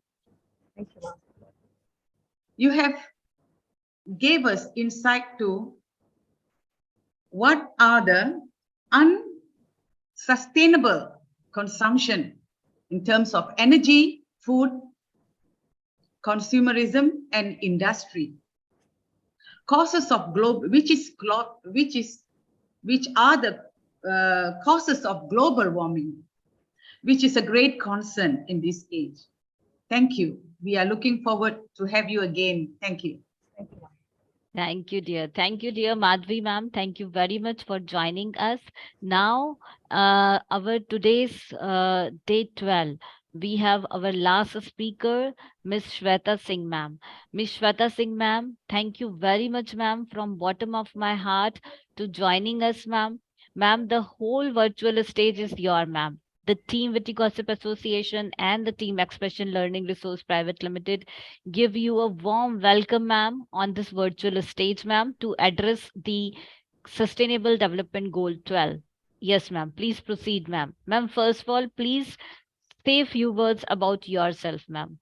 Thank you. You have gave us insight to what are the unsustainable consumption in terms of energy, food, consumerism, and industry. Causes of global, which are the causes of global warming, which is a great concern in this age. Thank you. We are looking forward to have you again. Thank you. Thank you. Thank you, dear. Thank you, dear Madhvi ma'am. Thank you very much for joining us. Now, our today's day 12, we have our last speaker, Miss Shweta Singh ma'am. Miss Shweta Singh ma'am, thank you very much, ma'am, from bottom of my heart to joining us, ma'am. Ma'am, the whole virtual stage is your, ma'am. The team Witty Gossip Association and the team Expression Learning Resource Private Limited give you a warm welcome, ma'am, on this virtual stage, ma'am, to address the Sustainable Development Goal 12. Yes, ma'am. Please proceed, ma'am. Ma'am, first of all, please say a few words about yourself, ma'am.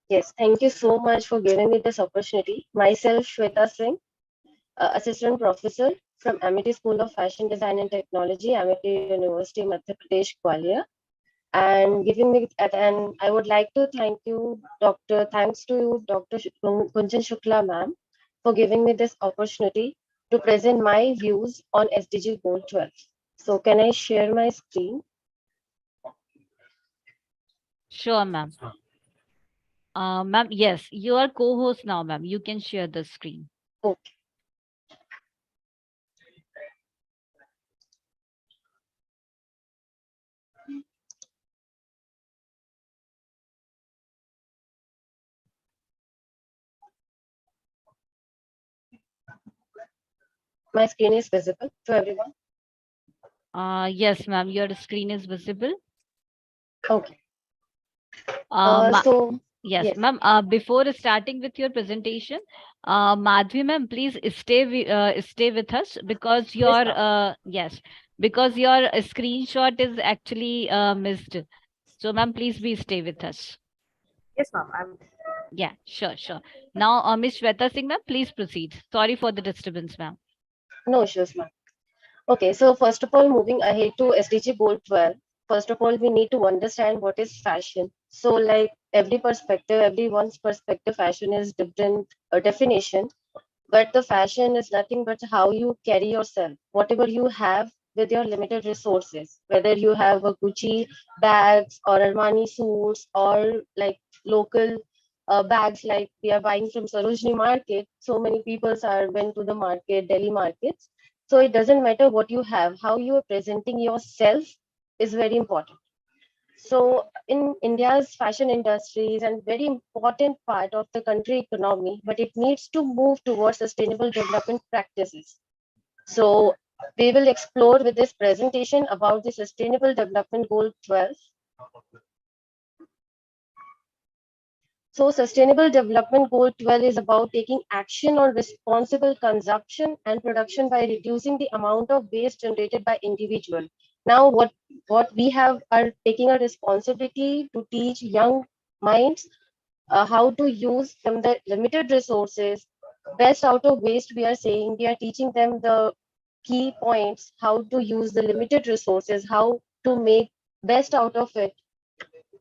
Yes, thank you so much for giving me this opportunity. Myself, Shweta Singh, Assistant Professor from Amity School of Fashion Design and Technology, Amity University, Madhya Pradesh, Gwalior. And giving me, and I would like to thank you, thanks to you, Dr. Kunjan Shukla ma'am, for giving me this opportunity to present my views on SDG Goal 12. So can I share my screen? Sure, ma'am. Ma'am, yes, you are co-host now, ma'am. You can share the screen. Okay. My screen is visible to everyone? Yes, ma'am, your screen is visible. Okay. Yes, ma'am. Before starting with your presentation, Madhvi ma'am, please stay with us because your because your screenshot is actually missed. So, ma'am, please stay with us. Yes, ma'am. Yeah, sure. Now, Miss Shweta Singh ma'am, please proceed. Sorry for the disturbance, ma'am. No issues, ma'am. Okay, so first of all, moving ahead to SDG Goal 12, first of all, we need to understand what is fashion. So like everyone's perspective, fashion is different definition, but the fashion is nothing but how you carry yourself, whatever you have with your limited resources, whether you have a Gucci bags or Armani suits or like local bags like we are buying from Sarojini market. So many people are went to the market, Delhi markets. So it doesn't matter what you have, how you are presenting yourself is very important. So in India's fashion industry is a very important part of the country economy, but it needs to move towards sustainable development practices. So we will explore with this presentation about the Sustainable Development Goal 12. So Sustainable Development Goal 12 is about taking action on responsible consumption and production by reducing the amount of waste generated by individual. Now, what we have are taking a responsibility to teach young minds how to use from the limited resources, best out of waste. We are saying we are teaching them the key points, how to use the limited resources, how to make best out of it.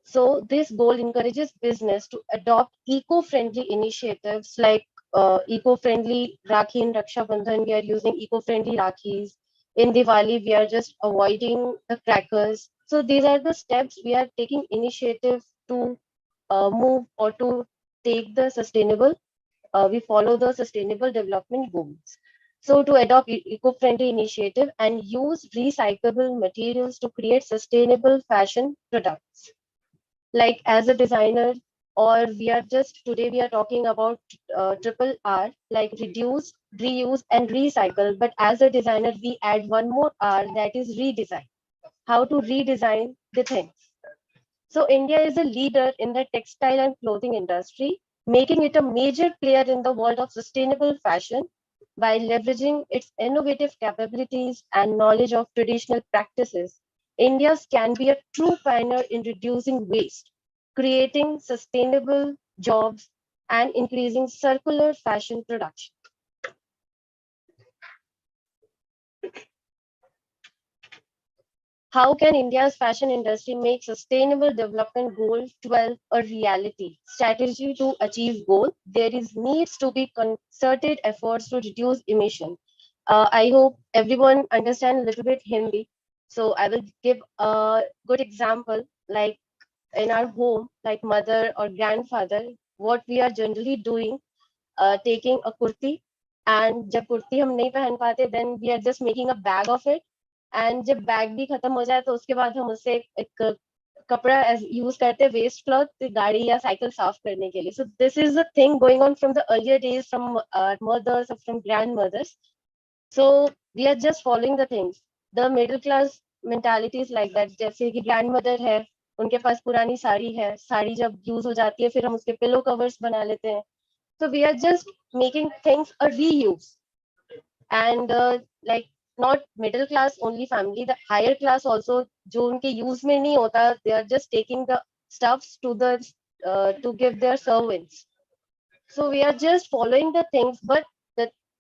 So this goal encourages business to adopt eco-friendly initiatives like eco-friendly Rakhi in Raksha Bandhan. We are using eco-friendly Rakhis. In Diwali, we are just avoiding the crackers. So these are the steps we are taking initiative to move or to take the sustainable. We follow the sustainable development goals. So to adopt eco-friendly initiative and use recyclable materials to create sustainable fashion products. Like as a designer, or we are just today we are talking about triple R, like reduce, reuse, and recycle. But as a designer, we add one more R, that is redesign. How to redesign the things. So India is a leader in the textile and clothing industry, making it a major player in the world of sustainable fashion by leveraging its innovative capabilities and knowledge of traditional practices. India can be a true pioneer in reducing waste, creating sustainable jobs, and increasing circular fashion production. How can India's fashion industry make Sustainable Development Goal 12 a reality? Strategy to achieve goal. There is needs to be concerted efforts to reduce emission. I hope everyone understands a little bit Hindi. So I will give a good example, like in our home, like mother or grandfather, what we are generally doing, taking a kurti, and जब कुर्ती हम नहीं पहन पाते, then we are just making a bag of it. And जब bag भी खत्म हो जाए तो उसके बाद हम उससे एक कपड़ा यूज करते हैं, वेस्ट क्लॉथ, गाड़ी या साइकिल साफ करने के लिए. So this is a thing going on from the earlier days, from mothers or from grandmothers. So we are just following the things. The middle class mentality is like that. जैसे कि grandmother है, उनके पास पुरानी साड़ी है, साड़ी जब use हो जाती है फिर हम उसके पिलो कवर्स बना लेते हैं. So we are just making things a reuse. And like not middle class only family, the higher class also, जो उनके use में नहीं होता, they are just taking the stuffs to the to give their servants. So we are just following the things, but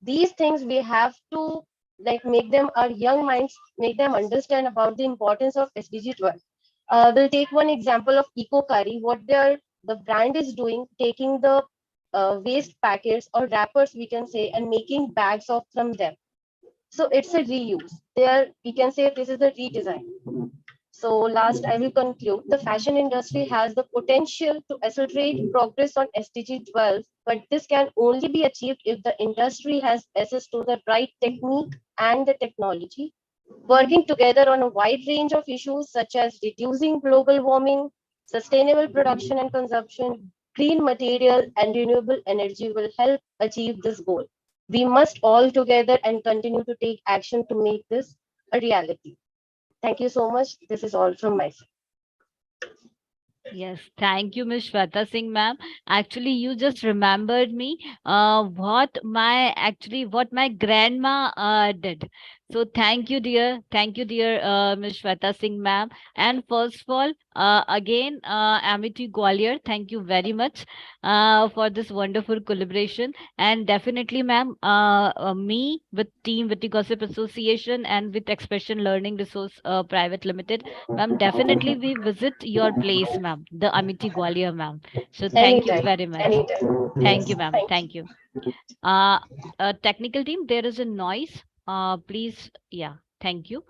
these things we have to like make them, our young minds, make them understand about the importance of SDG 12. We'll take one example of Eco Curry. What the brand is doing, taking the waste packets or wrappers, we can say, and making bags of from them. So it's a reuse. There we can say this is a redesign. So last, I will conclude. The fashion industry has the potential to accelerate progress on SDG 12, but this can only be achieved if the industry has access to the right technique and the technology, working together on a wide range of issues such as reducing global warming, sustainable production and consumption, green material, and renewable energy will help achieve this goal. We must all together and continue to take action to make this a reality. Thank you so much. This is all from my side. Yes, thank you, Ms. Shweta Singh, ma'am. Actually, you just remembered me what my grandma did. So thank you, dear. Thank you, dear Ms. Shweta Singh, ma'am. And first of all, again, Amity Gwalior, thank you very much for this wonderful collaboration. And definitely, ma'am, me with Team Witty Gossip Association and with Expression Learning Resource Private Limited, ma'am, definitely we visit your place, ma'am, the Amity Gwalior, ma'am. So thank you Anytime, very much. anytime. Thank Yes, you, ma'am. thank you. Thank you. Technical team, there is a noise. Please, yeah, thank you.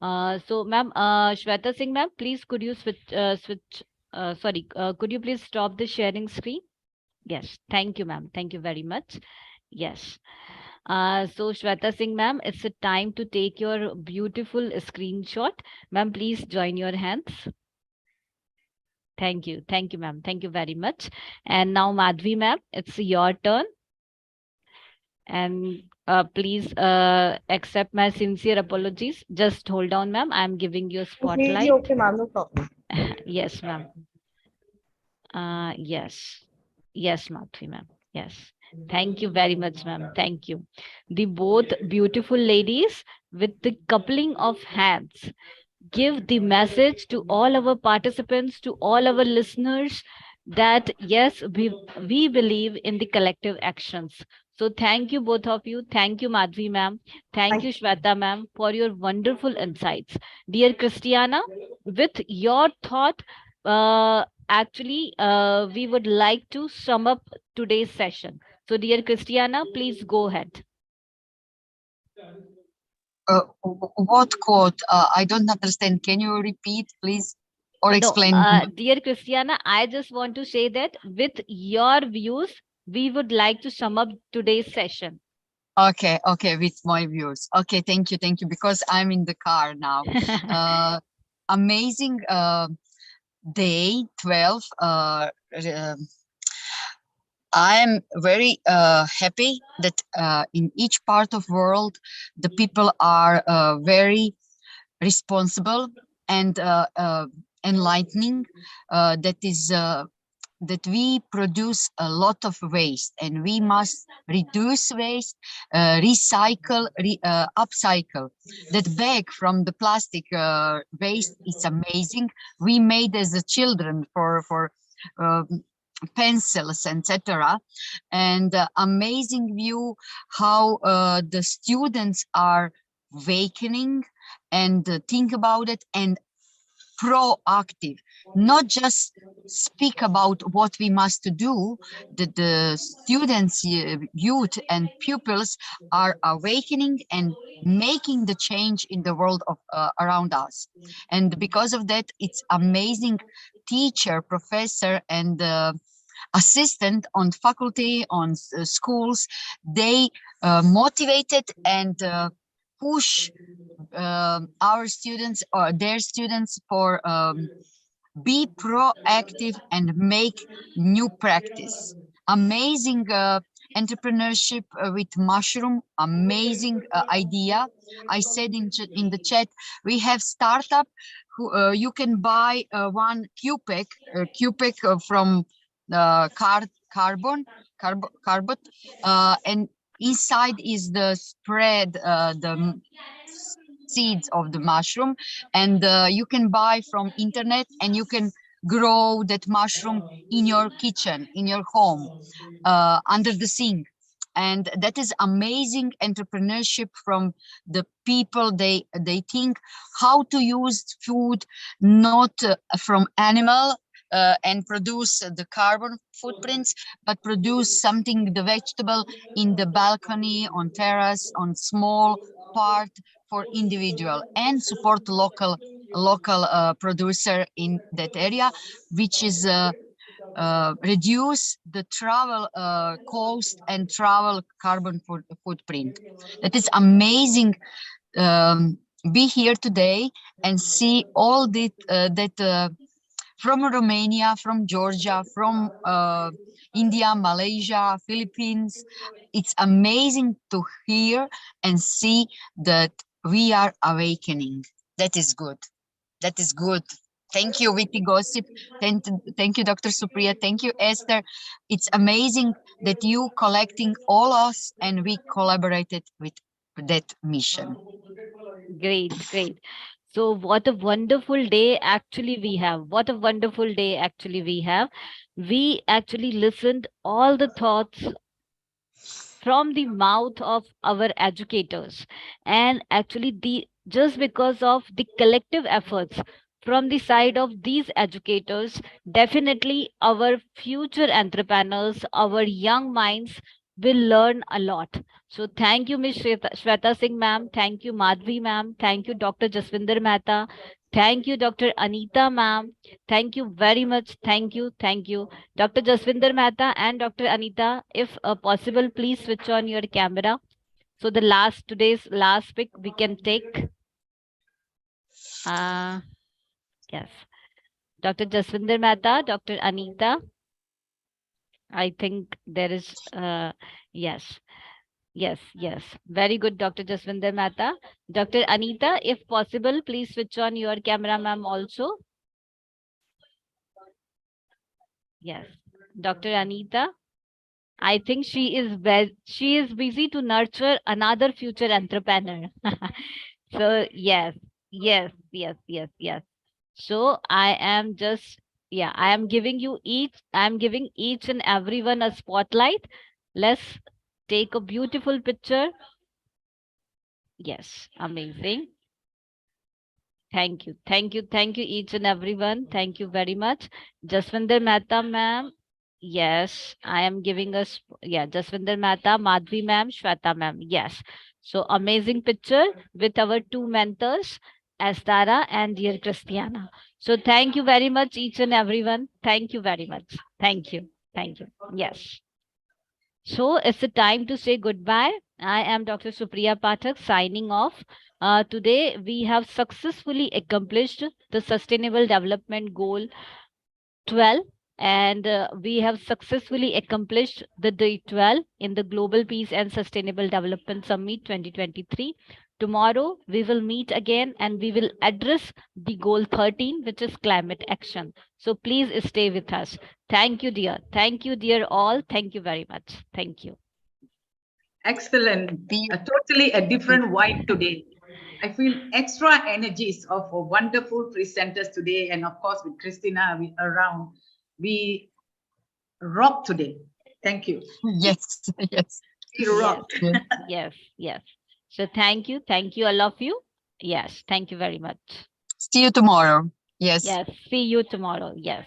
So, ma'am, Shweta Singh, ma'am, please could you could you please stop the sharing screen? Yes, thank you, ma'am. Thank you very much. Yes. So Shweta Singh, ma'am, it's a time to take your beautiful screenshot. Ma'am, please join your hands. Thank you, ma'am. Thank you very much. And now, Madhvi, ma'am, it's your turn. And please accept my sincere apologies. Just hold on, ma'am. I'm giving you a spotlight. Okay, ma'am, no problem. Yes, ma'am. Yes. Yes, Madhvi ma'am. Yes. Thank you very much, ma'am. Thank you. The both beautiful ladies with the coupling of hands give the message to all our participants, to all our listeners, that yes, we believe in the collective actions. So thank you, both of you. Thank you, Madhvi ma'am. Thank you, Shweta ma'am, for your wonderful insights. Dear Christiana, with your thought, we would like to sum up today's session. So dear Christiana, please go ahead. What quote? I don't understand. Can you repeat, please, or explain? Dear Christiana, I just want to say that with your views, we would like to sum up today's session. Okay, with my views. Okay, thank you, because I'm in the car now. Amazing day 12. I'm very happy that in each part of world the people are very responsible and enlightening. That we produce a lot of waste, and we must reduce waste, recycle, upcycle. That bag from the plastic waste is amazing. We made as a children for pencils, etc. And amazing view how the students are awakening and think about it and proactive, not just speak about what we must do. The students, youth and pupils are awakening and making the change in the world of around us. And because of that, it's amazing teacher, professor, and assistant on faculty, on schools. They motivated and push our students or their students for be proactive and make new practice. Amazing entrepreneurship with mushroom, amazing idea. I said in the chat, we have startup who you can buy one cupec from carbon, and inside is the spread, the seeds of the mushroom, and you can buy from internet, and you can grow that mushroom in your kitchen, in your home, under the sink. And that is amazing entrepreneurship from the people. They think how to use food not from animal and produce the carbon footprints, but produce something, the vegetable, in the balcony, on terrace, on small part for individual, and support local producer in that area, which is reduce the travel cost and travel carbon footprint. That is amazing. Be here today and see all that from Romania, from Georgia, from India, Malaysia, Philippines. It's amazing to hear and see that we are awakening. That is good. That is good. Thank you, Witty Gossip. Thank you, Dr. Supriya. Thank you, Esther. It's amazing that you collecting all us and we collaborated with that mission. Great, great. So what a wonderful day actually we have. What a wonderful day actually we have. We actually listened all the thoughts from the mouth of our educators, and actually just because of the collective efforts from the side of these educators, definitely our future entrepreneurs, our young minds will learn a lot. So thank you, Ms. Shweta Singh ma'am. Thank you, Madhvi ma'am. Thank you, Dr. Jaswinder Mehta. Thank you, Dr. Anita ma'am. Thank you very much. Thank you. Thank you. Dr. Jaswinder Mehta and Dr. Anita, if possible, please switch on your camera. So today's last pick we can take. Yes. Dr. Jaswinder Mehta, Dr. Anita. I think there is, yes. Yes. Very good, Dr. Jaswinder Mehta. Dr. Anita, if possible, please switch on your camera, ma'am, also. Yes. Dr. Anita. I think she is busy to nurture another future entrepreneur. So yes, yes, yes, yes, yes. So I am giving each and everyone a spotlight. Let's take a beautiful picture. Yes, amazing. Thank you, each and everyone. Thank you very much. Jaswinder Mehta ma'am. Yes, I am giving us, Jaswinder Mehta, Madhvi ma'am, Shweta ma'am. Yes. So amazing picture with our two mentors, Astara and dear Christiana. So thank you very much, each and everyone. Thank you very much. Thank you. Thank you. Yes. So it's the time to say goodbye. I am Dr. Supriya Pathak signing off. Today we have successfully accomplished the Sustainable Development Goal 12, and we have successfully accomplished the day 12 in the Global Peace and Sustainable Development Summit 2023. Tomorrow we will meet again and we will address the goal 13, which is climate action. So please stay with us. Thank you, dear. Thank you, dear all. Thank you very much. Thank you. Excellent. Totally a different vibe today. I feel extra energies of wonderful presenters today. And of course, with Christina around, we rock today. Thank you. Yes, yes. We rock. Yes, yes. So thank you, all of you. Yes, thank you very much. See you tomorrow. Yes. Yes, see you tomorrow. Yes.